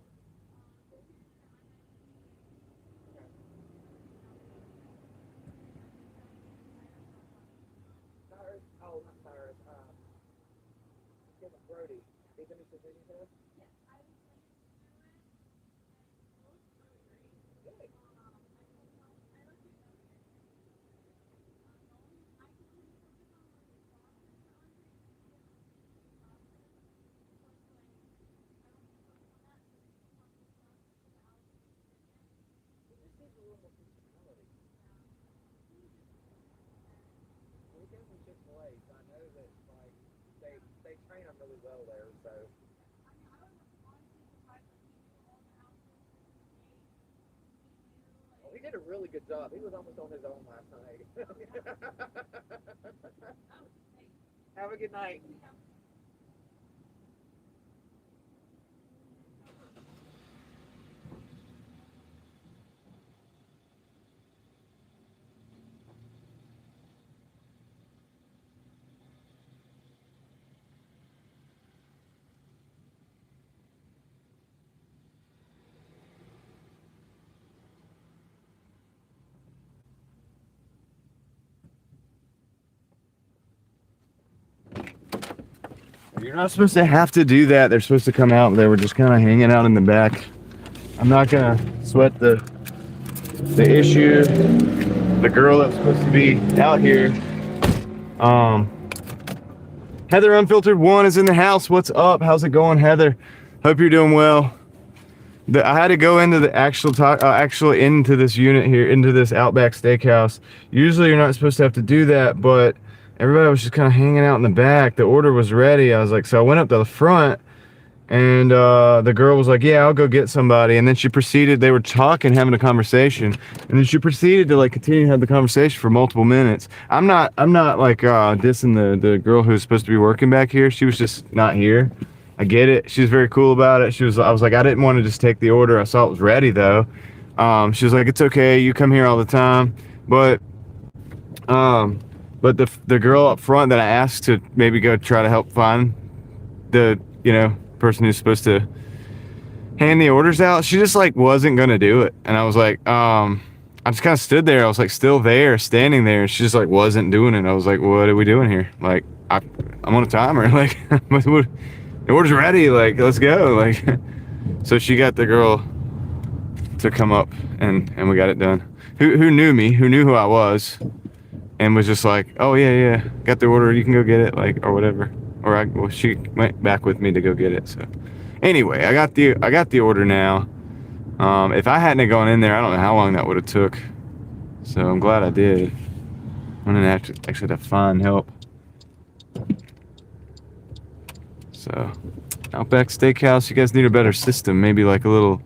They train them really well there, so. Well, he did a really good job. He was almost on his own last night. Have a good night. You're not supposed to have to do that. They're supposed to come out. They were just kind of hanging out in the back. I'm not gonna sweat the issue. The girl that's supposed to be out here. Heather Unfiltered 1 is in the house. What's up? How's it going, Heather? Hope you're doing well. I had to go into the actually into this unit here, into this Outback Steakhouse. Usually you're not supposed to have to do that, but everybody was just kind of hanging out in the back. The order was ready. I was like, so I went up to the front, and the girl was like, yeah, I'll go get somebody. And then she proceeded, they were talking, having a conversation, and then she proceeded to like continue to have the conversation for multiple minutes. I'm not like dissing the girl who's supposed to be working back here. She was just not here. I get it. She was very cool about it. I was like, I didn't want to just take the order. I saw it was ready though. She was like, it's okay. You come here all the time. But the girl up front that I asked to maybe go try to help find the, person who's supposed to hand the orders out, she just like wasn't going to do it. And I was like, I just kind of stood there. I was like still there, standing there. And she just like wasn't doing it. I was like, what are we doing here? Like, I'm on a timer. Like, the order's ready, like, let's go. Like, so she got the girl to come up and we got it done. Who knew me, who knew who I was, and was just like, oh yeah, got the order, you can go get it, like, or whatever. Or she went back with me to go get it. So anyway, I got the order now. If I hadn't gone in there, I don't know how long that would have took. So I'm glad I did. I'm gonna actually have to find help. So, Outback Steakhouse, you guys need a better system. Maybe like a little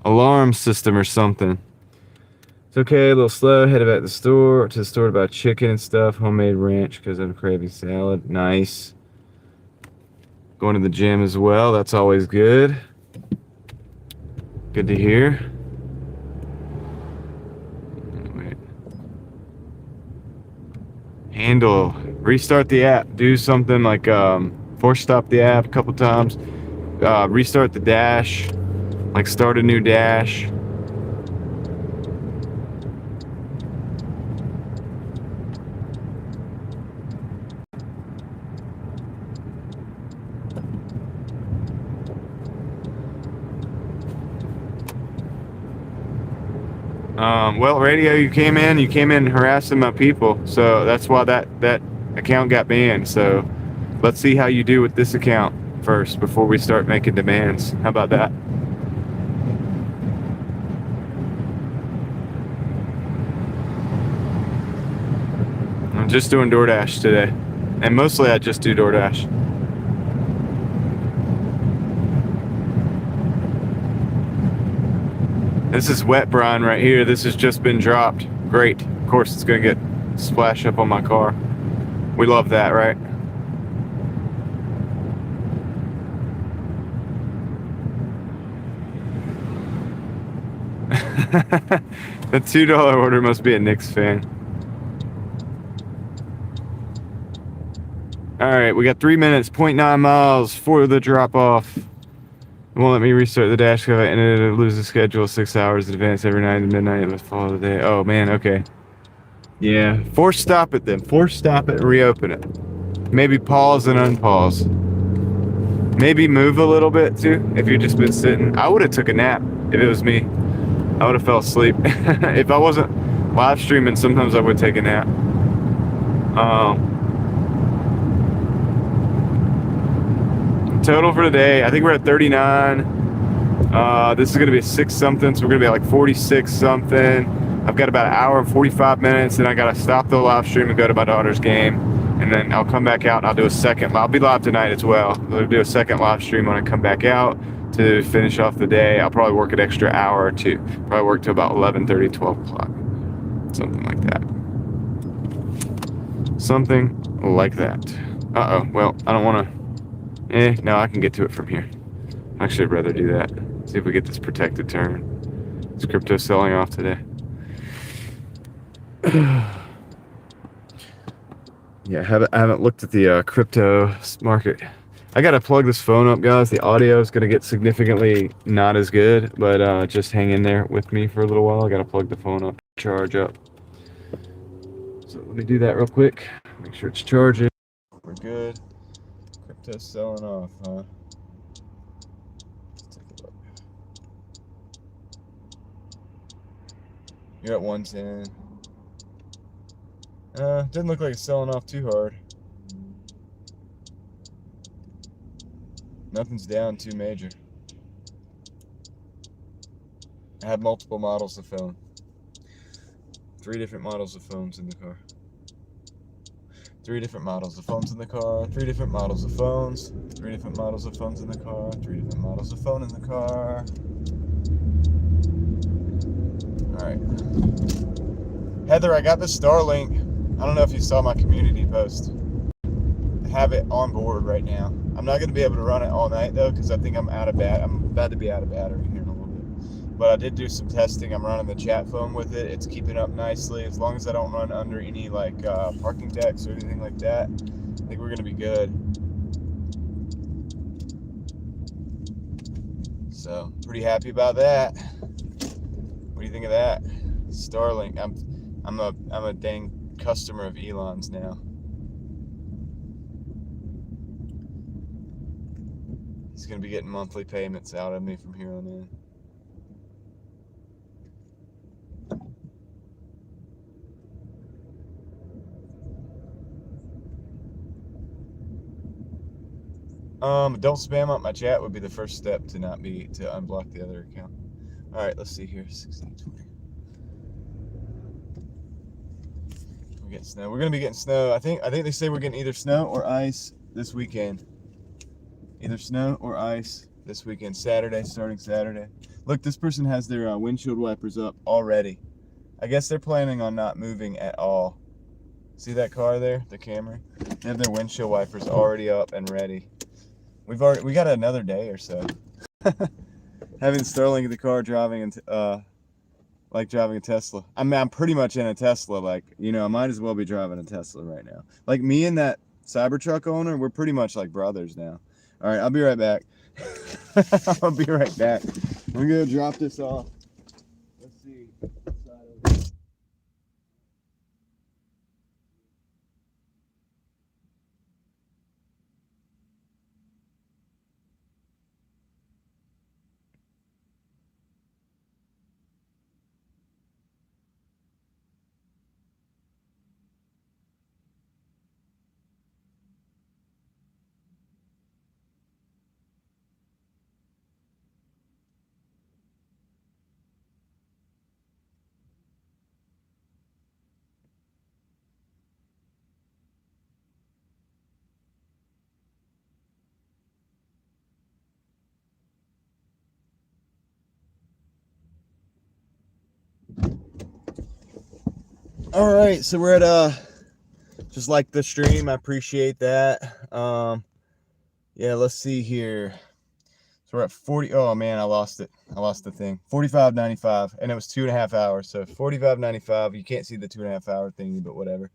alarm system or something. It's okay, a little slow. Headed back to the store to buy chicken and stuff. Homemade ranch because I'm craving salad. Nice. Going to the gym as well. That's always good. Good to hear. Wait. Handle. Restart the app. Do something like force stop the app a couple times, restart the dash, like start a new dash. Well, radio, you came in harassing my people, so that's why that account got banned. So let's see how you do with this account first before we start making demands. How about that? I'm just doing Doordash today. And mostly I just do Doordash. This is wet brine right here. This has just been dropped. Great. Of course it's going to get splash up on my car. We love that, right? The $2 order must be a Knicks fan. Alright, we got 3 minutes, 0.9 miles for the drop off. It won't let me restart the dash because I ended to lose the schedule 6 hours in advance every night at midnight. Let's follow the day. Oh man, okay. Yeah, force stop it then. Force stop it and reopen it. Maybe pause and unpause. Maybe move a little bit too. If you've just been sitting, I would have took a nap if it was me. I would have fell asleep. If I wasn't live streaming, sometimes I would take a nap. Total for today, I think we're at 39. This is going to be a 6 something, so we're going to be at like 46 something. I've got about an hour and 45 minutes, and I got to stop the live stream and go to my daughter's game. And then I'll come back out and I'll do a second. I'll be live tonight as well. I'll do a second live stream when I come back out to finish off the day. I'll probably work an extra hour or two. Probably work till about 11:30, 12 o'clock. Something like that. Something like that. Uh-oh. Well, I don't want to... no, I can get to it from here. Actually, I'd rather do that. See if we get this protected turn. Is crypto selling off today? Yeah, I haven't looked at the crypto market. I gotta plug this phone up, guys. The audio is gonna get significantly not as good, but just hang in there with me for a little while. I gotta plug the phone up, charge up. So let me do that real quick. Make sure it's charging. We're good. Crypto's selling off, huh? Let's take a look. You're at 110. Doesn't look like it's selling off too hard. Nothing's down too major. I have multiple models of phone. 3 different models of phones in the car. 3 different models of phones in the car. 3 different models of phones. 3 different models of phones in the car. 3 different models of phone in the car. Alright. Heather, I got the Starlink. I don't know if you saw my community post. I have it on board right now. I'm not going to be able to run it all night though, because I think I'm about to be out of battery here in a little bit. But I did do some testing. I'm running the chat phone with it. It's keeping up nicely. As long as I don't run under any like parking decks or anything like that, I think we're going to be good. So pretty happy about that. What do you think of that? Starlink. I'm a dang customer of Elon's now. He's gonna be getting monthly payments out of me from here on in. Don't spam up my chat would be the first step to unblock the other account. All right, let's see here. 1620. We're getting snow. We're gonna be getting snow. I think they say we're getting either snow or ice this weekend. Either snow or ice this weekend. Starting Saturday. Look, this person has their windshield wipers up already. I guess they're planning on not moving at all. See that car there, the Camry? They have their windshield wipers already up and ready. We got another day or so. Having Starlink in the car, like driving a Tesla. I mean, I'm pretty much in a Tesla. Like, you know, I might as well be driving a Tesla right now. Like me and that Cybertruck owner, we're pretty much like brothers now. All right, I'll be right back. I'll be right back. We're gonna drop this off. Let's see. All right, so we're at just like the stream. I appreciate that. Yeah, let's see here. So we're at 40. Oh man, I lost it. I lost the thing. 45.95, and it was 2.5 hours. So 45.95. You can't see the 2.5 hour thingy, but whatever.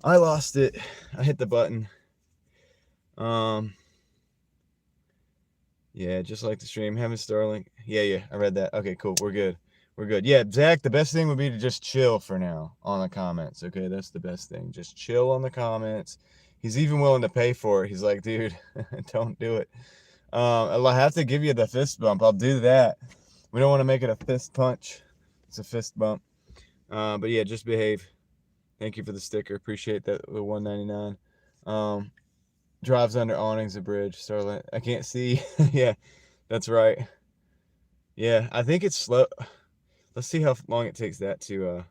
I lost it. I hit the button. Yeah, just like the stream. Having Starlink. Yeah, I read that. Okay, cool. We're good. We're good. Yeah, Zach, the best thing would be to just chill for now on the comments. Okay, that's the best thing. Just chill on the comments. He's even willing to pay for it. He's like, dude, don't do it. I'll have to give you the fist bump. I'll do that. We don't want to make it a fist punch. It's a fist bump. But yeah, just behave. Thank you for the sticker. Appreciate that. The $1.99. Drives under awnings of bridge. Starlink. I can't see. Yeah, that's right. Yeah, I think it's slow. Let's see how long it takes that to.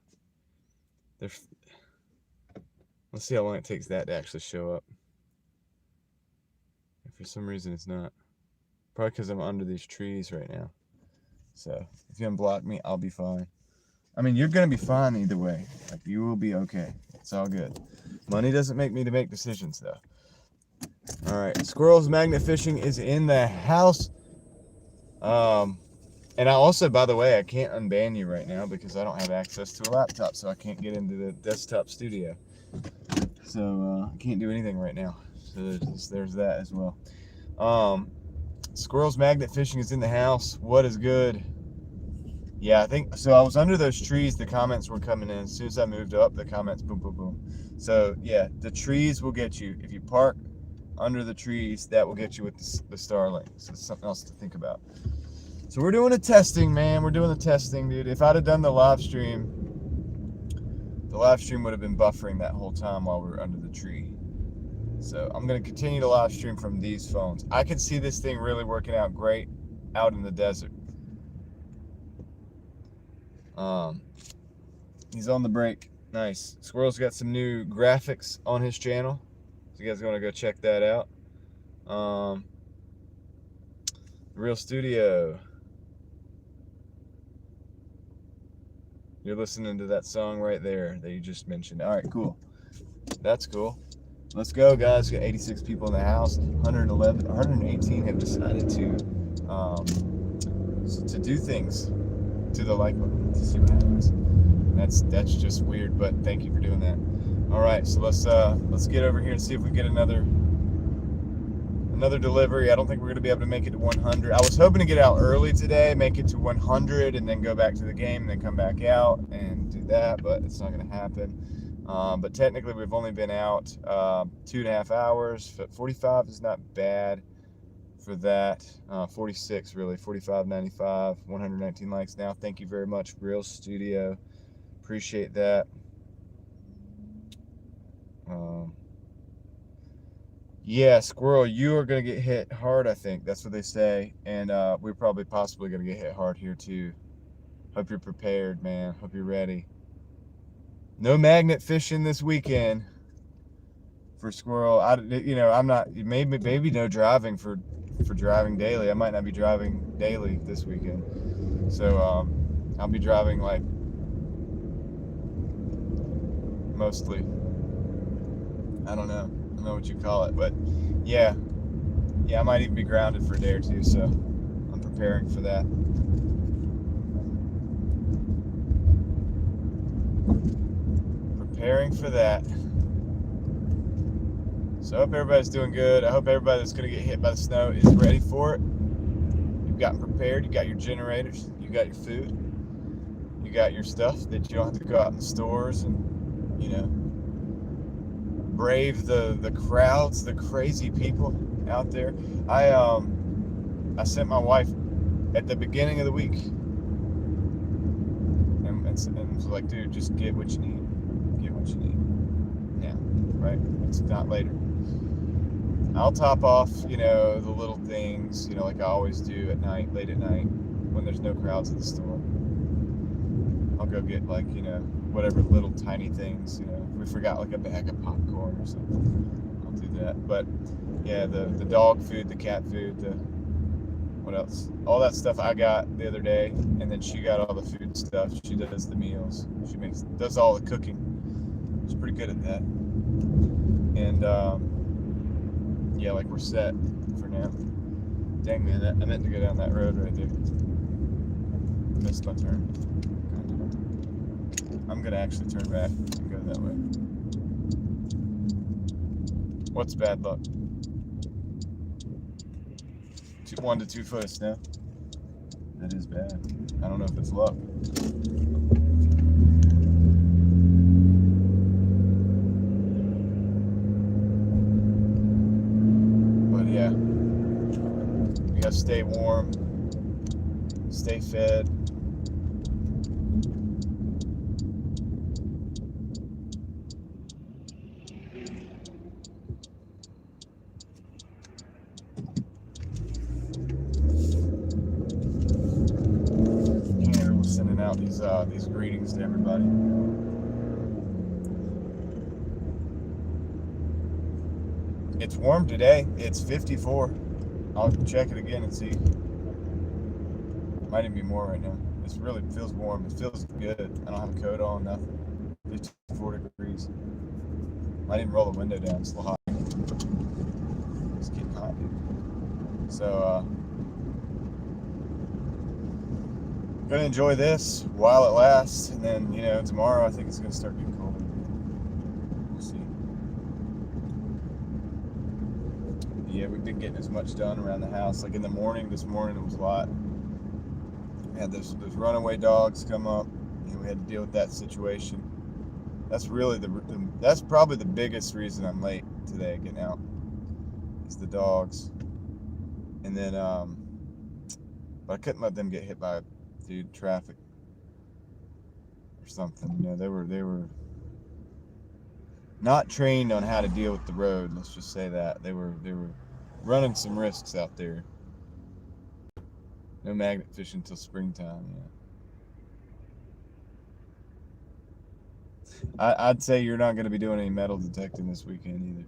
Let's see how long it takes that to actually show up. If for some reason it's not. Probably because I'm under these trees right now. So if you unblock me, I'll be fine. I mean, you're going to be fine either way. Like, you will be okay. It's all good. Money doesn't make me to make decisions, though. All right. Squirrels Magnet Fishing is in the house. And I also, by the way, I can't unban you right now because I don't have access to a laptop, so I can't get into the desktop studio. So I can't do anything right now. So there's that as well. Squirrels Magnet Fishing is in the house. What is good? Yeah, I think so. I was under those trees. The comments were coming in. As soon as I moved up, the comments boom, boom, boom. So yeah, the trees will get you. If you park under the trees, that will get you with the Starlink. So it's something else to think about. So we're doing the testing, man. We're doing the testing, dude. If I'd have done the live stream would have been buffering that whole time while we were under the tree. So I'm going to continue to live stream from these phones. I can see this thing really working out great out in the desert. He's on the break. Nice. Squirrel's got some new graphics on his channel. So you guys want to go check that out. Real Studio. You're listening to that song right there that you just mentioned. All right, cool. That's cool. Let's go, guys. We got 86 people in the house. 118 have decided to do things to the like button to see what happens. That's just weird, but thank you for doing that. All right, so let's get over here and see if we get another delivery. I don't think we're going to be able to make it to 100. I was hoping to get out early today, make it to 100, and then go back to the game, and then come back out and do that, but it's not going to happen. But technically, we've only been out 2.5 hours. 45 is not bad for that. 46, really. 45.95, 119 likes now. Thank you very much, Real Studio. Appreciate that. Yeah, Squirrel, you are going to get hit hard, I think. That's what they say. And we're probably possibly going to get hit hard here, too. Hope you're prepared, man. Hope you're ready. No magnet fishing this weekend for Squirrel. I'm not, maybe no driving for driving daily. I might not be driving daily this weekend. So I'll be driving like mostly. I don't know what you call it, but yeah, I might even be grounded for a day or two, so I'm preparing for that. So I hope everybody's doing good. I hope everybody that's going to get hit by the snow is ready for it. You've gotten prepared. You got your generators. You got your food. You got your stuff that you don't have to go out in the stores and, brave the crowds, the crazy people out there. I sent my wife at the beginning of the week and was like, dude, just get what you need. Get what you need now, right? It's not later. I'll top off, the little things, like I always do at night, late at night, when there's no crowds at the store. I'll go get whatever little tiny things, if we forgot like a bag of popcorn or something, I'll do that. But yeah, the dog food, the cat food, what else? All that stuff I got the other day, and then she got all the food stuff. She does the meals. She does all the cooking. She's pretty good at that. And yeah, like we're set for now. Dang man, I meant to go down that road right there. Missed my turn. I'm gonna actually turn back and go that way. What's bad luck? 1 to 2 foot of snow. That is bad. I don't know if it's luck. stay warm, stay fed. Here we're sending out these greetings to everybody. It's warm today. It's 54. I'll check it again and see. Might even be more right now. It really feels warm. It feels good. I don't have a coat on, nothing. 54 degrees. Might even roll the window down. It's a little hot. It's getting hot, dude. So, gonna enjoy this while it lasts, and then, you know, tomorrow I think it's gonna start getting colder. We'll see. Yeah, we've been getting as much done around the house. Like in the morning, this morning it was a lot. We had those runaway dogs come up, and we had to deal with that situation. That's really that's probably the biggest reason I'm late today getting out, is the dogs. And then, but I couldn't let them get hit by traffic or something. You know, they were not trained on how to deal with the road. Let's just say that they were running some risks out there. No magnet fishing until springtime. Yeah. I'd say you're not going to be doing any metal detecting this weekend either.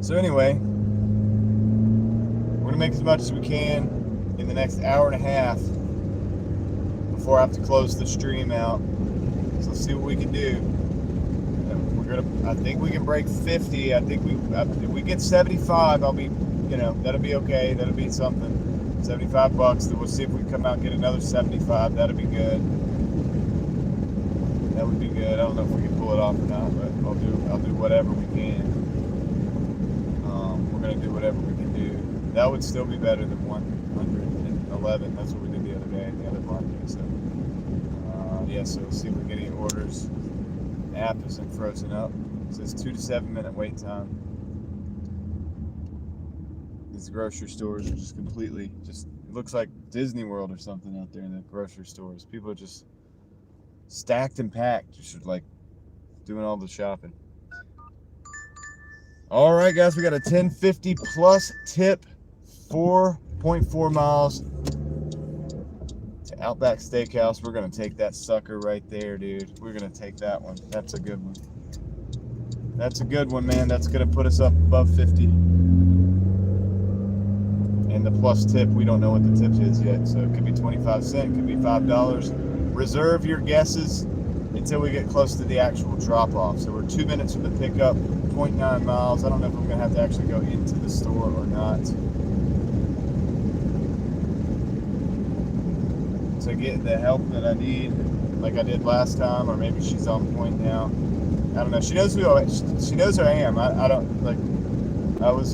So anyway, we're going to make as much as we can in the next hour and a half before I have to close the stream out. So let's see what we can do. I think we can break 50. I think if we get 75, I'll be, you know, that'll be okay. That'll be something. $75. Then we'll see if we can come out and get another 75. That'll be good. That would be good. I don't know if we can pull it off or not, but I'll do whatever we can. We're gonna do whatever we can do. That would still be better than 111. That's what we did the other day in the other market. So yeah, so we'll see if we get any orders. The app isn't frozen up. It says 2 to 7 minute wait time. These grocery stores are just completely, it looks like Disney World or something out there in the grocery stores. People are just stacked and packed, just like doing all the shopping. All right, guys, we got a 1050 plus tip, 4.4 miles to Outback Steakhouse. We're gonna take that sucker right there, dude. We're gonna take that one. That's a good one. That's a good one, man. That's gonna put us up above 50. And the plus tip, we don't know what the tip is yet, so it could be 25 cents, could be $5. Reserve your guesses until we get close to the actual drop-off. So we're 2 minutes from the pickup, 0.9 miles. I don't know if I'm gonna have to actually go into the store or not to get the help that I need, like I did last time, or maybe she's on point now. I don't know. She knows who I am. I don't, like, I was,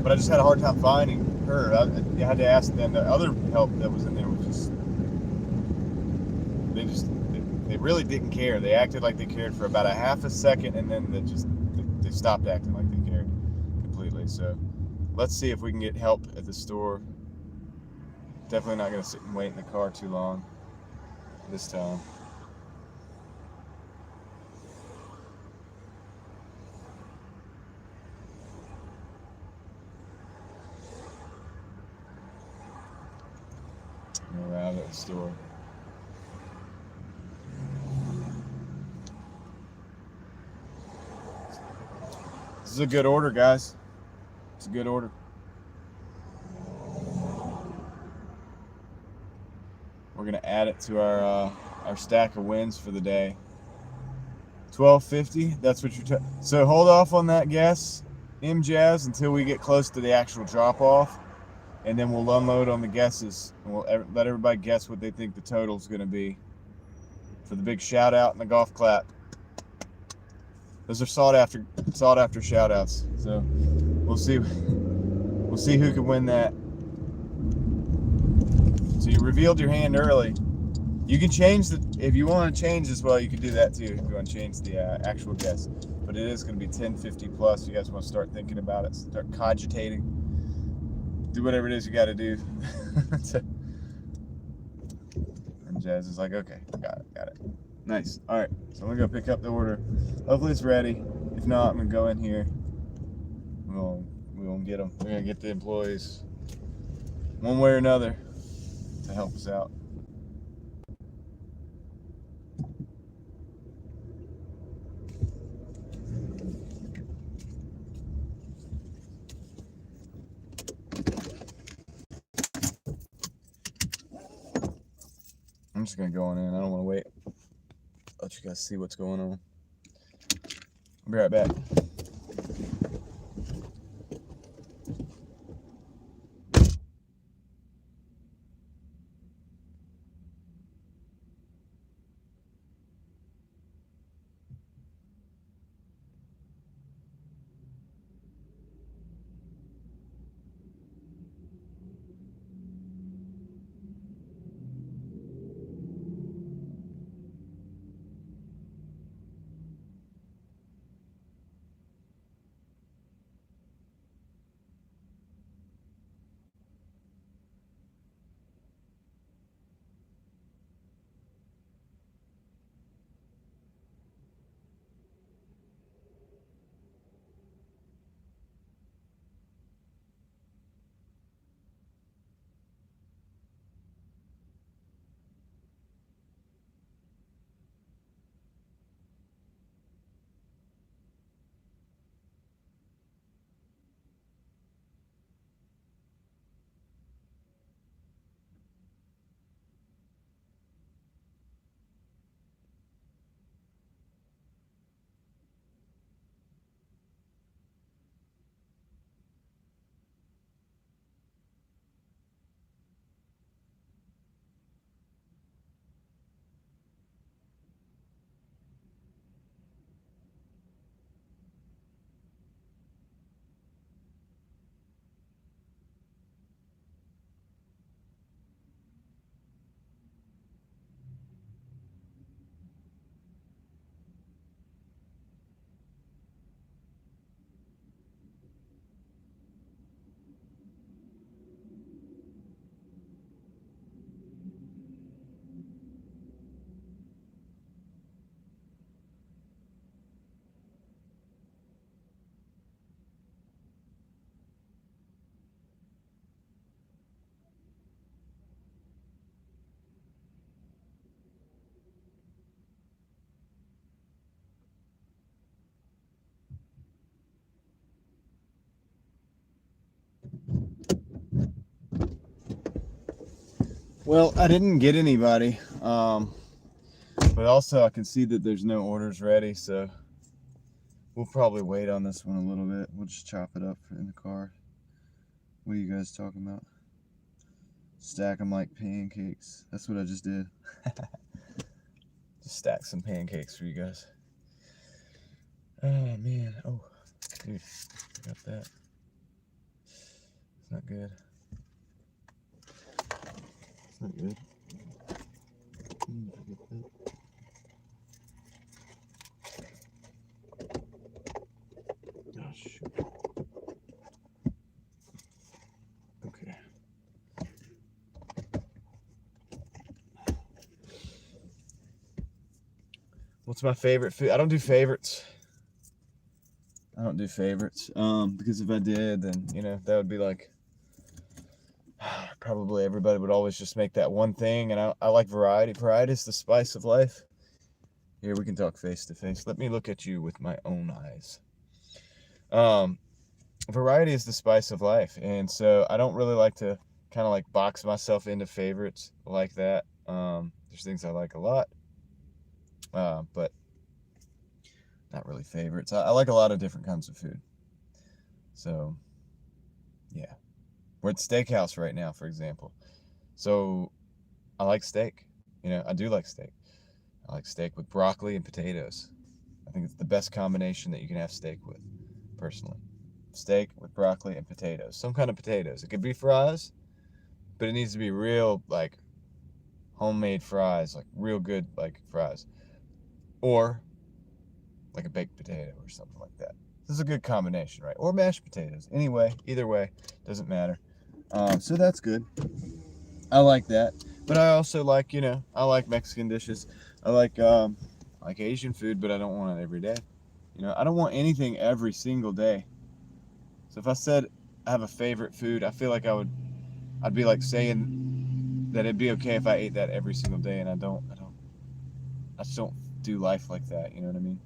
but I just had a hard time finding her. I had to ask them. The other help that was in there was they really didn't care. They acted like they cared for about a half a second, and then they stopped acting like they cared completely. So let's see if we can get help at the store. Definitely not going to sit and wait in the car too long this time. We're out at the store. This is a good order, guys. It's a good order. We're gonna add it to our stack of wins for the day. $12.50. That's what you're. So hold off on that guess, Jazz, until we get close to the actual drop off, and then we'll unload on the guesses, and we'll let everybody guess what they think the total is gonna be for the big shout out and the golf clap. Those are sought after shout outs. So we'll see We'll see who can win that. So you revealed your hand early. You can change if you want to change as well, you can do that too. If you want to change the actual guess. But it is going to be 1050 plus. You guys want to start thinking about it, start cogitating. Do whatever it is you got to do. And Jazz is like, okay, got it. Nice. All right, so I'm going to go pick up the order. Hopefully it's ready. If not, I'm going to go in here. We'll get them. We're going to get the employees one way or another to help us out. I'm just gonna go on in. I don't want to wait. Let you guys see what's going on. I'll be right back. Well, I didn't get anybody, but also I can see that there's no orders ready, so we'll probably wait on this one a little bit. We'll just chop it up in the car. What are you guys talking about? Stack them like pancakes. That's what I just did. Just stack some pancakes for you guys. Oh, man. Oh, dude, I got that. It's not good. It's not good. Oh, shoot. Okay. What's my favorite food? I don't do favorites. Because if I did, then, you know, that would be like, probably everybody would always just make that one thing, and I like variety. Variety is the spice of life. Here, we can talk face to face. Let me look at you with my own eyes. Variety is the spice of life, and so I don't really like to kind of like box myself into favorites like that. There's things I like a lot, but not really favorites. I like a lot of different kinds of food. So, yeah. We're at the steakhouse right now, for example. So, I like steak. You know, I do like steak. I like steak with broccoli and potatoes. I think it's the best combination that you can have steak with, personally. steak with broccoli and potatoes. Some kind of potatoes. It could be fries, but it needs to be real, like, homemade fries, like real good, like, fries. Or like a baked potato or something like that. This is a good combination, right? Or mashed potatoes. Anyway, either way, doesn't matter. So that's good. I like that. But I also like, you know, I like Mexican dishes. I like Asian food, but I don't want it every day. You know, I don't want anything every single day. So if I said I have a favorite food, I feel like I'd be like saying that it'd be okay if I ate that every single day, and I just don't do life like that, you know what I mean?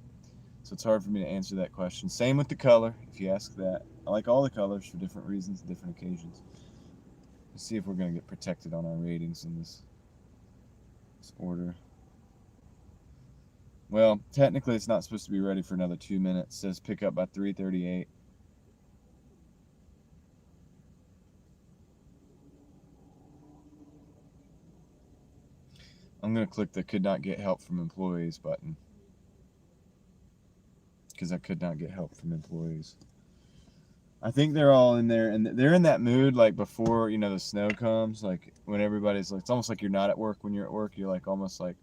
So it's hard for me to answer that question. Same with the color, if you ask that. I like all the colors for different reasons, different occasions. Let's see if we're going to get protected on our ratings in this order. Well, technically it's not supposed to be ready for another 2 minutes. It says pick up by 3:38. I'm going to click the could not get help from employees button, because I could not get help from employees. I think they're all in there, and they're in that mood like before, you know, the snow comes, like when everybody's like, it's almost like you're not at work when you're at work. You're like almost like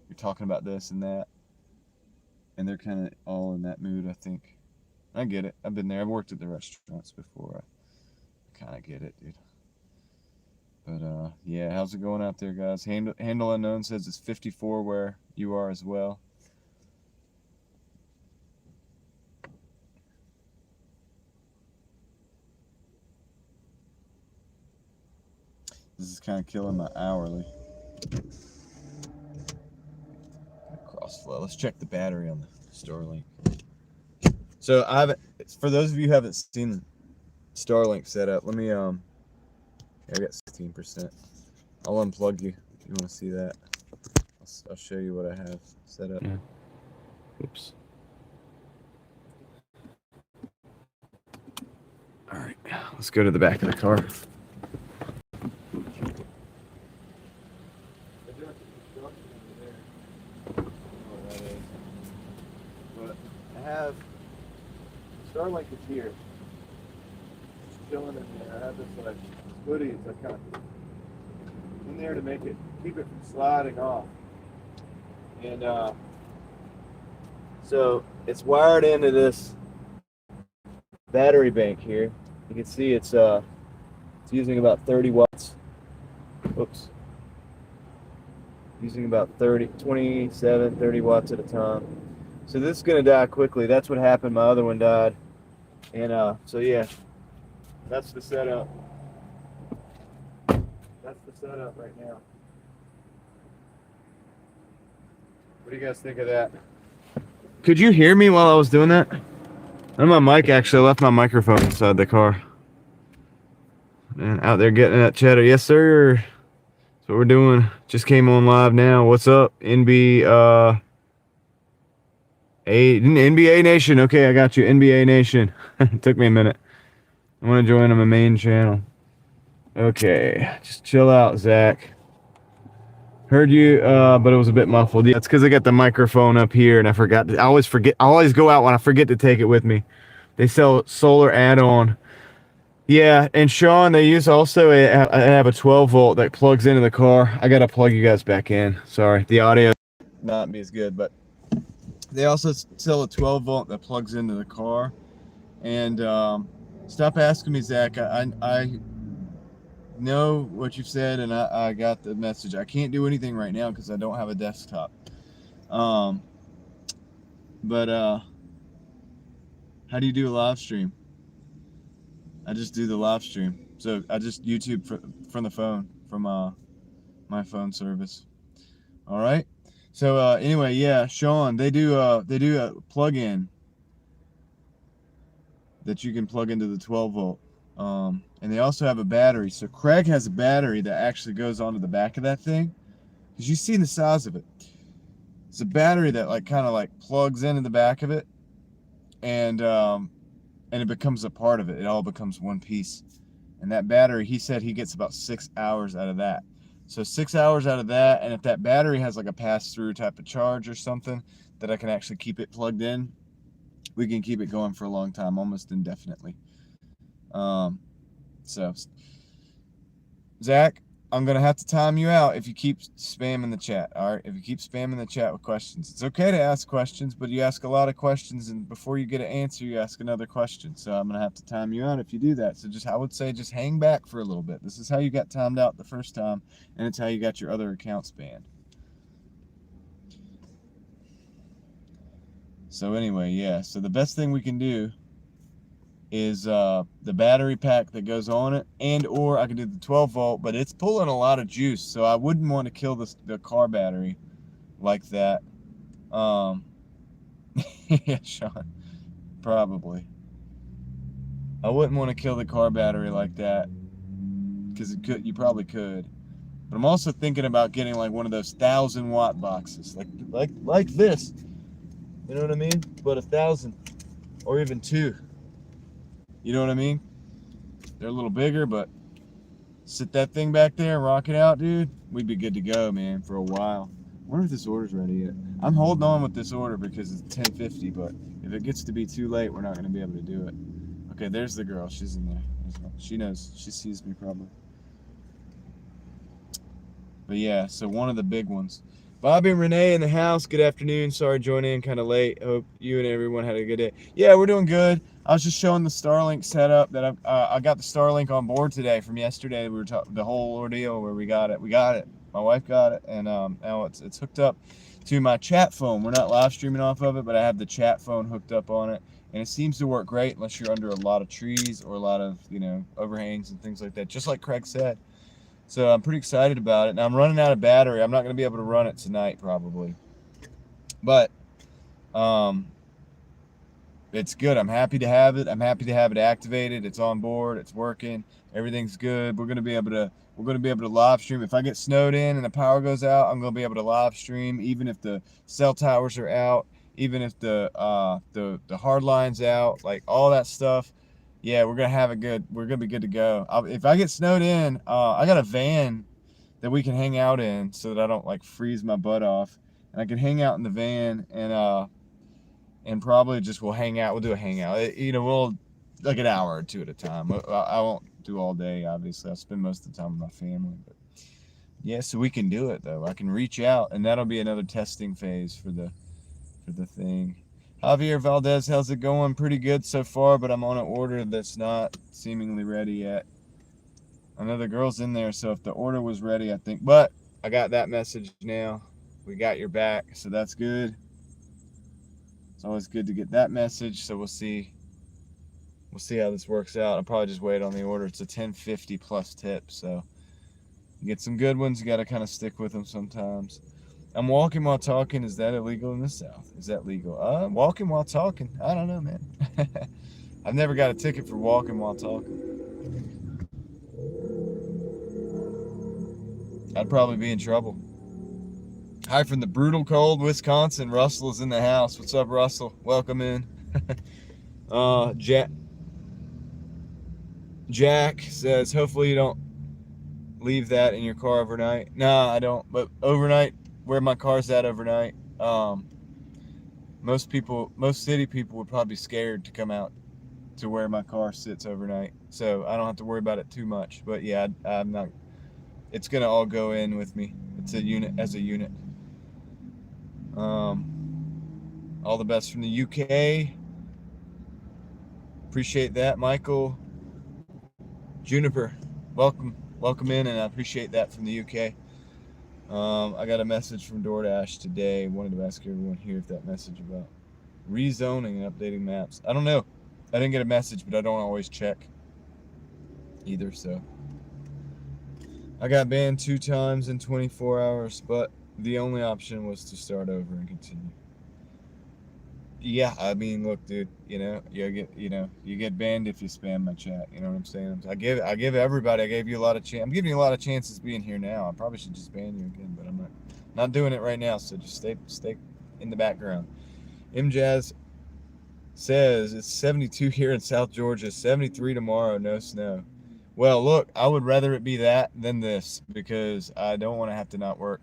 you're talking about this and that, and they're kind of all in that mood, I think. I get it. I've been there. I've worked at the restaurants before. I kind of get it, dude. But yeah, how's it going out there, guys? Handle unknown says it's 54 where you are as well. This is kind of killing my hourly. Crossflow. Let's check the battery on the Starlink. So for those of you who haven't seen Starlink setup, let me I got 16%. I'll unplug you if you want to see that. I'll show you what I have set up. Yeah. Oops. All right, let's go to the back of the car. Starlink is here. Just chilling in there. I have this like hoodie. It's like kind of in there to keep it from sliding off. And so it's wired into this battery bank here. You can see it's using about 30 watts. Oops. Using about 27, 30 watts at a time. So this is gonna die quickly. That's what happened. My other one died. And so yeah, that's the setup. That's the setup right now. What do you guys think of that? Could you hear me while I was doing that? And my mic, actually, I left my microphone inside the car. And out there getting that chatter. Yes, sir. That's what we're doing. Just came on live now. What's up? NBA Nation. Okay, I got you. NBA Nation. It took me a minute. I want to join on my main channel. Okay, just chill out, Zach. Heard you, but it was a bit muffled. Yeah, it's because I got the microphone up here, and I forgot. I always go out when I forget to take it with me. They sell solar add-on. Yeah, and Sean, they use also I have a 12 volt that plugs into the car. I gotta plug you guys back in. Sorry, the audio not be as good, but they also sell a 12 volt that plugs into the car. And stop asking me, Zach. I know what you've said, and I got the message. I can't do anything right now because I don't have a desktop. But how do you do a live stream? I just do the live stream. So I just YouTube from the phone, from my phone service. All right. So anyway, yeah, Sean, they do a plug-in that you can plug into the 12 volt. And they also have a battery. So Craig has a battery that actually goes onto the back of that thing. Because you see the size of it. It's a battery that like kind of like plugs into the back of it. And it becomes a part of it. It all becomes one piece. And that battery, he said he gets about 6 hours out of that. So 6 hours out of that, and if that battery has like a pass-through type of charge or something that I can actually keep it plugged in, we can keep it going for a long time, almost indefinitely. So, Zach, I'm going to have to time you out if you keep spamming the chat, all right? If you keep spamming the chat with questions. It's okay to ask questions, but you ask a lot of questions, and before you get an answer, you ask another question. So I'm going to have to time you out if you do that. So I would say just hang back for a little bit. This is how you got timed out the first time, and it's how you got your other accounts banned. So anyway, yeah. So the best thing we can do is the battery pack that goes on it, and or I can do the 12 volt, but it's pulling a lot of juice, so I wouldn't want to kill the car battery like that. Yeah, Sean, probably. I wouldn't want to kill the car battery like that, because you probably could. But I'm also thinking about getting like one of those 1,000-watt boxes, like this. You know what I mean? But 1,000, or even 2. You know what I mean? They're a little bigger, but sit that thing back there and rock it out, dude. We'd be good to go, man, for a while. I wonder if this order's ready yet. I'm holding on with this order because it's 10:50, but if it gets to be too late, we're not going to be able to do it. Okay, there's the girl. She's in there. She knows. She sees me probably. But yeah, so one of the big ones. Bobby and Renee in the house. Good afternoon. Sorry, joining in kind of late. Hope you and everyone had a good day. Yeah, we're doing good. I was just showing the Starlink setup that I got the Starlink on board today from yesterday. We were talking the whole ordeal where we got it. My wife got it, and now it's hooked up to my chat phone. We're not live streaming off of it, but I have the chat phone hooked up on it, and it seems to work great unless you're under a lot of trees or a lot of overhangs and things like that. Just like Craig said. So I'm pretty excited about it. Now I'm running out of battery. I'm not going to be able to run it tonight probably. But it's good. I'm happy to have it. I'm happy to have it activated. It's on board. It's working. Everything's good. We're going to be able to live stream. If I get snowed in and the power goes out, I'm going to be able to live stream even if the cell towers are out, even if the hard line's out, like all that stuff. Yeah, we're gonna have it good. We're gonna be good to go. If I get snowed in, I got a van that we can hang out in so that I don't like freeze my butt off, and I can hang out in the van and probably just we'll hang out. We'll do a hangout. We'll like an hour or two at a time. I won't do all day. Obviously, I'll spend most of the time with my family. But yeah, so we can do it though. I can reach out, and that'll be another testing phase for the thing. Javier Valdez, how's it going? Pretty good so far, but I'm on an order that's not seemingly ready yet. I know the girl's in there, so if the order was ready, I think. But I got that message now. We got your back, so that's good. It's always good to get that message, so we'll see. We'll see how this works out. I'll probably just wait on the order. It's a 10.50 plus tip, so you get some good ones. You got to kind of stick with them sometimes. I'm walking while talking. Is that illegal in the South? Is that legal? Walking while talking. I don't know, man. I've never got a ticket for walking while talking. I'd probably be in trouble. Hi from the brutal cold Wisconsin. Russell is in the house. What's up, Russell? Welcome in. Jack says, hopefully you don't leave that in your car overnight. Nah, I don't. But overnight, where my car's at overnight, most city people would probably be scared to come out to where my car sits overnight. So I don't have to worry about it too much. But yeah, I'm not. It's gonna all go in with me. It's a unit as a unit. All the best from the UK. Appreciate that, Michael. Juniper, welcome in, and I appreciate that from the UK. I got a message from Doordash today. Wanted to ask everyone here if that message about rezoning and updating maps. I don't know. I didn't get a message, but I don't always check either, so. I got banned 2 times in 24 hours, but the only option was to start over and continue. Yeah, I mean, look, dude, you get banned if you spam my chat. You know what I'm saying? I give everybody. I gave you a lot of chance. I'm giving you a lot of chances being here now. I probably should just ban you again, but I'm not doing it right now. So just stay in the background. MJazz says it's 72 here in South Georgia, 73 tomorrow, no snow. Well, look, I would rather it be that than this because I don't want to have to not work.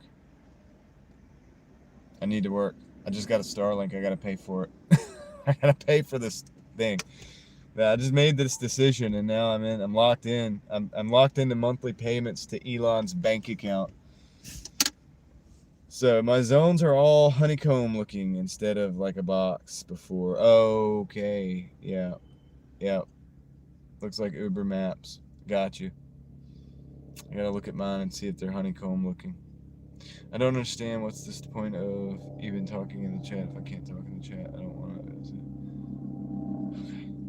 I need to work. I just got a Starlink. I got to pay for it. I got to pay for this thing. Yeah, I just made this decision, and now I'm locked in. I'm locked into monthly payments to Elon's bank account. So my zones are all honeycomb looking instead of like a box before. Okay, yeah, yeah. Looks like Uber Maps. Got you. I gotta look at mine and see if they're honeycomb looking. I don't understand what's this point of even talking in the chat. If I can't talk in the chat, I don't want to. Okay.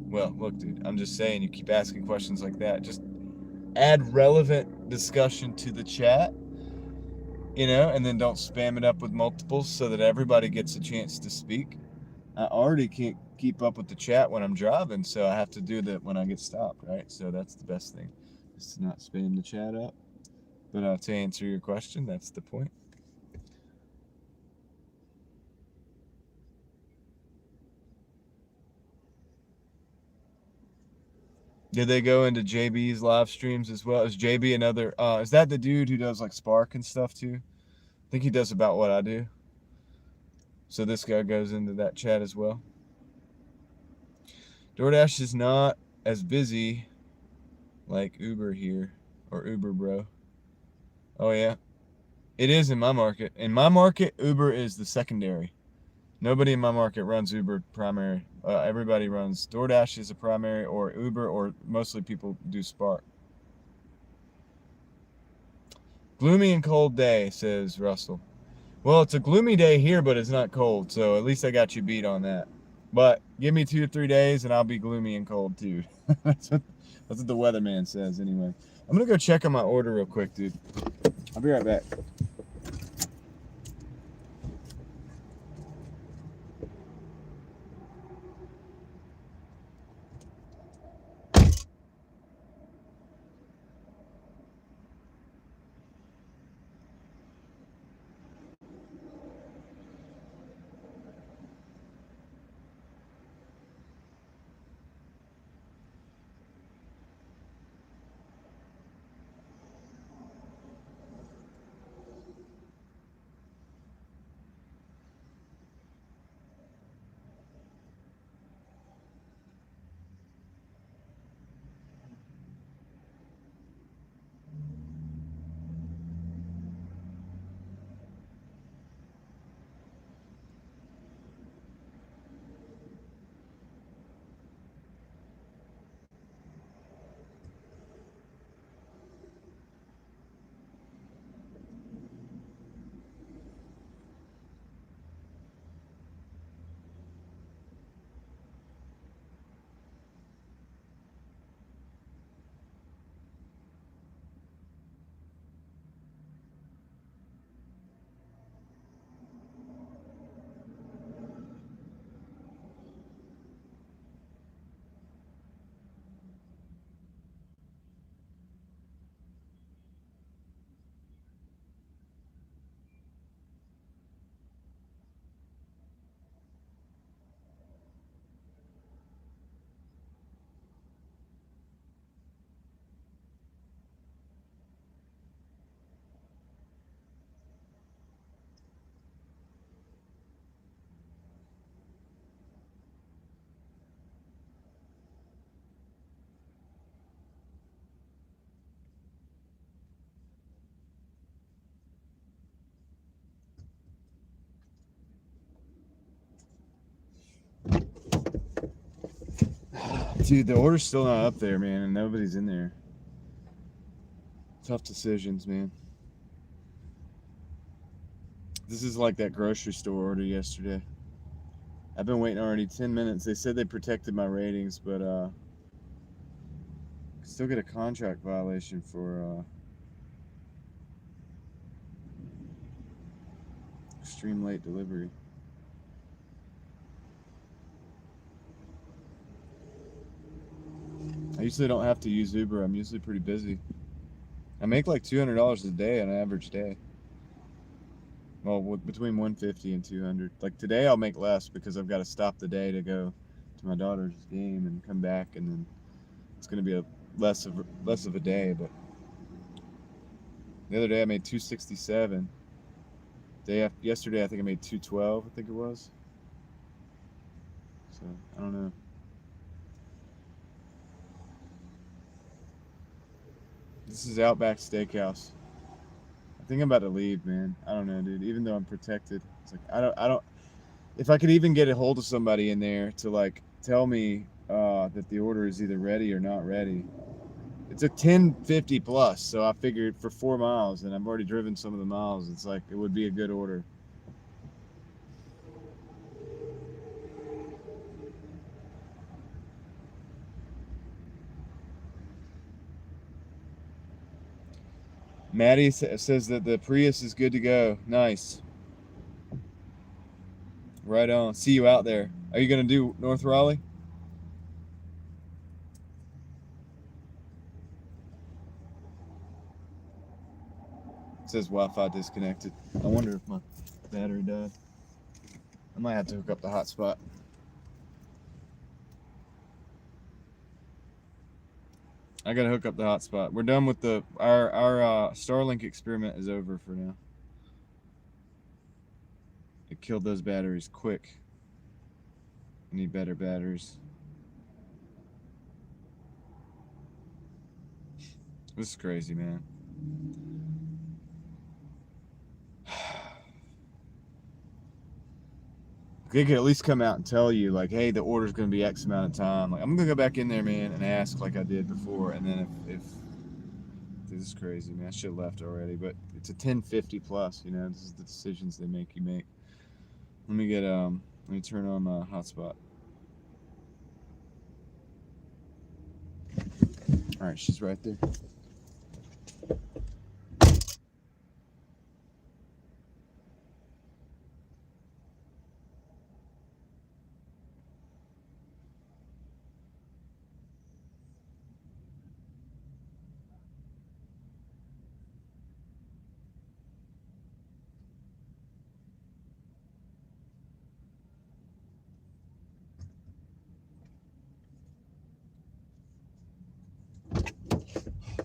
Well, look, dude. I'm just saying. You keep asking questions like that. Just add relevant discussion to the chat, and then don't spam it up with multiples so that everybody gets a chance to speak. I already can't keep up with the chat when I'm driving, so I have to do that when I get stopped, right? So that's the best thing, is to not spam the chat up. But to answer your question, that's the point. Did they go into JB's live streams as well? Is JB another, is that the dude who does like Spark and stuff too? I think he does about what I do. So this guy goes into that chat as well. Doordash is not as busy like Uber here, or Uber bro. Oh yeah, it is in my market. In my market, Uber is the secondary. Nobody in my market runs Uber primary. Everybody runs DoorDash is a primary, or Uber, or mostly people do Spark. Gloomy and cold day, says Russell. Well, it's a gloomy day here, but it's not cold, so at least I got you beat on that. But give me 2 or 3 days, and I'll be gloomy and cold too. that's what the weatherman says, anyway. I'm gonna go check on my order real quick, dude. I'll be right back. Dude, the order's still not up there, man, and nobody's in there. Tough decisions, man. This is like that grocery store order yesterday. I've been waiting already 10 minutes. They said they protected my ratings, but still get a contract violation for extreme late delivery. I usually don't have to use Uber. I'm usually pretty busy. I make like $200 a day on an average day. Well, between 150 and 200. Like today, I'll make less because I've got to stop the day to go to my daughter's game and come back, and then it's going to be a less of a day. But the other day, I made 267. Yesterday, I think I made 212. I think it was. So I don't know. This is Outback Steakhouse. I think I'm about to leave, man. I don't know, dude. Even though I'm protected, it's like I don't. If I could even get a hold of somebody in there to like tell me that the order is either ready or not ready. It's a 1050 plus, so I figured for 4 miles, and I've already driven some of the miles. It's like it would be a good order. Maddie says that the Prius is good to go. Nice. Right on. See you out there. Are you going to do North Raleigh? It says Wi-Fi disconnected. I wonder if my battery died. I might have to hook up the hotspot. I gotta hook up the hotspot. We're done with our Starlink experiment is over for now. It killed those batteries quick. I need better batteries. This is crazy, man. They could at least come out and tell you, like, hey, the order's going to be X amount of time. Like, I'm going to go back in there, man, and ask like I did before. And then if this is crazy, man. I should have left already, but it's a 1050 plus, you know. This is the decisions they make you make. Let me turn on my hotspot. All right, she's right there.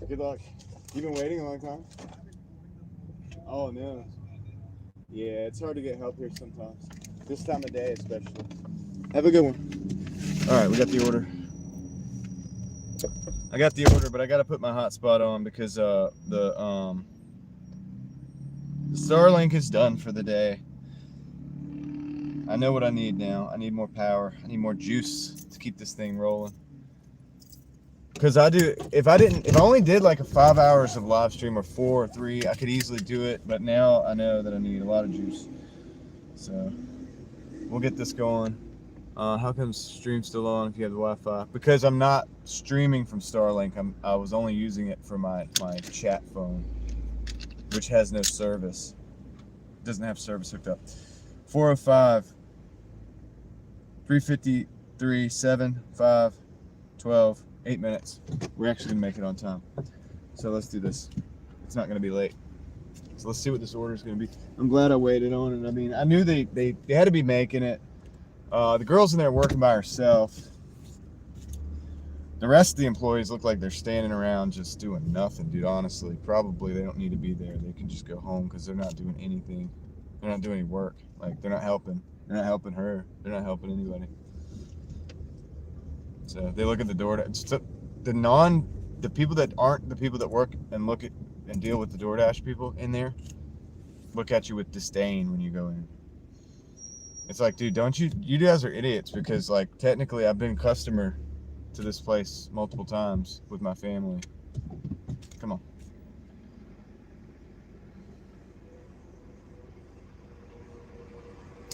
Good luck. You've been waiting a long time? Oh, no. Yeah, it's hard to get help here sometimes. This time of day, especially. Have a good one. All right, we got the order. I got the order, but I got to put my hotspot on because the Starlink is done for the day. I know what I need now. I need more power. I need more juice to keep this thing rolling. Because if I only did like a 5 hours of live stream or 4 or 3, I could easily do it. But now I know that I need a lot of juice. So we'll get this going. How come stream's still on if you have the Wi-Fi? Because I'm not streaming from Starlink. I was only using it for my chat phone, which has no service. It doesn't have service hooked up. 405 353 7 5 12 8 minutes. We're actually gonna make it on time. So let's do this. It's not gonna be late. So let's see what this order is gonna be. I'm glad I waited on it. I mean, I knew they had to be making it. The girl's in there working by herself. The rest of the employees look like they're standing around just doing nothing, dude. Honestly, probably they don't need to be there. They can just go home because they're not doing anything. They're not doing any work. Like, they're not helping. They're not helping her. They're not helping anybody. So they look at the Doordash. The people that aren't the people that work and look at and deal with the Doordash people in there look at you with disdain when you go in. It's like, dude, you guys are idiots because, like, technically I've been a customer to this place multiple times with my family. Come on.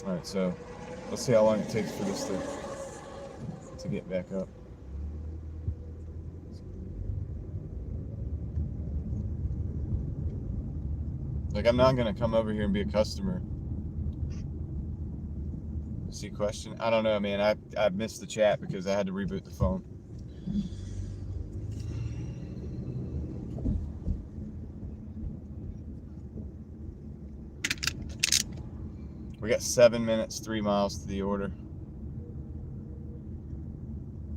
All right, so let's see how long it takes for this to get back up. Like, I'm not gonna come over here and be a customer. See question? I don't know, man. I missed the chat because I had to reboot the phone. We got 7 minutes, 3 miles to the order.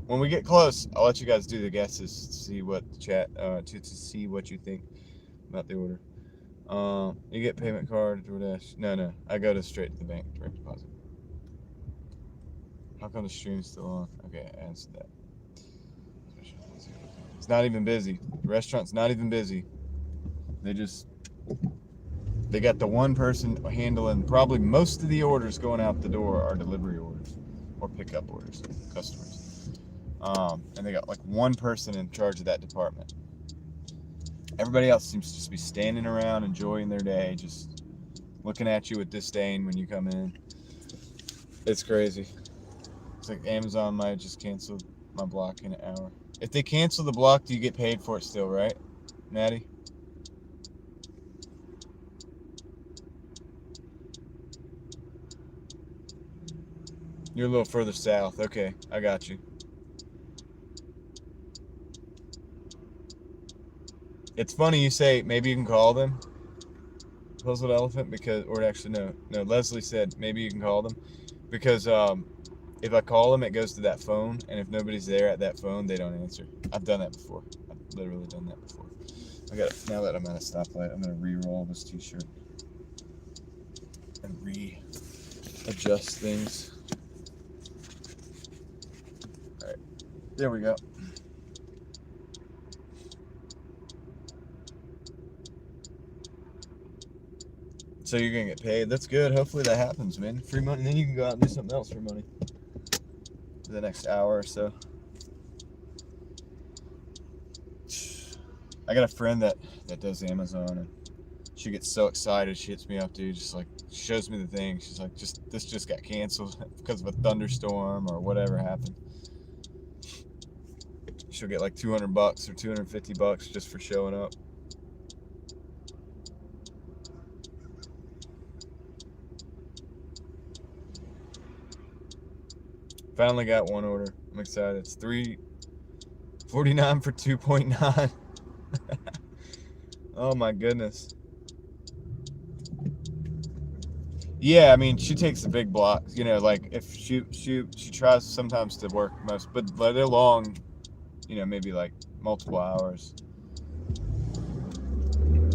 When we get close, I'll let you guys do the guesses to see what the chat to see what you think about the order. You get payment card, Doordash. No, I go straight to the bank, direct deposit. How come the stream's still on? Okay, I answered that. not even busy. The restaurant's not even busy. They got the one person handling probably most of the orders going out the door are delivery orders or pickup orders, customers. And they got like one person in charge of that department. Everybody else seems to just be standing around enjoying their day, just looking at you with disdain when you come in. It's crazy. It's like Amazon might just cancel my block in an hour. If they cancel the block, do you get paid for it still, right, Maddie? You're a little further south. Okay, I got you. It's funny you say maybe you can call them, Puzzled Elephant, because, or actually no, Leslie said maybe you can call them because if I call them, it goes to that phone, and if nobody's there at that phone, they don't answer. I've done that before. I've literally done that before. Now that I'm at a stoplight, I'm gonna re-roll this t-shirt and readjust things. All right, there we go. So you're gonna get paid. That's good. Hopefully that happens, man. Free money, and then you can go out and do something else for money for the next hour or so. I got a friend that does Amazon, and she gets so excited. She hits me up, dude. Just like shows me the thing. She's like, this just got canceled because of a thunderstorm or whatever happened. She'll get like $200 or $250 just for showing up. Finally got one order. I'm excited. It's $3.49 for 2.9. Oh my goodness. Yeah, I mean, she takes the big blocks. You know, like if she tries sometimes to work most, but they're long. You know, maybe like multiple hours.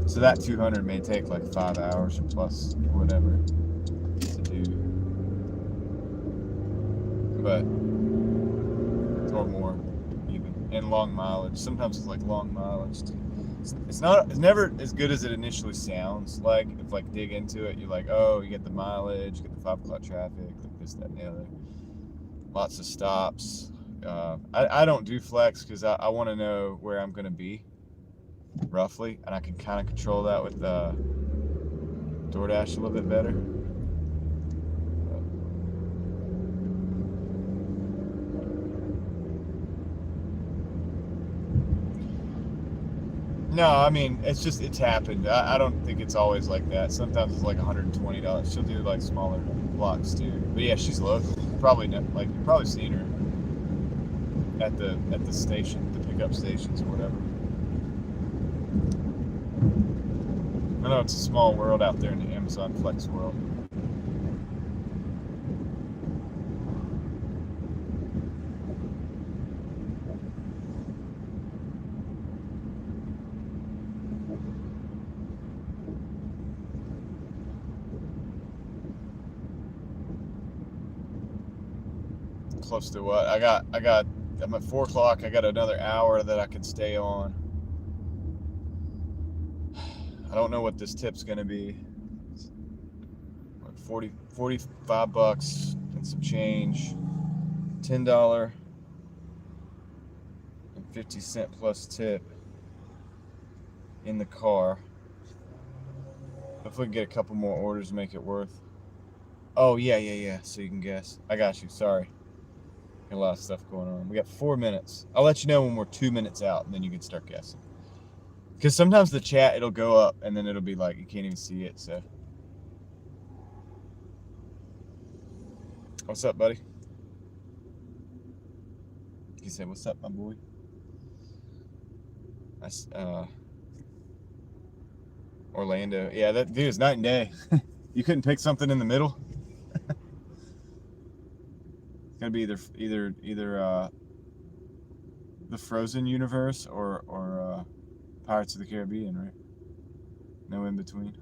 So that 200 may take like 5 hours or plus, or whatever, to do. But or more, even, and long mileage. Sometimes it's like long mileage too. It's never as good as it initially sounds. Like if like dig into it, you're like, oh, you get the mileage, you get the 5 o'clock traffic, like this, that, and the other. Lots of stops. I don't do flex because I want to know where I'm gonna be roughly, and I can kind of control that with Doordash a little bit better. No, I mean, it's happened. I don't think it's always like that. Sometimes it's like $120. She'll do like smaller blocks too. But yeah, she's local. Probably not, like you've probably seen her at the station, the pickup stations or whatever. I know it's a small world out there in the Amazon Flex world. Close to what? I'm at 4 o'clock. I got another hour that I can stay on. I don't know what this tip's gonna be. Like $45 and some change. $10.50 plus tip in the car. Hopefully we can get a couple more orders to make it worth. Oh yeah. So you can guess. I got you. Sorry. Got a lot of stuff going on. We got 4 minutes. I'll let you know when we're 2 minutes out, and then you can start guessing. Because sometimes the chat, it'll go up, and then it'll be like, you can't even see it, so. What's up, buddy? He said, what's up, my boy? That's, Orlando. Yeah, that dude is night and day. You couldn't pick something in the middle? It's gonna be either the Frozen universe or Pirates of the Caribbean, right? No in between.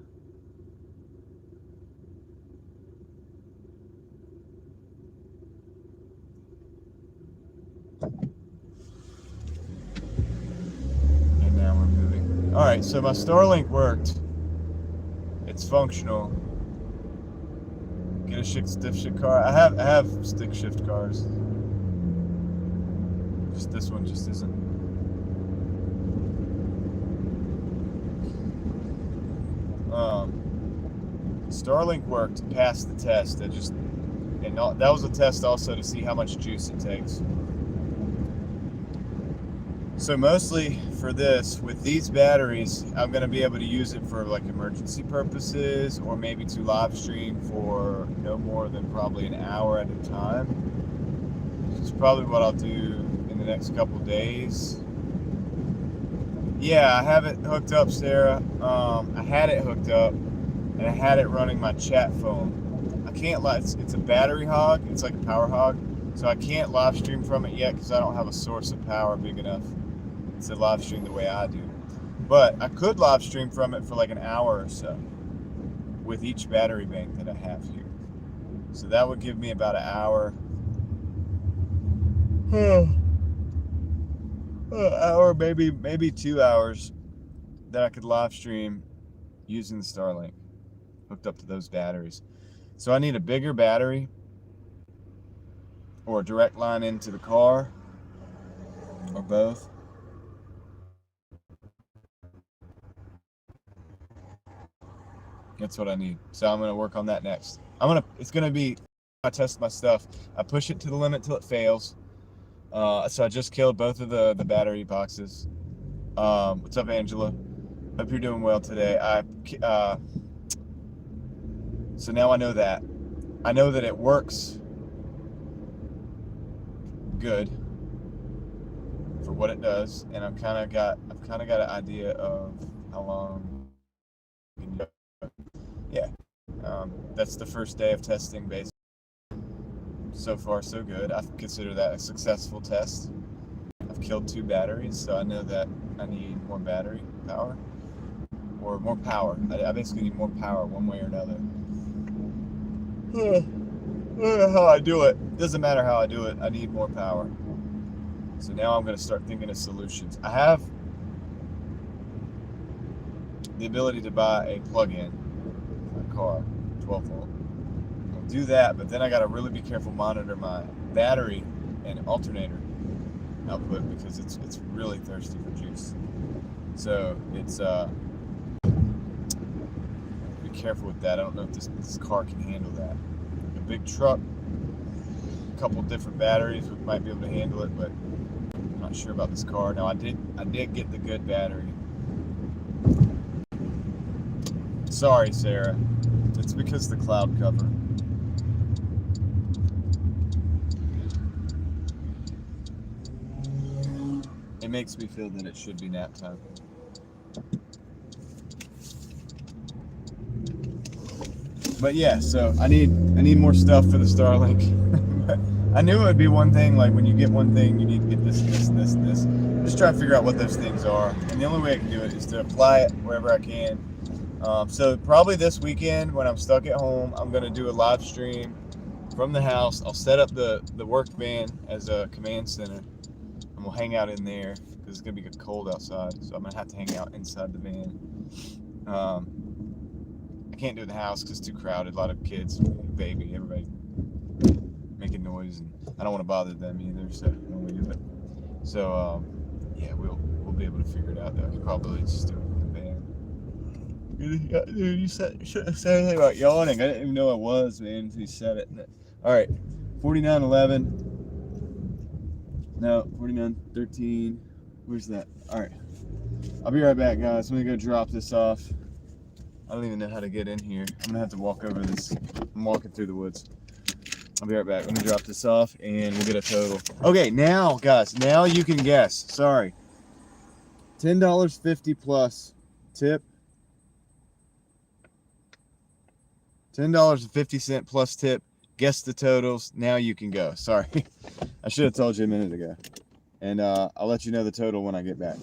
Alright, so my Starlink worked. It's functional. Get a stick shift car. I have stick shift cars. Just this one just isn't. Starlink worked, passed the test. That was a test also to see how much juice it takes. So mostly for this, with these batteries, I'm going to be able to use it for like emergency purposes, or maybe to live stream for no more than probably an hour at a time. It's probably what I'll do in the next couple days. Yeah, I have it hooked up, Sarah. I had it hooked up, and I had it running my chat phone. I can't it's a battery hog. It's like a power hog, so I can't live stream from it yet because I don't have a source of power big enough to live stream the way I do. But I could live stream from it for like an hour or so with each battery bank that I have here. So that would give me about an hour. Hour, maybe 2 hours that I could live stream using the Starlink hooked up to those batteries. So I need a bigger battery or a direct line into the car or both. That's what I need. So I'm gonna work on that next. It's gonna be, I test my stuff. I push it to the limit till it fails. So I just killed both of the battery boxes. What's up, Angela? Hope you're doing well today. So now I know that. I know that it works good for what it does, and I've kind of got an idea of how long. Yeah, that's the first day of testing. Basically, so far so good. I consider that a successful test. I've killed 2 batteries, so I know that I need more battery power or more power. I basically need more power one way or another. How I do it doesn't matter how I do it. I need more power. So now I'm going to start thinking of solutions. I have the ability to buy a plug-in for my car, 12 volt. I'll do that, but then I got to really be careful, monitor my battery and alternator output because it's really thirsty for juice. So it's be careful with that. I don't know if this car can handle that. A big truck, a couple different batteries might be able to handle it, but I'm not sure about this car. Now I did get the good battery. Sorry, Sarah. It's because the cloud cover. It makes me feel that it should be nap time. But yeah, so I need more stuff for the Starlink. I knew it would be one thing, like when you get one thing, you need to get this, this, and this, and this. I'm just trying to figure out what those things are. And the only way I can do it is to apply it wherever I can. So probably this weekend when I'm stuck at home, I'm going to do a live stream from the house. I'll set up the work van as a command center, and we'll hang out in there because it's going to be cold outside. So I'm going to have to hang out inside the van. I can't do it in the house because it's too crowded. A lot of kids, baby, everybody making noise, and I don't want to bother them either. So I don't want to do it. So yeah, we'll be able to figure it out though. Probably just do it with the van. Dude, you shouldn't have said anything about yawning. I didn't even know I was, man, until you said it. All right, 4911. No, 4913. Where's that? All right, I'll be right back, guys. I'm gonna go drop this off. I don't even know how to get in here. I'm gonna have to walk over this. I'm walking through the woods. I'll be right back. Let me drop this off and we'll get a total. Okay, now, guys, now you can guess. Sorry. $10.50 plus tip. $10.50 plus tip. Guess the totals. Now you can go. Sorry. I should have told you a minute ago. And I'll let you know the total when I get back.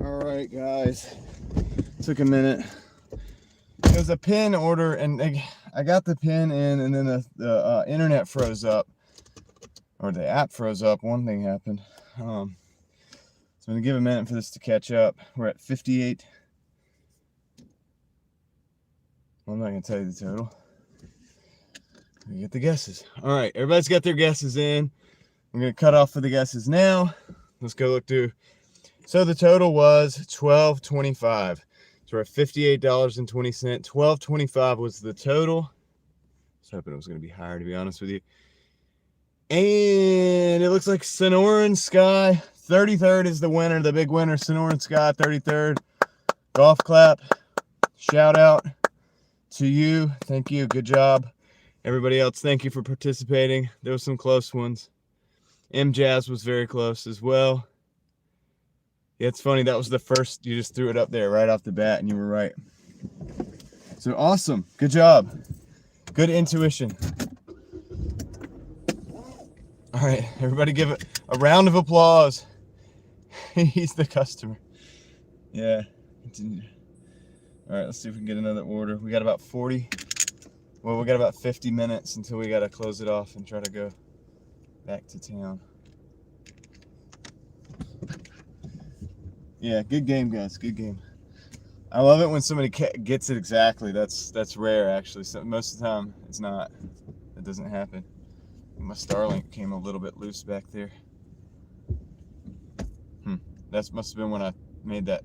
All right, guys. Took a minute. It was a pin order, and I got the pin in, and then the internet froze up, or the app froze up. One thing happened. So I'm gonna give a minute for this to catch up. We're at 58. I'm not gonna tell you the total. We get the guesses. All right, everybody's got their guesses in. I'm gonna cut off for the guesses now. Let's go look through. So the total was $12.25. So we're at $58.20. $12.25 was the total. I was hoping it was gonna be higher, to be honest with you. And it looks like Sonoran Sky 33rd is the winner, the big winner. Sonoran Sky 33rd. Golf clap. Shout out to you. Thank you. Good job. Everybody else, thank you for participating. There were some close ones. M Jazz was very close as well. Yeah, it's funny. That was the first. You just threw it up there right off the bat, and you were right. So awesome. Good job. Good intuition. All right, everybody give it a round of applause. He's the customer. Yeah. All right, let's see if we can get another order. We got about 40. Well, we got about 50 minutes until we got to close it off and try to go back to town. Yeah, good game, guys. Good game. I love it when somebody gets it exactly. That's rare, actually. So most of the time, it's not. It doesn't happen. My Starlink came a little bit loose back there. That must have been when I made that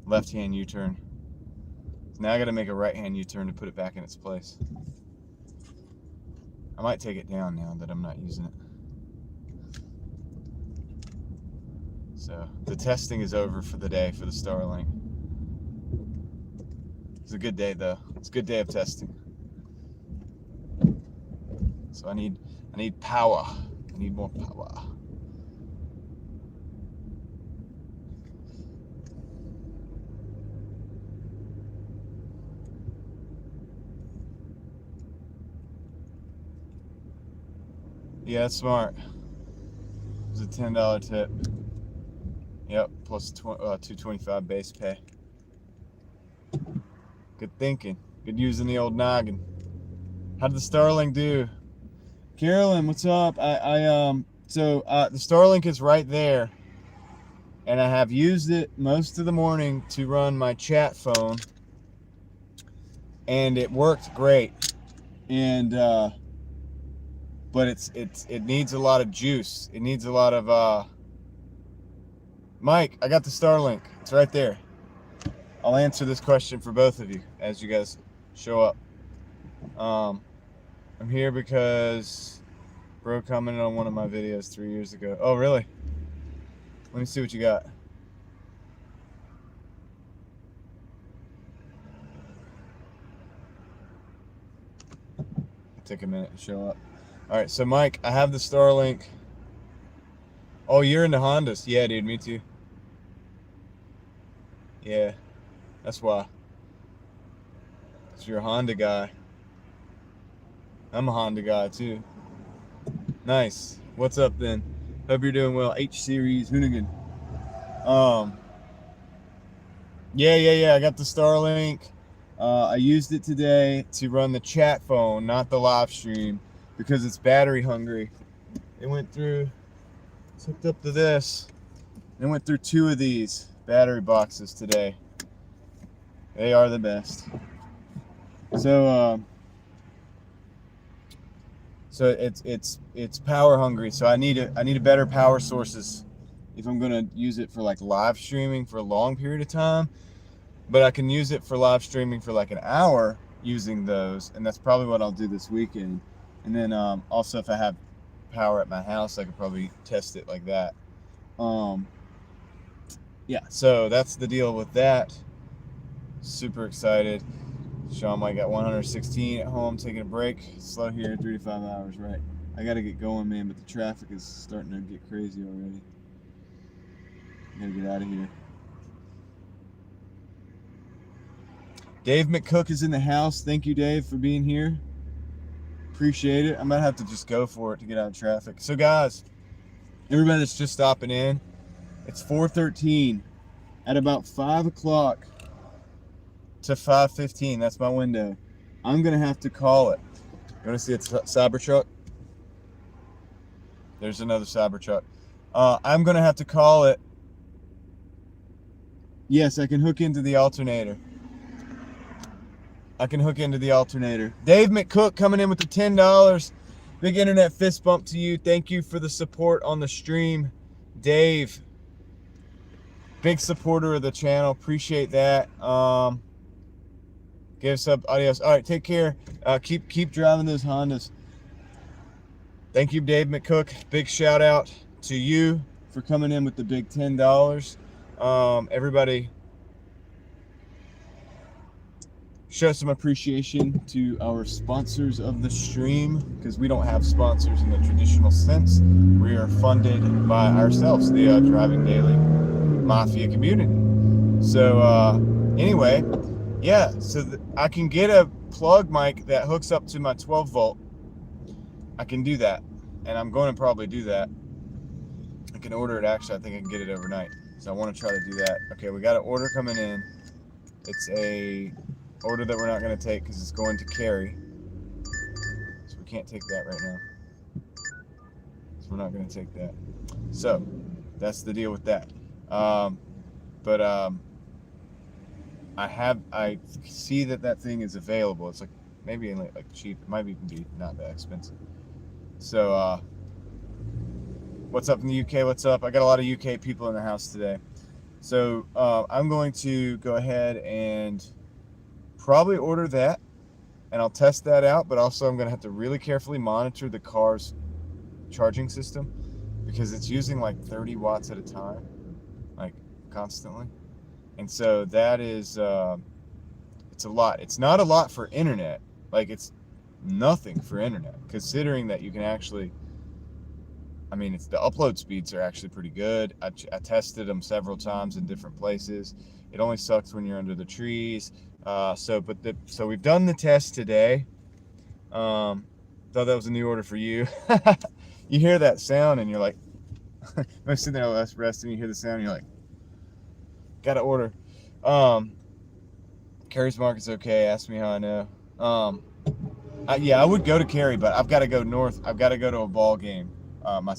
left-hand U-turn. So now I got to make a right-hand U-turn to put it back in its place. I might take it down now that I'm not using it. So the testing is over for the day for the Starlink. It's a good day though. It's a good day of testing. So I need power. I need more power. Yeah, that's smart. It was a $10 tip. Yep, plus $2.25 base pay. Good thinking. Good using the old noggin. How did the Starlink do? Carolyn, what's up? So the Starlink is right there, and I have used it most of the morning to run my chat phone, and it worked great. And but it needs a lot of juice. It needs a lot of Mike, I got the Starlink. It's right there. I'll answer this question for both of you as you guys show up. I'm here because bro commented on one of my videos 3 years ago. Oh, really? Let me see what you got. Take a minute to show up. All right, so Mike, I have the Starlink. Oh, you're into Hondas. Yeah, dude, me too. Yeah, that's why. So you're a Honda guy. I'm a Honda guy too. Nice. What's up then? Hope you're doing well. H-Series Hoonigan. Yeah. I got the Starlink. I used it today to run the chat phone, not the live stream, because it's battery hungry. It went through, it's hooked up to this. It went through 2 of these battery boxes today. They are the best. So it's power hungry. So I need a better power sources if I'm gonna use it for like live streaming for a long period of time. But I can use it for live streaming for like an hour using those, and that's probably what I'll do this weekend. And then also if I have power at my house, I could probably test it like that. Yeah, so that's the deal with that. Super excited. Sean might got 116 at home, taking a break. Slow here, 3 to 5 hours, right? I gotta get going, man, but the traffic is starting to get crazy already. I gotta get out of here. Dave McCook is in the house. Thank you, Dave, for being here. Appreciate it. I might have to just go for it to get out of traffic. So, guys, everybody that's just stopping in, it's 4:13. at about 5 o'clock to 5:15. That's my window. I'm gonna have to call it. You want to see a Cybertruck? There's another Cybertruck. I'm gonna have to call it. Yes, I can hook into the alternator. I can hook into the alternator. Dave McCook coming in with the $10. Big internet fist bump to you. Thank you for the support on the stream, Dave. Big supporter of the channel. Appreciate that. Give us up, adios. All right, take care. Keep driving those Hondas. Thank you, Dave McCook. Big shout out to you for coming in with the big $10. Everybody, show some appreciation to our sponsors of the stream, because we don't have sponsors in the traditional sense. We are funded by ourselves, the Driving Daily Mafia community. So anyway, yeah, so I can get a plug mic that hooks up to my 12 volt. I can do that, and I'm going to probably do that. I can order it. Actually, I think I can get it overnight, so I want to try to do that. Okay, we got an order coming in. It's a order that we're not going to take because it's going to carry, so we can't take that right now. So we're not going to take that. So that's the deal with that. I see that thing is available. It's like maybe like cheap. It might even be not that expensive. So what's up in the UK? What's up? I got a lot of UK people in the house today. So I'm going to go ahead and probably order that, and I'll test that out, but also I'm going to have to really carefully monitor the car's charging system, because it's using like 30 watts at a time, like constantly. And so that is, it's a lot. It's not a lot for internet. Like, it's nothing for internet, considering that you can actually, I mean, the upload speeds are actually pretty good. I tested them several times in different places. It only sucks when you're under the trees. So we've done the test today. Thought that was a new order for you. You hear that sound and you're like, I'm sitting there resting, you hear the sound and you're like, gotta order. Carrie's Market's okay. Ask me how I know. Yeah, I would go to Cary, but I've got to go north. I've got to go to a ball game. My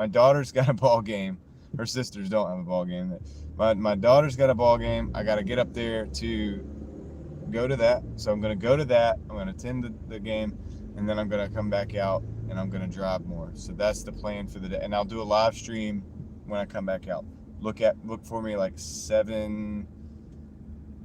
daughter's got a ball game. Her sisters don't have a ball game. My daughter's got a ball game. I got to get up there to go to that. So I'm going to go to that. I'm going to attend the game, and then I'm going to come back out, and I'm going to drive more. So that's the plan for the day. And I'll do a live stream when I come back out. Look for me like 7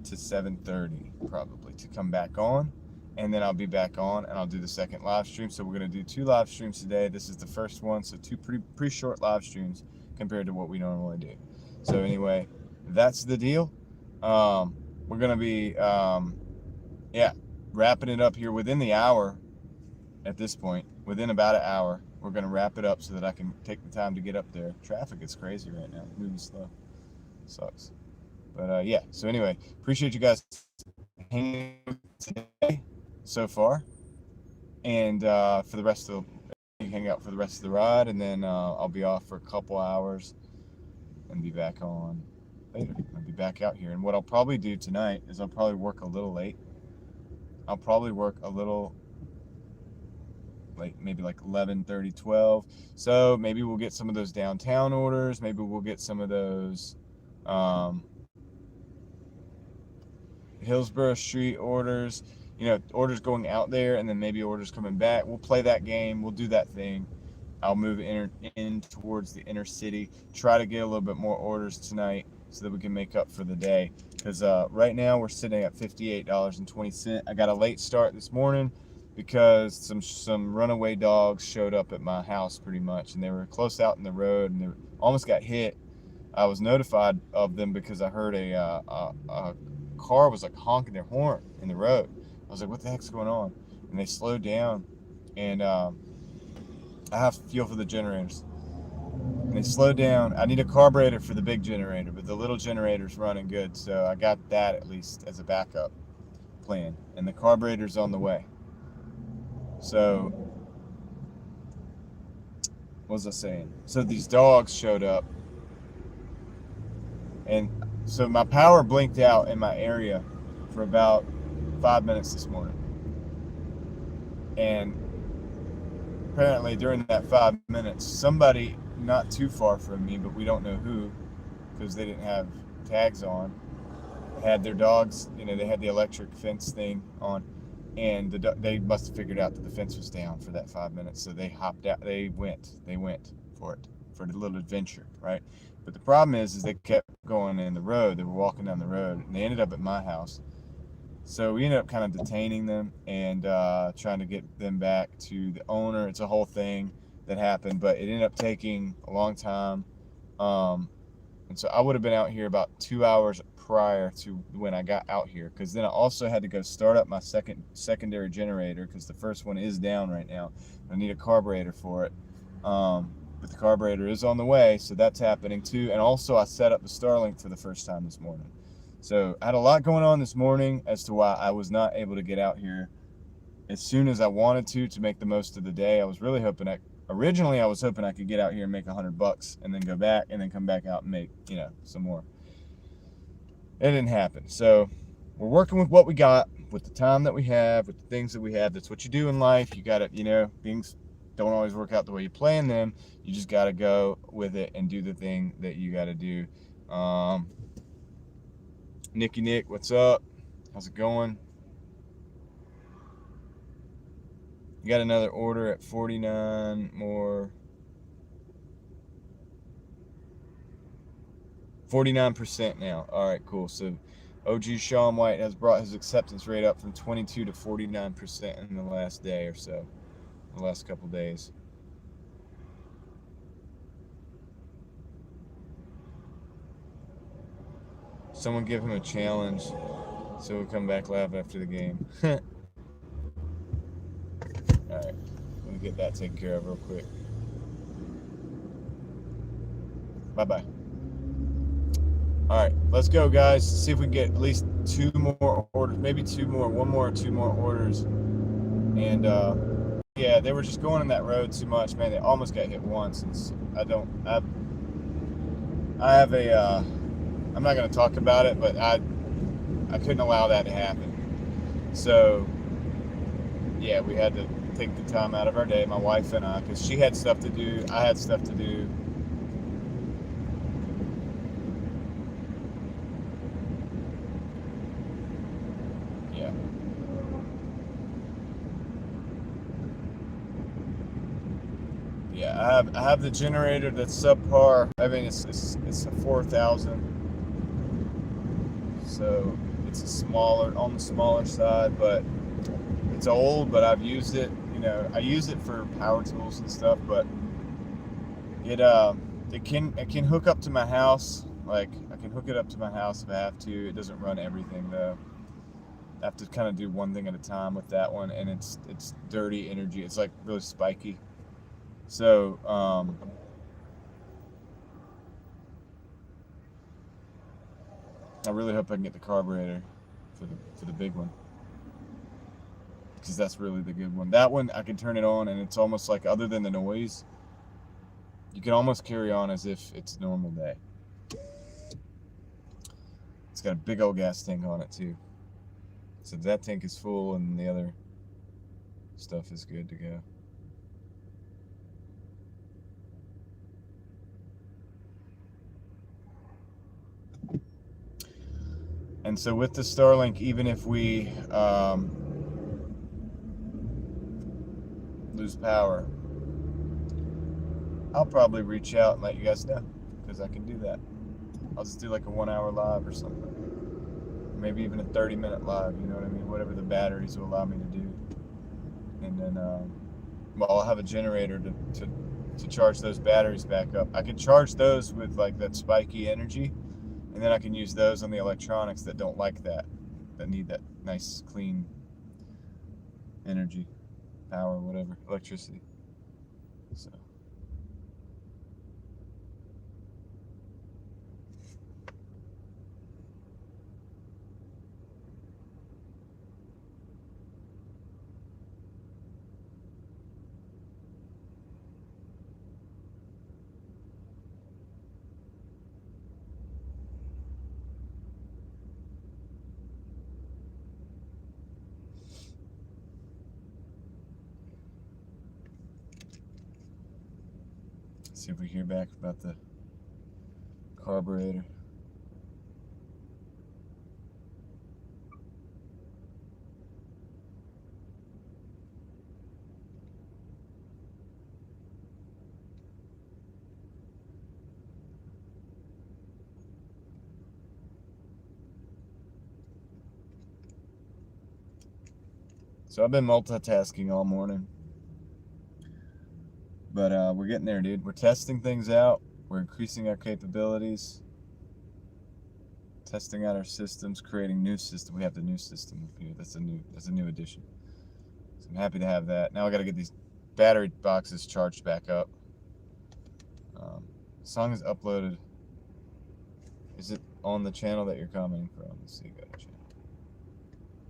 to 7:30 probably to come back on, and then I'll be back on and I'll do the second live stream. So we're going to do 2 live streams today. This is the first one, so 2 pretty short live streams compared to what we normally do. So anyway, that's the deal. We're going to be wrapping it up here within the hour. At this point, within about an hour, we're going to wrap it up so that I can take the time to get up there. Traffic is crazy right now, moving slow. Sucks. But yeah, so anyway, appreciate you guys hanging out today so far. And for the rest of you hang out for the rest of the ride, and then I'll be off for a couple hours and be back on later. I'll be back out here. And what I'll probably do tonight is I'll probably work a little late. I'll probably work a little late, maybe like 11:30, 12. So maybe we'll get some of those downtown orders. Maybe we'll get some of those Hillsborough Street orders, orders going out there, and then maybe orders coming back. We'll play that game. We'll do that thing. I'll move in towards the inner city, try to get a little bit more orders tonight so that we can make up for the day. Because right now we're sitting at $58.20. I got a late start this morning because some runaway dogs showed up at my house pretty much, and they were close out in the road, and they almost got hit. I was notified of them because I heard a car was like honking their horn in the road. I was like, what the heck's going on? And they slowed down, and I have to feel for the generators. And they slowed down. I need a carburetor for the big generator, but the little generator's running good, so I got that at least as a backup plan. And the carburetor's on the way. So, what was I saying? So these dogs showed up And so my power blinked out in my area for about 5 minutes this morning. And apparently during that 5 minutes, somebody not too far from me, but we don't know who, because they didn't have tags on, had their dogs, they had the electric fence thing on, and they must have figured out that the fence was down for that 5 minutes, so they hopped out. They went for it, for the little adventure, right? But the problem is they kept going in the road. They were walking down the road, and they ended up at my house. So we ended up kind of detaining them and trying to get them back to the owner. It's a whole thing that happened, but it ended up taking a long time. And so I would have been out here about 2 hours prior to when I got out here, because then I also had to go start up my secondary generator, because the first one is down right now. I need a carburetor for it. But the carburetor is on the way, so that's happening too. And also I set up the Starlink for the first time this morning. So I had a lot going on this morning as to why I was not able to get out here as soon as I wanted to make the most of the day. I was really hoping originally I was hoping I could get out here and make $100 and then go back and then come back out and make, some more. It didn't happen. So we're working with what we got, with the time that we have, with the things that we have. That's what you do in life. You got to, things don't always work out the way you plan them. You just got to go with it and do the thing that you got to do. Nicky Nick, what's up? How's it going? You got another order at 49 more. 49% now. All right, cool. So OG Sean White has brought his acceptance rate up from 22 to 49% in the last day or so, the last couple days. Someone give him a challenge so we'll come back live after the game. All right, let me get that taken care of real quick. Bye-bye. All right, let's go, guys. See if we can get at least 2 more orders, maybe 2 more, 1 more or 2 more orders. And yeah, they were just going on that road too much, man. They almost got hit once. I have a, I'm not going to talk about it, but I couldn't allow that to happen. So yeah, we had to take the time out of our day, my wife and I, because she had stuff to do, I had stuff to do. Yeah. Yeah, I have the generator that's subpar. I mean, it's a 4,000, so it's on the smaller side, but it's old. But I've used it. I use it for power tools and stuff. But it can hook up to my house. Like, I can hook it up to my house if I have to. It doesn't run everything though. I have to kind of do one thing at a time with that one, and it's dirty energy. It's like really spiky. So I really hope I can get the carburetor for the big one, because that's really the good one. That one I can turn it on, and it's almost like, other than the noise, you can almost carry on as if it's a normal day. It's got a big old gas tank on it too. So that tank is full, and the other stuff is good to go. And so with the Starlink, even if we lose power, I'll probably reach out and let you guys know, because I can do that. I'll just do like a 1 hour live or something. Maybe even a 30-minute live, you know what I mean? Whatever the batteries will allow me to do. And then, well, I'll have a generator to charge those batteries back up. I can charge those with like that spiky energy, and then I can use those on the electronics that don't like that need that nice, clean energy, power, whatever, electricity. So. See if we hear back about the carburetor. So I've been multitasking all morning, but we're getting there, dude. We're testing things out. We're increasing our capabilities, testing out our systems, creating new system. We have the new system here. That's a new addition. So I'm happy to have that. Now I got to get these battery boxes charged back up. Song is uploaded. Is it on the channel that you're commenting from? Let's see. Got a channel.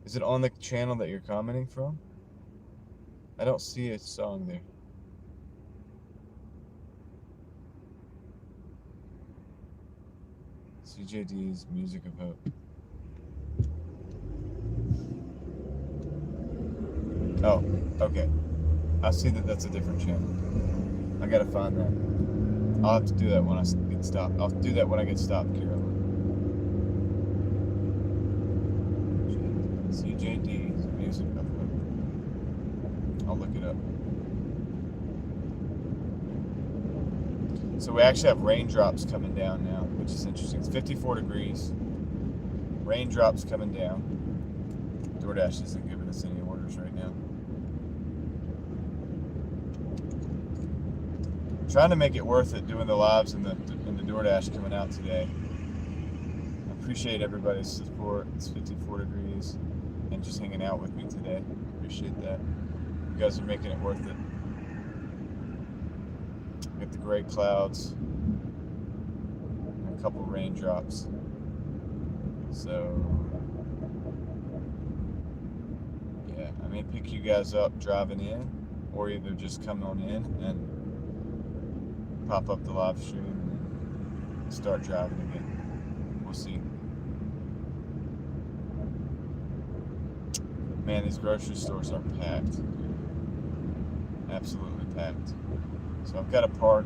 Is it on the channel that you're commenting from? I don't see a song there. CJD's Music of Hope. Oh, okay. I see that that's a different channel. I gotta find that. I'll have to do that when I get stopped. I'll do that when I get stopped, Carolyn. CJD's Music of Hope. I'll look it up. So we actually have raindrops coming down now, which is interesting. It's 54 degrees. Raindrops coming down. Doordash isn't giving us any orders right now. Trying to make it worth it doing the lives and the Doordash coming out today. I appreciate everybody's support. It's 54 degrees and just hanging out with me today. Appreciate that. You guys are making it worth it. Get the gray clouds and a couple raindrops. So yeah, I may pick you guys up driving in, or either just come on in and pop up the live stream and start driving again. We'll see. Man, these grocery stores are packed. Absolutely packed. So I've got to park.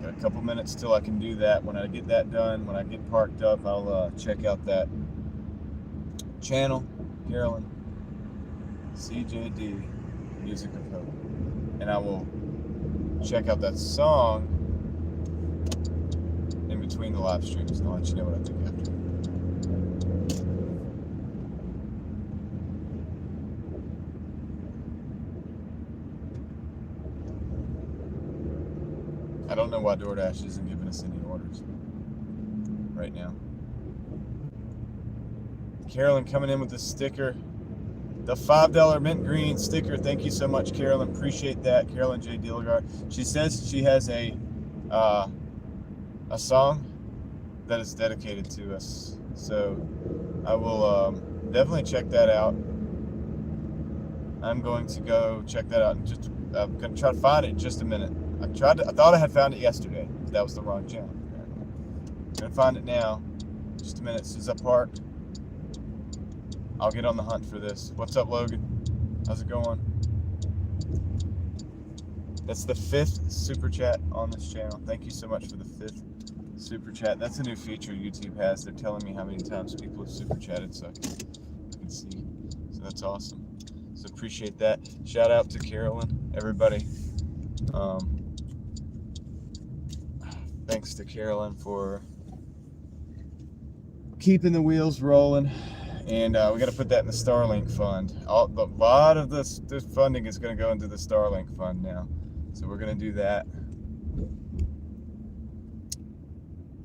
Got a couple minutes till I can do that. When I get that done, when I get parked up, I'll check out that channel, Carolyn, CJD, Music of Hope. And I will check out that song in between the live streams, and I'll let you know what I think after. I don't know why Doordash isn't giving us any orders right now. Carolyn coming in with the sticker. The $5 mint green sticker. Thank you so much, Carolyn. Appreciate that, Carolyn J. Dilligard. She says she has a song that is dedicated to us. So I will definitely check that out. I'm going to go check that out. I'm going to try to find it in just a minute. I thought I had found it yesterday. That was the wrong channel. I'm going to find it now. Just a minute. As soon as I park, I'll get on the hunt for this. What's up, Logan? How's it going? That's the 5th super chat on this channel. Thank you so much for the 5th super chat. That's a new feature YouTube has. They're telling me how many times people have super chatted, so I can see. So that's awesome. So appreciate that. Shout out to Carolyn, everybody. Thanks to Carolyn for keeping the wheels rolling. And we got to put that in the Starlink fund. A lot of this funding is going to go into the Starlink fund now. So we're going to do that.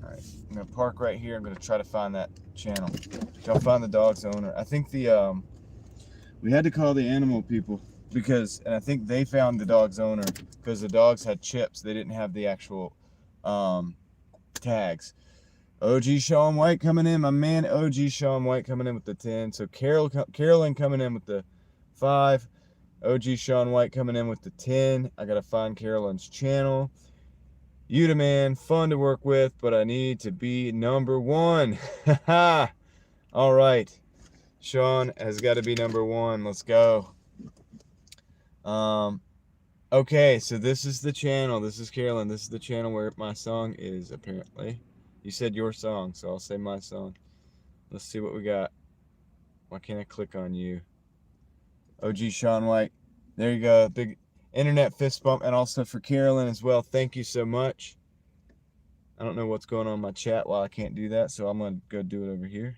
All right, I'm going to park right here. I'm going to try to find that channel. Try to find the dog's owner. I think we had to call the animal people and I think they found the dog's owner because the dogs had chips. They didn't have the actual tags. OG Sean White coming in, my man. OG Sean White coming in with the 10. So Carolyn coming in with the 5. OG Sean White coming in with the 10. I gotta find Carolyn's channel. You the man, fun to work with, but I need to be number 1. All right, Sean has got to be number 1. Let's go. Okay, so this is the channel. This is Carolyn. This is the channel where my song is, apparently. You said your song, so I'll say my song. Let's see what we got. Why can't I click on you? OG Sean White. There you go. Big internet fist bump. And also for Carolyn as well. Thank you so much. I don't know what's going on in my chat while I can't do that, so I'm going to go do it over here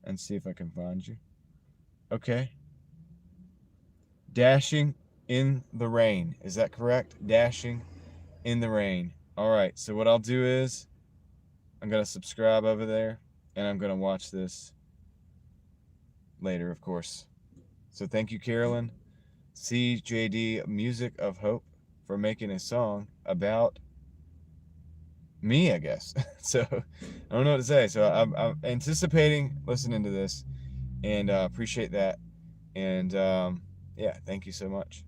and see if I can find you. Okay. Dashing in the rain. Is that correct? Dashing in the rain. All right. So what I'll do is I'm going to subscribe over there and I'm going to watch this later, of course. So thank you, Carolyn. CJD Music of Hope for making a song about me, I guess. So I don't know what to say. So I'm anticipating listening to this and appreciate that. And yeah, thank you so much.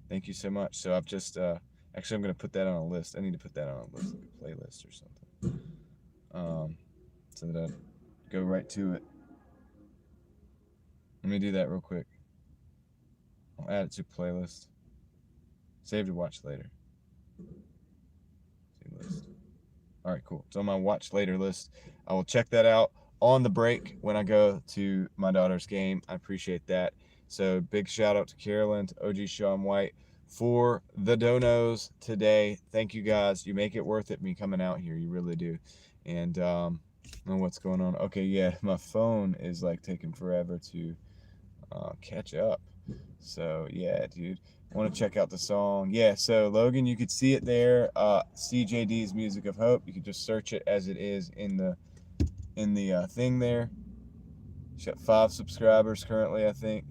Thank you so much. So I've just actually I'm gonna put that on a list. I need to put that on a list, like a playlist or something, so that I go right to it. Let me do that real quick. I'll add it to playlist. Save to watch later. Save list. All right, cool. It's on my watch later list. I will check that out on the break when I go to my daughter's game. I appreciate that. So big shout out to Carolyn, to OG Sean White for the donos today. Thank you guys. You make it worth it me coming out here. You really do. And I don't know what's going on. Okay, yeah, my phone is like taking forever to catch up. So yeah, dude. I want to check out the song. Yeah, so Logan, you could see it there. CJD's Music of Hope. You could just search it as it is in the thing there. She's got 5 subscribers currently, I think.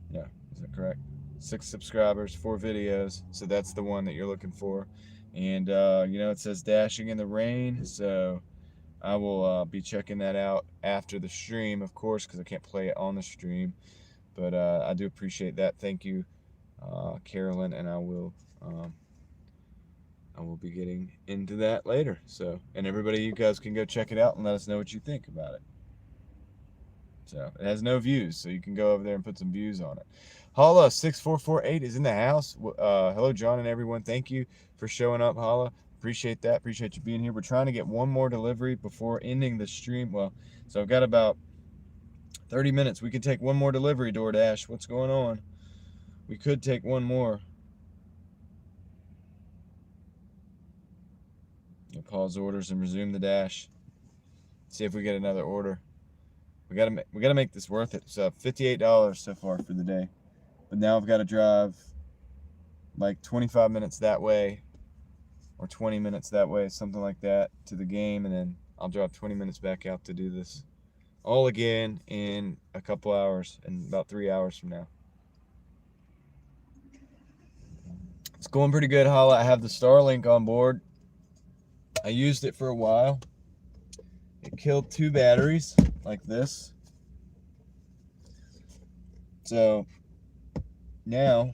Yeah, is that correct? 6 subscribers, 4 videos. So that's the one that you're looking for. And you know, it says Dashing in the Rain. So I will be checking that out after the stream, of course, because I can't play it on the stream. But I do appreciate that. Thank you, Carolyn, and I will be getting into that later. So, and everybody, you guys can go check it out and let us know what you think about it. So it has no views, so you can go over there and put some views on it. Holla 6448 is in the house. Hello, John and everyone. Thank you for showing up, Holla. Appreciate that. Appreciate you being here. We're trying to get one more delivery before ending the stream. Well, so I've got about 30 minutes. We could take one more delivery, Doordash. What's going on? We could take one more. We'll pause orders and resume the dash. See if we get another order. We gotta make this worth it. So $58 so far for the day. But now I've got to drive like 25 minutes that way or 20 minutes that way, something like that, to the game, and then I'll drive 20 minutes back out to do this all again in a couple hours, in about 3 hours from now. It's going pretty good, Holla. I have the Starlink on board. I used it for a while. It killed 2 batteries like this. So now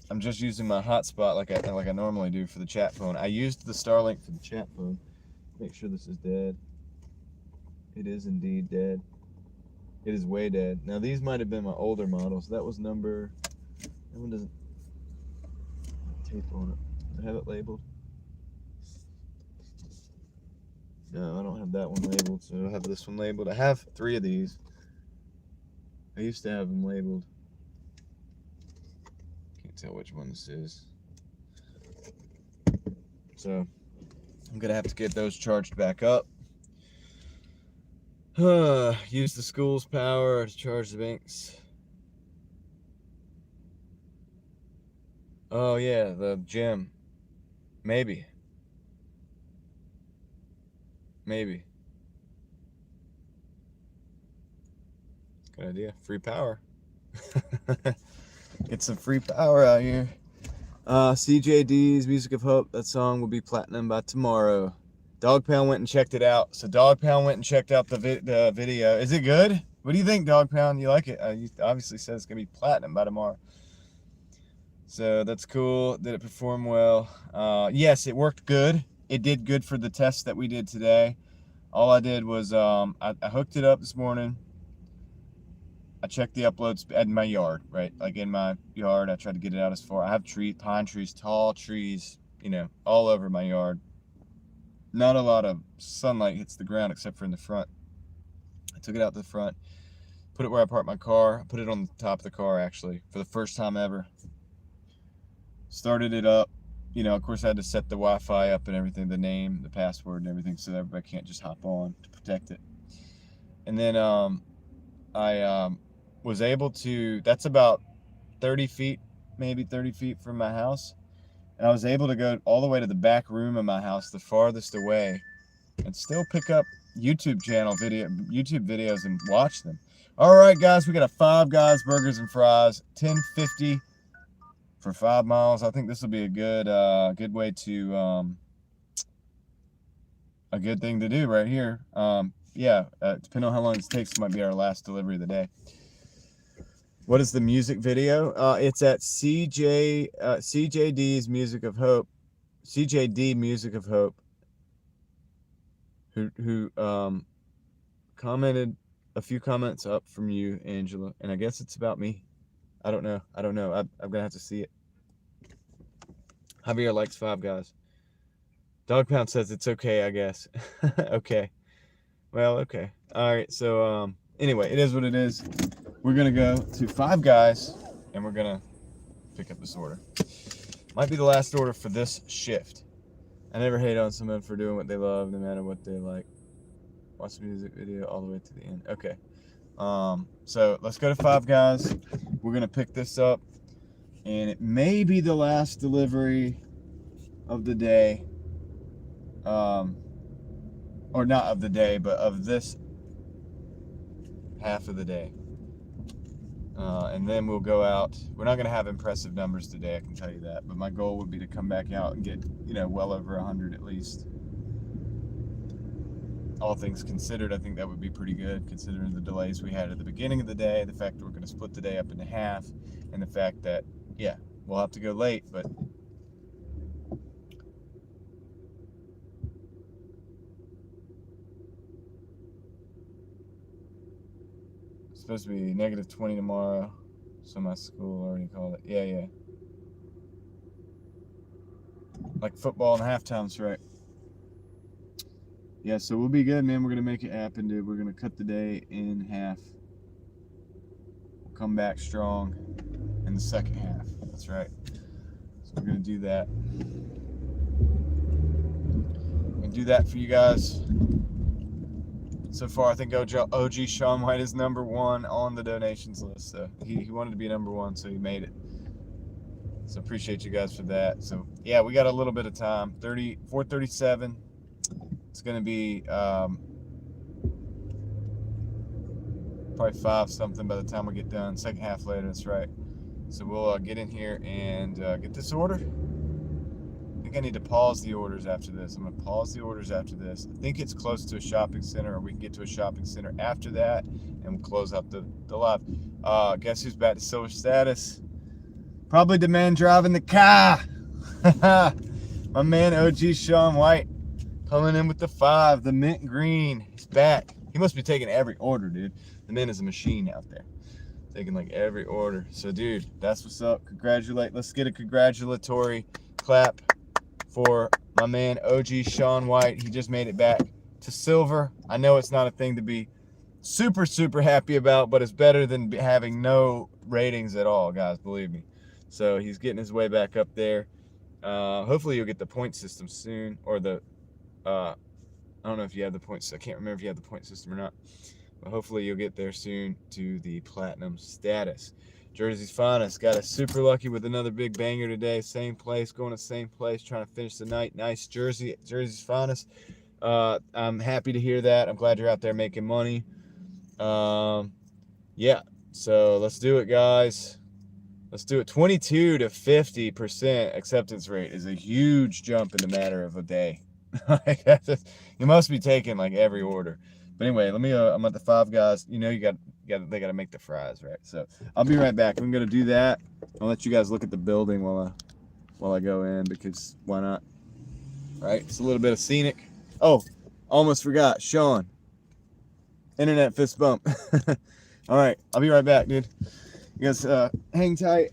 I'm just using my hotspot like I normally do for the chat phone. I used the Starlink for the chat phone. Make sure this is dead. It is indeed dead. It is way dead. Now these might have been my older models. That was number. That one doesn't have tape on it. Do I have it labeled? No, I don't have that one labeled. So I have this one labeled. I have 3 of these. I used to have them labeled. Can't tell which one this is. So I'm gonna have to get those charged back up. Use the school's power to charge the banks. Oh yeah, the gym. Maybe. Maybe. Good idea. Free power. Get some free power out here. CJD's Music of Hope. That song will be platinum by tomorrow. Dog Pound went and checked it out. So Dog Pound went and checked out the video. Is it good? What do you think, Dog Pound? You like it? You obviously said it's gonna be platinum by tomorrow. So that's cool. Did it perform well? Yes, it worked good. It did good for the test that we did today. All I did was I hooked it up this morning. I check the uploads in my yard, right? Like in my yard, I try to get it out as far. I have pine trees, tall trees, you know, all over my yard. Not a lot of sunlight hits the ground except for in the front. I took it out to the front, put it where I parked my car. I put it on the top of the car, actually, for the first time ever. Started it up. You know, of course, I had to set the Wi-Fi up and everything, the name, the password, and everything, so that everybody can't just hop on to protect it. And then I was able to, that's about 30 feet, maybe 30 feet from my house. And I was able to go all the way to the back room of my house, the farthest away, and still pick up YouTube videos and watch them. All right, guys, we got a Five Guys Burgers and Fries, $10.50 for 5 miles. I think this will be a good way to a good thing to do right here. Yeah, depending on how long it takes, it might be our last delivery of the day. What is the music video? It's at CJD's Music of Hope. CJD Music of Hope. Who commented a few comments up from you, Angela, and I guess it's about me. I don't know. I'm gonna have to see it. Javier likes Five Guys. Dog Pound says it's okay, I guess. Okay. Well, okay. All right. So anyway, it is what it is. We're gonna go to Five Guys, and we're gonna pick up this order. Might be the last order for this shift. I never hate on someone for doing what they love, no matter what they like. Watch the music video all the way to the end. Okay. So let's go to Five Guys. We're gonna pick this up, and it may be the last delivery of the day. Or not of the day, but of this half of the day. And then we'll go out. We're not going to have impressive numbers today, I can tell you that. But my goal would be to come back out and get, you know, well over 100 at least. All things considered, I think that would be pretty good, considering the delays we had at the beginning of the day, the fact that we're going to split the day up into half, and the fact that, yeah, we'll have to go late, but it's supposed to be -20 tomorrow, so my school already called it. Yeah. Like football and halftime's right. Yeah, so we'll be good, man. We're going to make it happen, dude. We're going to cut the day in half. We'll come back strong in the second half. That's right. So we're going to do that. We're going to do that for you guys. So far, I think OG Sean White is #1 on the donations list. So he wanted to be #1, so he made it. So appreciate you guys for that. So yeah, we got a little bit of time. 4:37. It's going to be probably 5 something by the time we get done. Second half later, that's right. So we'll get in here and get this order. I think I need to pause the orders after this. I'm going to pause the orders after this. I think it's close to a shopping center, or we can get to a shopping center after that, and we'll close out the live. Guess who's back to silver status? Probably the man driving the car. My man OG Sean White coming in with the 5, the mint green. He's back. He must be taking every order, dude. The man is a machine out there, taking like every order. So, dude, that's what's up. Let's get a congratulatory clap for my man OG Sean White. He just made it back to silver. I know it's not a thing to be super, super happy about, but it's better than having no ratings at all, guys, believe me. So he's getting his way back up there. Hopefully you'll get the point system soon, or the I don't know if you have the points. I can't remember if you have the point system or not, but hopefully you'll get there soon to the platinum status. Jersey's Finest got us super lucky with another big banger today. Same place, going to the same place, trying to finish the night. Nice Jersey's Finest. I'm happy to hear that. I'm glad you're out there making money. Yeah, so let's do it, guys. Let's do it. 22 to 50% acceptance rate is a huge jump in the matter of a day. You must be taking like every order. But anyway, let me. I'm at the Five Guys. You know, they got to make the fries, right? So I'll be right back. I'm gonna do that. I'll let you guys look at the building while I go in, because why not? Right? It's a little bit of scenic. Oh, almost forgot, Sean. Internet fist bump. All right, I'll be right back, dude. You guys hang tight.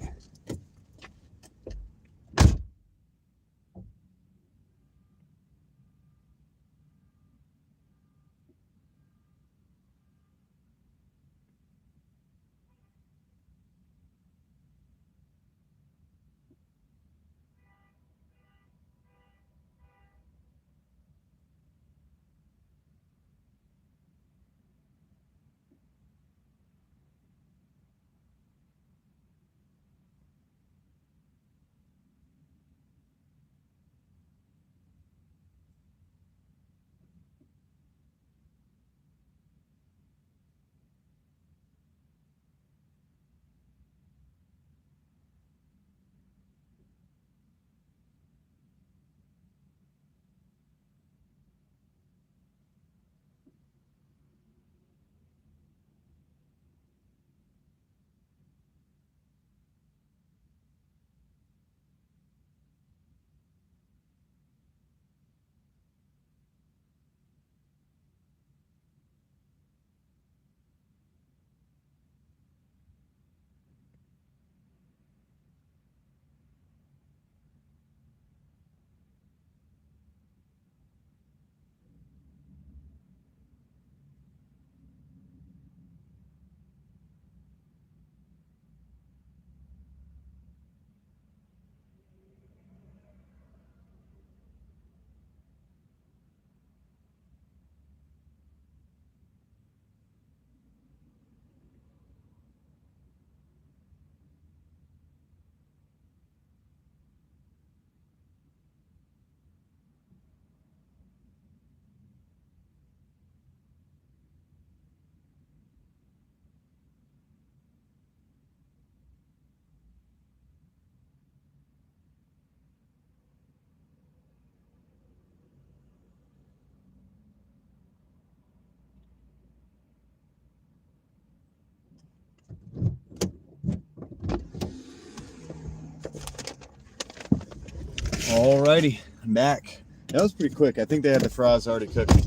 Alrighty, I'm back. That was pretty quick. I think they had the fries already cooking.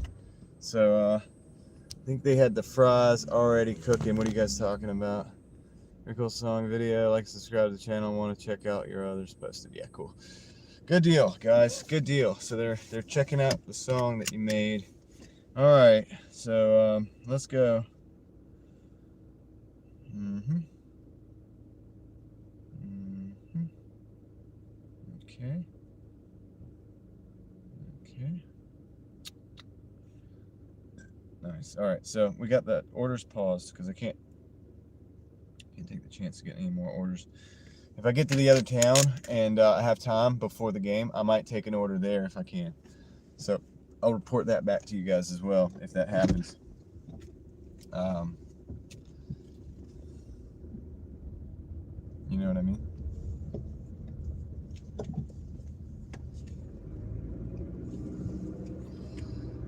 So, I think they had the fries already cooking. What are you guys talking about? Very cool song, video. Like, subscribe to the channel. Want to check out your others posted. Yeah, cool. Good deal, guys. Good deal. So they're checking out the song that you made. All right. So let's go. Okay. Okay. Nice. All right. So we got the orders paused because I can't take the chance to get any more orders. If I get to the other town and I have time before the game, I might take an order there if I can. So I'll report that back to you guys as well if that happens. You know what I mean?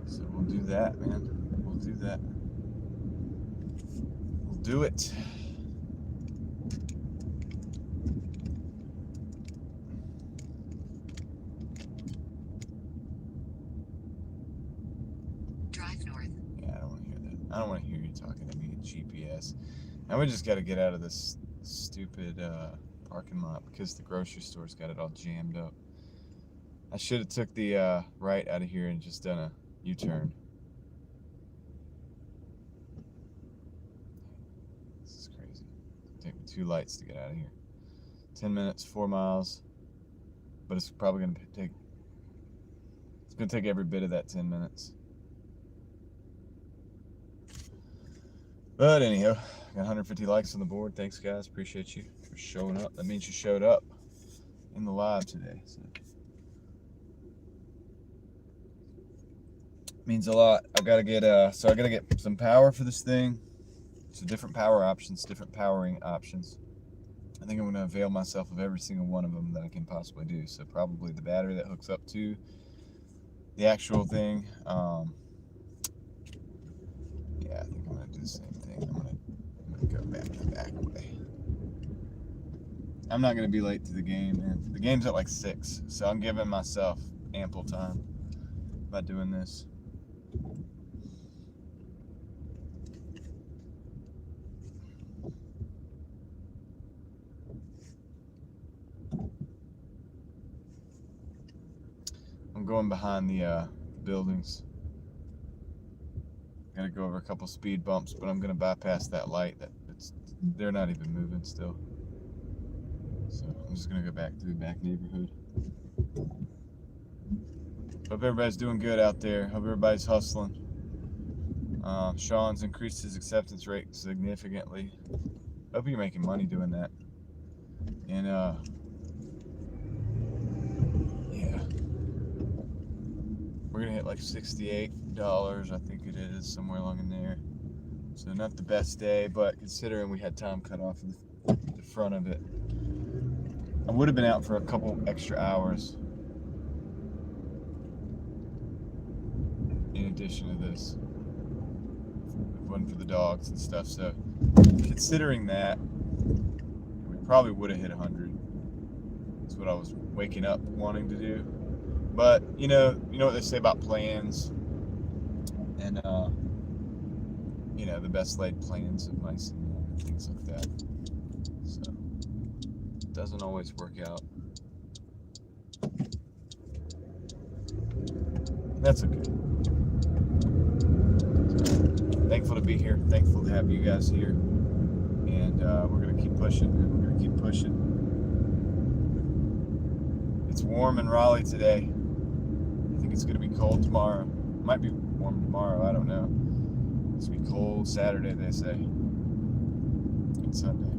So we'll do that, man. We'll do that. We'll do it. Drive north. Yeah, I don't want to hear that. I don't want to hear you talking to me in GPS. Now we just got to get out of this stupid parking lot because the grocery store's got it all jammed up. I should have took the right out of here and just done a U-turn. This is crazy. It'll take me 2 lights to get out of here. 10 minutes, 4 miles, but it's probably gonna take. It's gonna take every bit of that 10 minutes. But anyhow, got 150 likes on the board. Thanks, guys. Appreciate you for showing up. That means you showed up in the live today. So. Means a lot. I gotta get so I gotta get some power for this thing. So different power options, different powering options. I think I'm gonna avail myself of every single one of them that I can possibly do. So probably the battery that hooks up to the actual thing. Yeah, I think I'm gonna do the same thing. I'm gonna go back the back way. I'm not gonna be late to the game, man. The game's at like 6, so I'm giving myself ample time by doing this. going behind the buildings. Gotta go over a couple speed bumps, but I'm gonna bypass that light. They're not even moving still. So I'm just gonna go back through the back neighborhood. Hope everybody's doing good out there. Hope everybody's hustling. Sean's increased his acceptance rate significantly. Hope you're making money doing that. And yeah, we're gonna hit like $68, I think it is, somewhere along in there. So not the best day, but considering we had time cut off in the front of it, I would have been out for a couple extra hours in addition to this. One for the dogs and stuff. So considering that, we probably would have hit 100. That's what I was waking up wanting to do. But you know what they say about plans, and you know, the best laid plans of mice and things like that. So it doesn't always work out. That's okay. Thankful to be here. Thankful to have you guys here. And we're going to keep pushing. And we're going to keep pushing. It's warm in Raleigh today. I think it's going to be cold tomorrow. Might be warm tomorrow. I don't know. It's going to be cold Saturday, they say. And Sunday.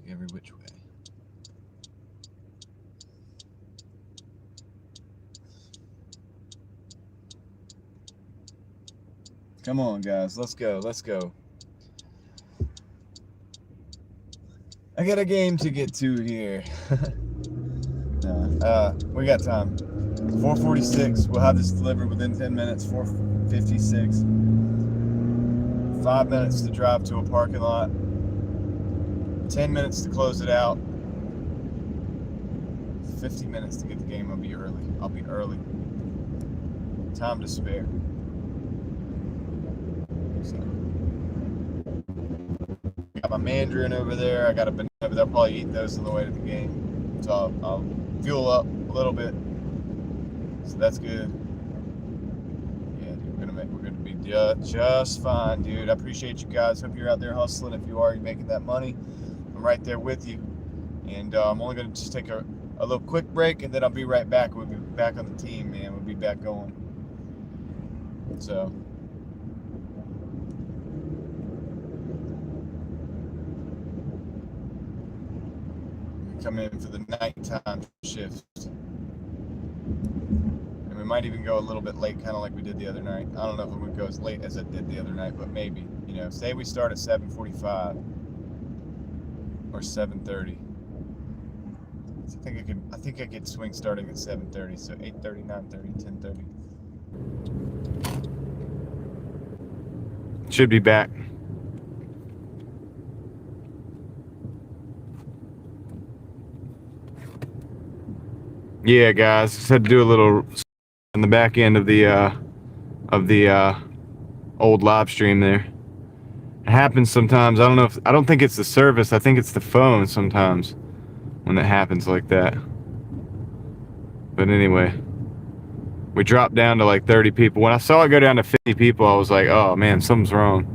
Every which way. Come on, guys, let's go, let's go. I got a game to get to here. We got time. 4:46, we'll have this delivered within 10 minutes, 4:56. 5 minutes to drive to a parking lot. 10 minutes to close it out. 50 minutes to get the game. I'll be early. Time to spare. So, got my mandarin over there. I got a banana, but I'll probably eat those on the way to the game. So I'll fuel up a little bit. So that's good. Yeah, dude, we're gonna be just fine, dude. I appreciate you guys. Hope you're out there hustling. If you are, you're making that money. I'm right there with you. And I'm only going to just take a little quick break, and then I'll be right back. We'll be back on the team, man. We'll be back going. So, come in for the nighttime shift. And we might even go a little bit late, kind of like we did the other night. I don't know if we would go as late as I did the other night, but maybe. You know, say we start at 7:45. Or 7:30. I think I could swing starting at 7:30. So 8:30, 9:30, 10:30. Should be back. Yeah, guys, just had to do a little on the back end of the old live stream there. It happens sometimes. I don't think it's the service. I think it's the phone sometimes when that happens like that. But anyway, we dropped down to like 30 people. When I saw it go down to 50 people, I was like, oh man, something's wrong.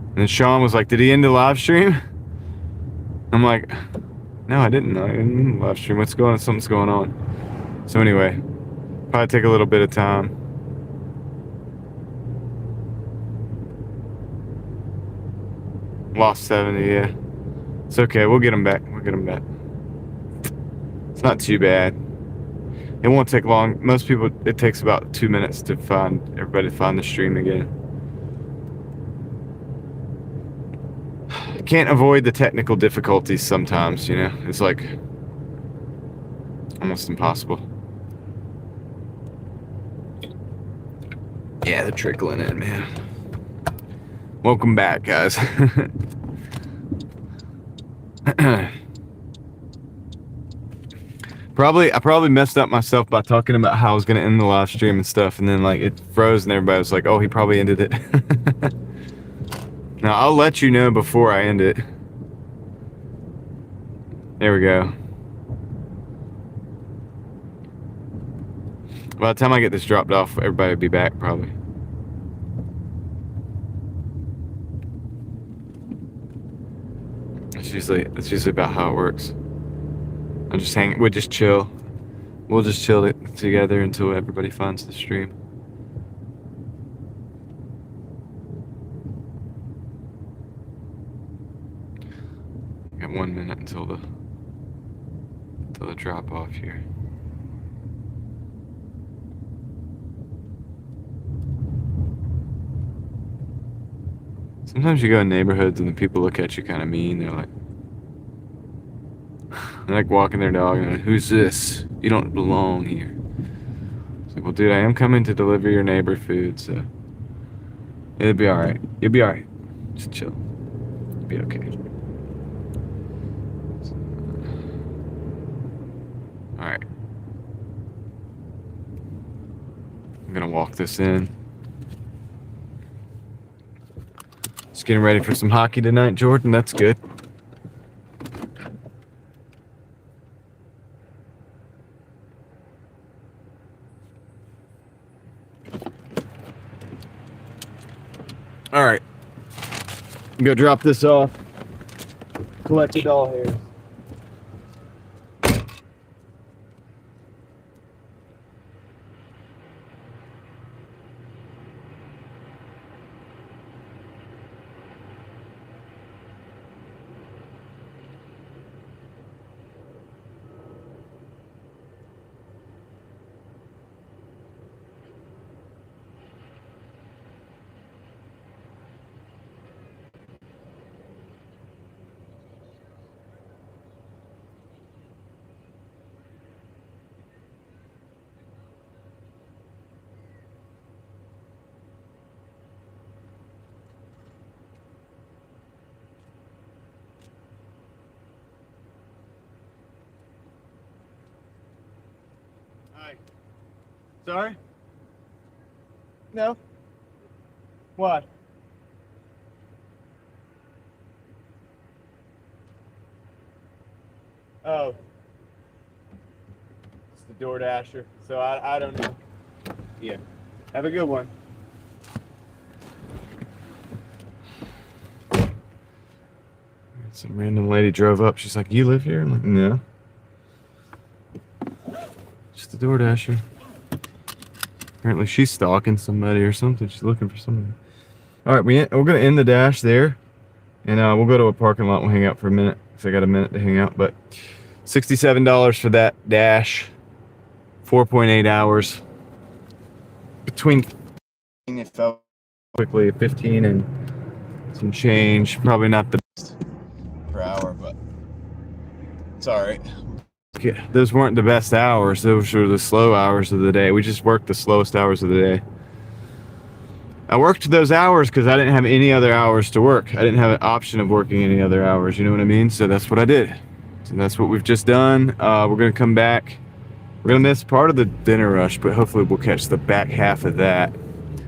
And then Sean was like, did he end the live stream? I'm like, no, I didn't end the live stream. What's going on? Something's going on. So anyway, probably take a little bit of time. Lost 70, yeah. It's okay, we'll get them back. It's not too bad. It won't take long. Most people, it takes about 2 minutes to everybody to find the stream again. Can't avoid the technical difficulties sometimes, you know. It's like almost impossible. Yeah, they're trickling in, man. Welcome back, guys. I probably messed up myself by talking about how I was gonna end the live stream and stuff, and then like it froze and everybody was like, "Oh, he probably ended it." Now I'll let you know before I end it. There we go. By the time I get this dropped off, everybody will be back probably. That's usually about how it works. We'll just chill. We'll just chill it together until everybody finds the stream. Got 1 minute until the drop off here. Sometimes you go in neighborhoods and the people look at you kind of mean. They're like walking their dog and like, "Who's this? You don't belong here." It's like, well, dude, I am coming to deliver your neighbor food, so it'll be all right. You'll be all right. Just chill. You'll be okay. All right. I'm gonna walk this in. Just getting ready for some hockey tonight, Jordan. That's good. All right. Go drop this off. Collect the doll hairs. Sorry? No? What? Oh. It's the Doordasher. So I don't know. Yeah. Have a good one. Some random lady drove up. She's like, "You live here?" I'm like, "No." Just the Doordasher. Apparently she's stalking somebody or something. She's looking for somebody. All right, we're going to end the dash there. And we'll go to a parking lot. We'll hang out for a minute because I got a minute to hang out. But $67 for that dash. 4.8 hours. Between it felt quickly 15 and some change. Probably not the best per hour, but it's all right. Yeah, those weren't the best hours. Those were the slow hours of the day. We just worked the slowest hours of the day. I worked those hours because I didn't have any other hours to work. I didn't have an option of working any other hours. You know what I mean? So that's what I did. So that's what we've just done. We're going to come back. We're going to miss part of the dinner rush, but hopefully we'll catch the back half of that.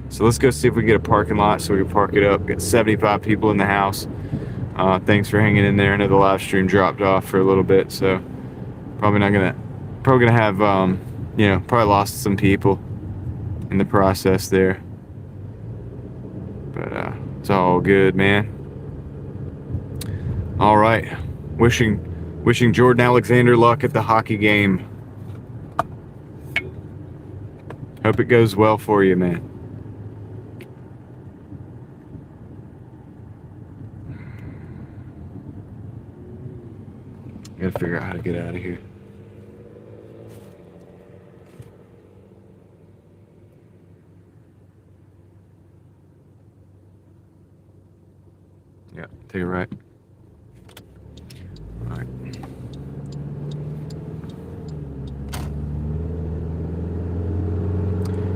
So let's go see if we can get a parking lot so we can park it up. Get 75 people in the house. Thanks for hanging in there. I know the live stream dropped off for a little bit, so probably gonna have probably lost some people in the process there, but it's all good, man. All right, wishing Jordan Alexander luck at the hockey game. Hope it goes well for you, man. Gotta figure out how to get out of here. Yeah, take it right. All right.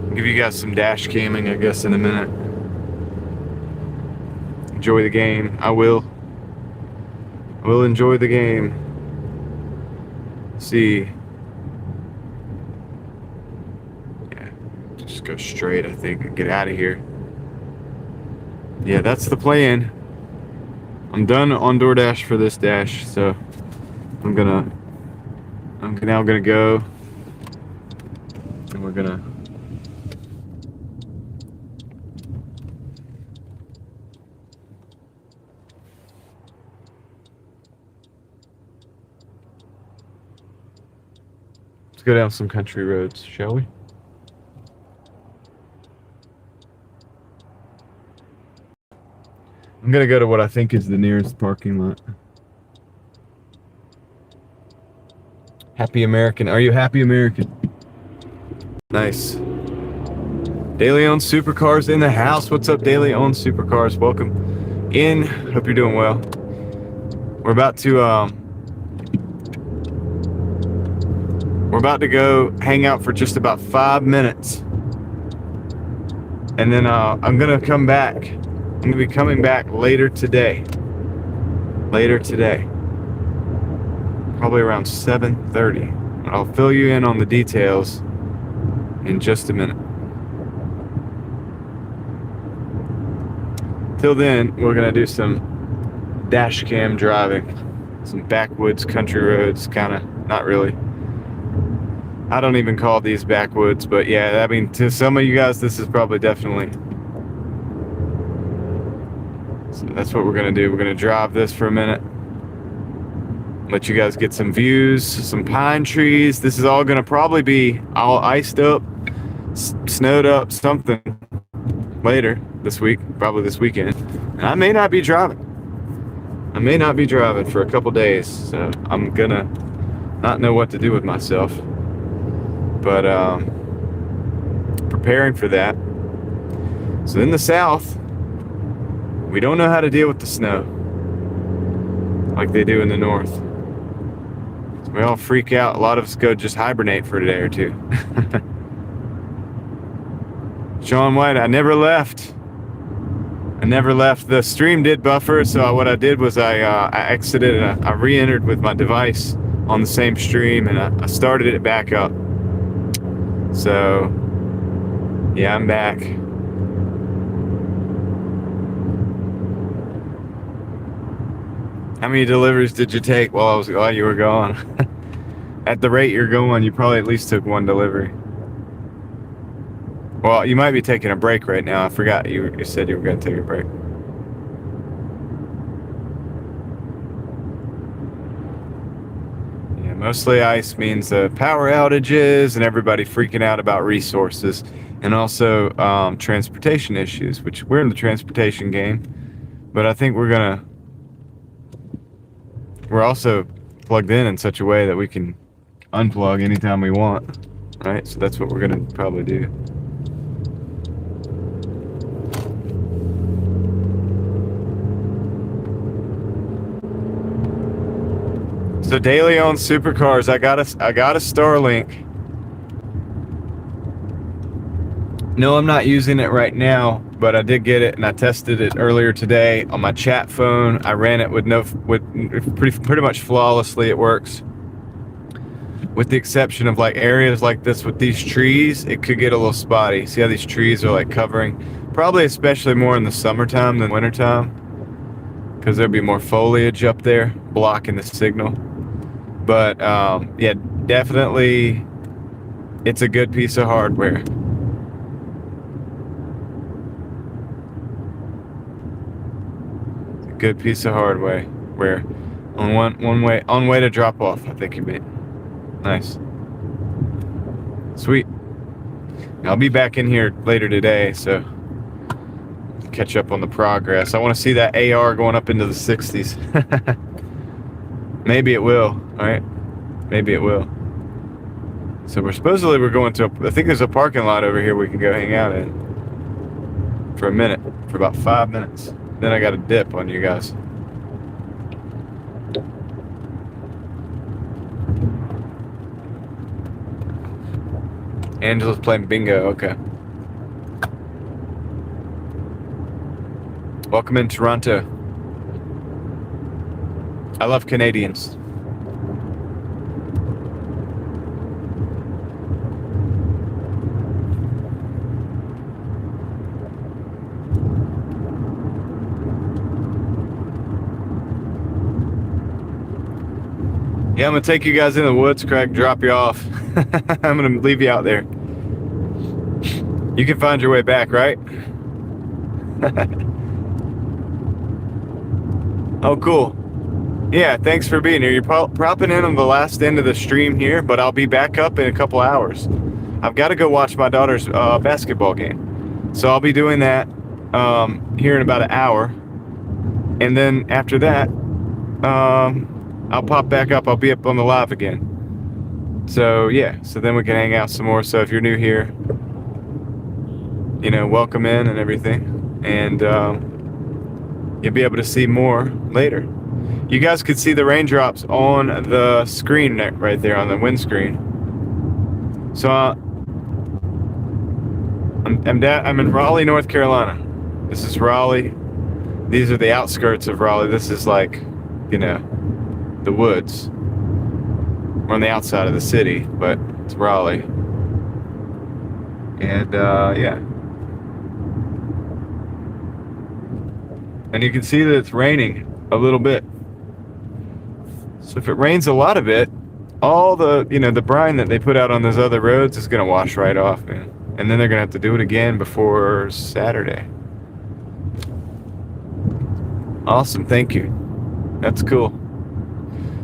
I'll give you guys some dash camming, I guess, in a minute. Enjoy the game. I will. We'll enjoy the game. See. Yeah, just go straight, I think, and get out of here. Yeah, that's the plan. I'm done on Doordash for this dash, so I'm now gonna go, and we're gonna let's go down some country roads, shall we? I'm gonna go to what I think is the nearest parking lot. Happy American. Are you happy American? Nice. Daily Owned Supercars in the house. What's up, Daily Owned Supercars? Welcome in. Hope you're doing well. We're about to go hang out for just about 5 minutes. And then I'm gonna come back. I'm gonna be coming back later today. Probably around 7:30. I'll fill you in on the details in just a minute. Till then, we're gonna do some dash cam driving, some backwoods country roads, kind of, not really. I don't even call these backwoods, but yeah, I mean, to some of you guys, this is probably definitely. So that's what we're gonna do. We're gonna drive this for a minute. Let you guys get some views, some pine trees. This is all gonna probably be all iced up, snowed up, something later this week, probably this weekend. And I may not be driving. For a couple days, so I'm gonna not know what to do with myself. But preparing for that. So in the South, we don't know how to deal with the snow like they do in the North. So we all freak out. A lot of us go just hibernate for a day or two. Sean White, I never left. The stream did buffer, so what I did was I exited and I re-entered with my device on the same stream, and I started it back up. So, yeah, I'm back. How many deliveries did you take while you were gone? At the rate you're going, you probably at least took one delivery. Well, you might be taking a break right now. I forgot you said you were going to take a break. Yeah, mostly ice means power outages and everybody freaking out about resources, and also transportation issues, which we're in the transportation game. But I think we're also plugged in such a way that we can unplug anytime we want, right? So that's what we're going to probably do. So daily owned supercars, I got a Starlink. No, I'm not using it right now, but I did get it, and I tested it earlier today on my chat phone. I ran it with pretty much flawlessly. It works, with the exception of like areas like this with these trees. It could get a little spotty. See how these trees are like covering, probably especially more in the summertime than wintertime, because there'll be more foliage up there blocking the signal. But yeah, definitely, it's a good piece of hardware. Good piece of hardware. Where on way to drop off, I think you mean. Nice. Sweet. I'll be back in here later today, so catch up on the progress. I want to see that AR going up into the 60s. Maybe it will. All right. Maybe it will. So we're going to I think there's a parking lot over here we can go hang out in for a minute, for about 5 minutes. Then I got a dip on you guys. Angela's playing bingo. Okay. Welcome in Toronto. I love Canadians. Yeah, I'm gonna take you guys in the woods, Craig, drop you off. I'm gonna leave you out there. You can find your way back, right? Oh, cool. Yeah, thanks for being here. You're propping in on the last end of the stream here, but I'll be back up in a couple hours. I've got to go watch my daughter's basketball game. So I'll be doing that here in about an hour. And then after that, I'll pop back up. I'll be up on the live again. So yeah, so then we can hang out some more. So if you're new here, you know, welcome in and everything. And you'll be able to see more later. You guys could see the raindrops on the screen right there on the windscreen. So I'm in Raleigh, North Carolina. This is Raleigh. These are the outskirts of Raleigh. This is like, you know, the woods. We're on the outside of the city, but it's Raleigh. And yeah. And you can see that it's raining a little bit. So if it rains a lot of it, all the, you know, the brine that they put out on those other roads is going to wash right off, man. And then they're going to have to do it again before Saturday. Awesome, thank you. That's cool.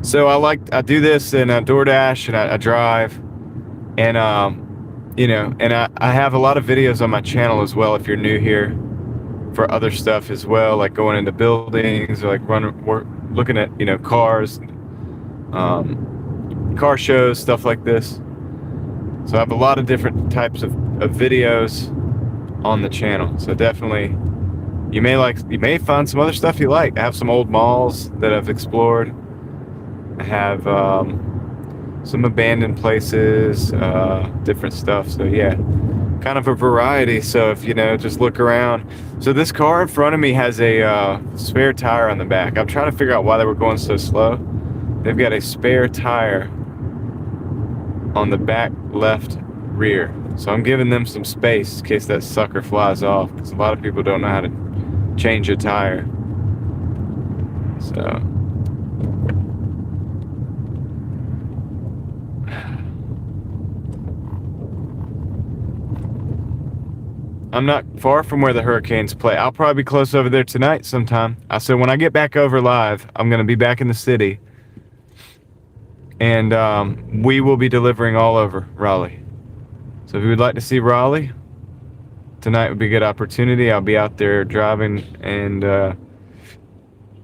So I do this in Doordash, and I drive, and you know, and I have a lot of videos on my channel as well if you're new here, for other stuff as well, like going into buildings, or like looking at, you know, cars, car shows, stuff like this. So I have a lot of different types of videos on the channel. So definitely, you may find some other stuff you like. I have some old malls that I've explored. I have some abandoned places, different stuff. So yeah, kind of a variety. So if, you know, just look around. So this car in front of me has a spare tire on the back. I'm trying to figure out why they were going so slow. They've got a spare tire on the back left rear. So I'm giving them some space in case that sucker flies off, because a lot of people don't know how to change a tire. So I'm not far from where the Hurricanes play. I'll probably be close over there tonight sometime. I said when I get back over live, I'm going to be back in the city. And we will be delivering all over Raleigh. So if you would like to see Raleigh, tonight would be a good opportunity. I'll be out there driving, and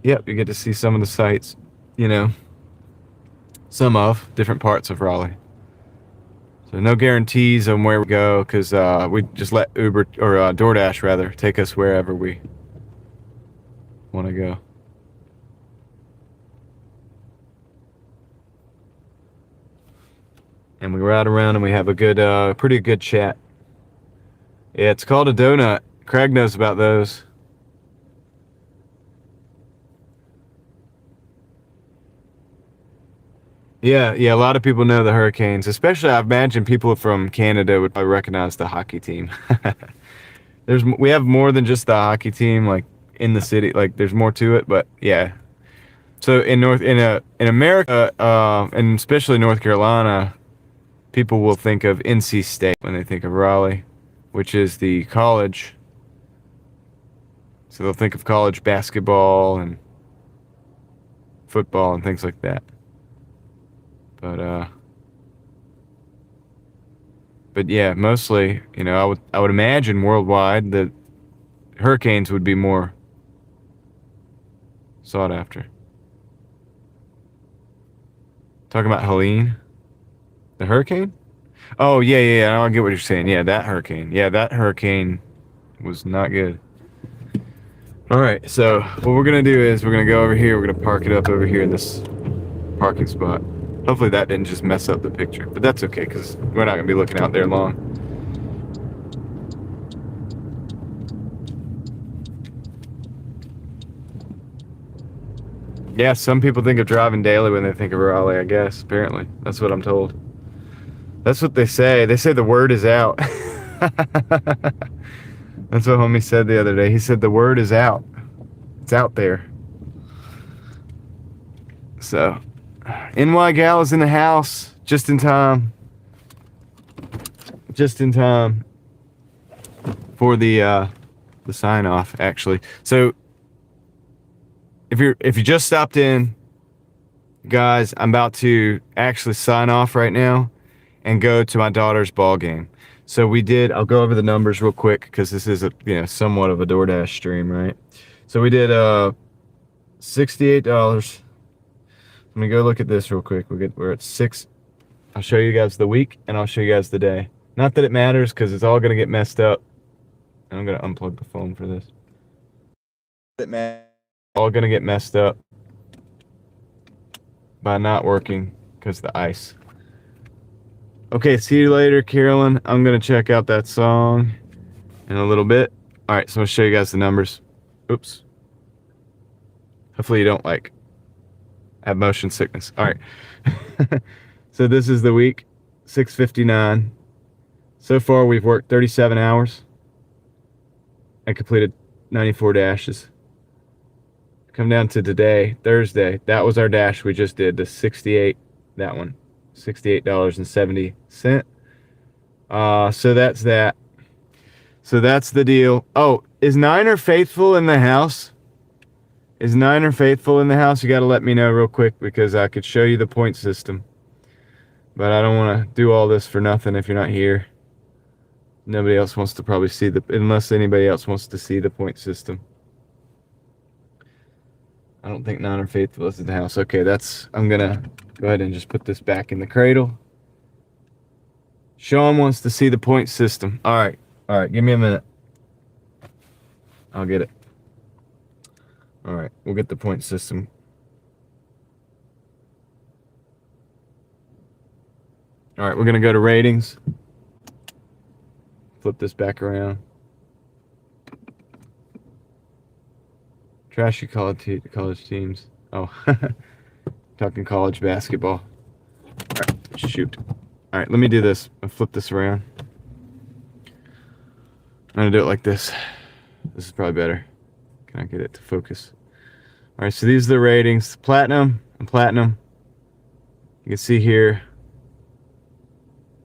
yep, you get to see some of the sights, you know, some of different parts of Raleigh. So no guarantees on where we go, because we just let Uber, or DoorDash rather, take us wherever we want to go. And we ride around and we have a good, pretty good chat. Yeah, it's called a donut. Craig knows about those. Yeah, a lot of people know the Hurricanes, especially I imagine people from Canada would probably recognize the hockey team. We have more than just the hockey team, like in the city, like there's more to it, but yeah. So in America, and especially North Carolina, people will think of NC State when they think of Raleigh, which is the college. So they'll think of college basketball and football and things like that. But yeah, mostly, you know, I would imagine worldwide that Hurricanes would be more sought after. Talking about Helene, the hurricane? Oh yeah. I get what you're saying. Yeah, that hurricane. Yeah, that hurricane was not good. All right, so what we're gonna do is we're gonna go over here. We're gonna park it up over here in this parking spot. Hopefully that didn't just mess up the picture, but that's okay because we're not going to be looking out there long. Yeah, some people think of driving daily when they think of Raleigh, I guess. Apparently. That's what I'm told. That's what they say. They say the word is out. That's what homie said the other day. He said the word is out. It's out there. So, NY Gal is in the house just in time. Just in time for the sign off, actually. So, if you just stopped in, guys, I'm about to actually sign off right now and go to my daughter's ball game. So I'll go over the numbers real quick because this is somewhat of a DoorDash stream, right? So we did $68. Let me go look at this real quick. We're at 6. I'll show you guys the week and I'll show you guys the day. Not that it matters because it's all gonna get messed up. And I'm gonna unplug the phone for this. All gonna get messed up by not working because the ice. Okay, see you later, Carolyn. I'm gonna check out that song in a little bit. All right, so I'll show you guys the numbers. Oops. Hopefully you don't have motion sickness. All right. So this is the week, 6:59. So far we've worked 37 hours and completed 94 dashes. Come down to today, Thursday. That was our dash we just did, the 68, that one. $68.70. So that's that. So that's the deal. Oh, is Niner Faithful in the house? Is Niner Faithful in the house? You got to let me know real quick because I could show you the point system. But I don't want to do all this for nothing if you're not here. Nobody else wants to probably see unless anybody else wants to see the point system. I don't think Niner Faithful is in the house. Okay, I'm going to go ahead and just put this back in the cradle. Sean wants to see the point system. All right, give me a minute. I'll get it. All right, we'll get the point system. All right, we're going to go to ratings. Flip this back around. Trashy college teams. Oh, talking college basketball. All right, shoot. All right, let me do this. I'll flip this around. I'm going to do it like this. This is probably better. Can I get it to focus? All right, so these are the ratings. Platinum and platinum. You can see here,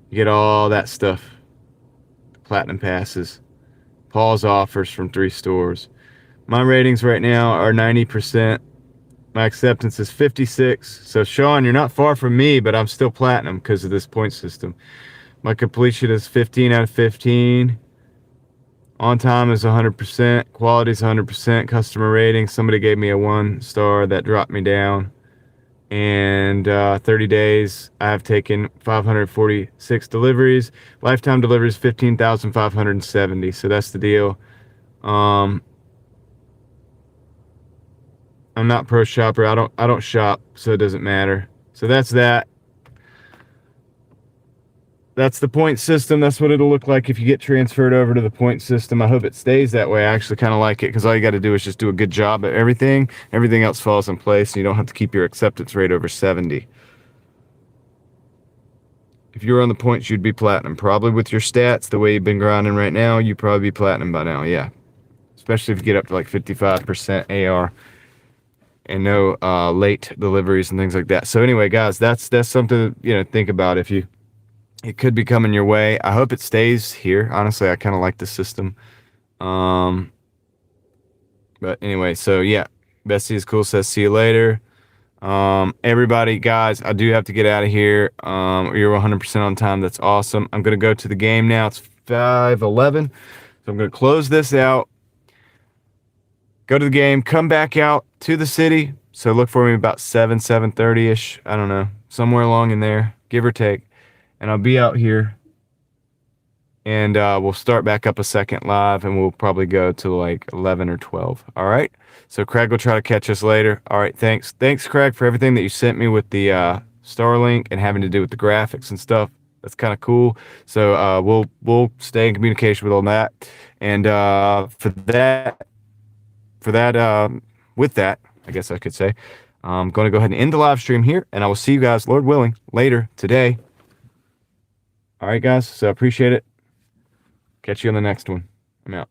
you get all that stuff. Platinum passes. Paul's offers from 3 stores. My ratings right now are 90%. My acceptance is 56. So Sean, you're not far from me, but I'm still platinum because of this point system. My completion is 15 out of 15. On time is 100%. Quality is 100%. Customer rating, somebody gave me a 1 star. That dropped me down. And 30 days, I have taken 546 deliveries. Lifetime deliveries, 15,570. So that's the deal. I'm not pro shopper. I don't shop, so it doesn't matter. So that's that. That's the point system. That's what it'll look like if you get transferred over to the point system. I hope it stays that way. I actually kind of like it because all you got to do is just do a good job at everything. Everything else falls in place, and you don't have to keep your acceptance rate over 70. If you were on the points, you'd be platinum. Probably with your stats, the way you've been grinding right now, you'd probably be platinum by now, yeah. Especially if you get up to like 55% AR and no late deliveries and things like that. So anyway, guys, that's something to think about. It could be coming your way. I hope it stays here. Honestly, I kind of like the system. But anyway, so yeah, Bessie is cool. Says see you later. Everybody, guys, I do have to get out of here. You're 100% on time. That's awesome. I'm gonna go to the game now. It's 5:11, so I'm gonna close this out. Go to the game. Come back out to the city. So look for me about 7:30ish. I don't know, somewhere along in there, give or take. And I'll be out here, and we'll start back up a second live, and we'll probably go to like 11 or 12. All right. So Craig will try to catch us later. All right. Thanks, Craig, for everything that you sent me with the Starlink and having to do with the graphics and stuff. That's kind of cool. So we'll stay in communication with all that. And with that, I guess I could say, I'm going to go ahead and end the live stream here, and I will see you guys, Lord willing, later today. All right, guys. So I appreciate it. Catch you on the next one. I'm out.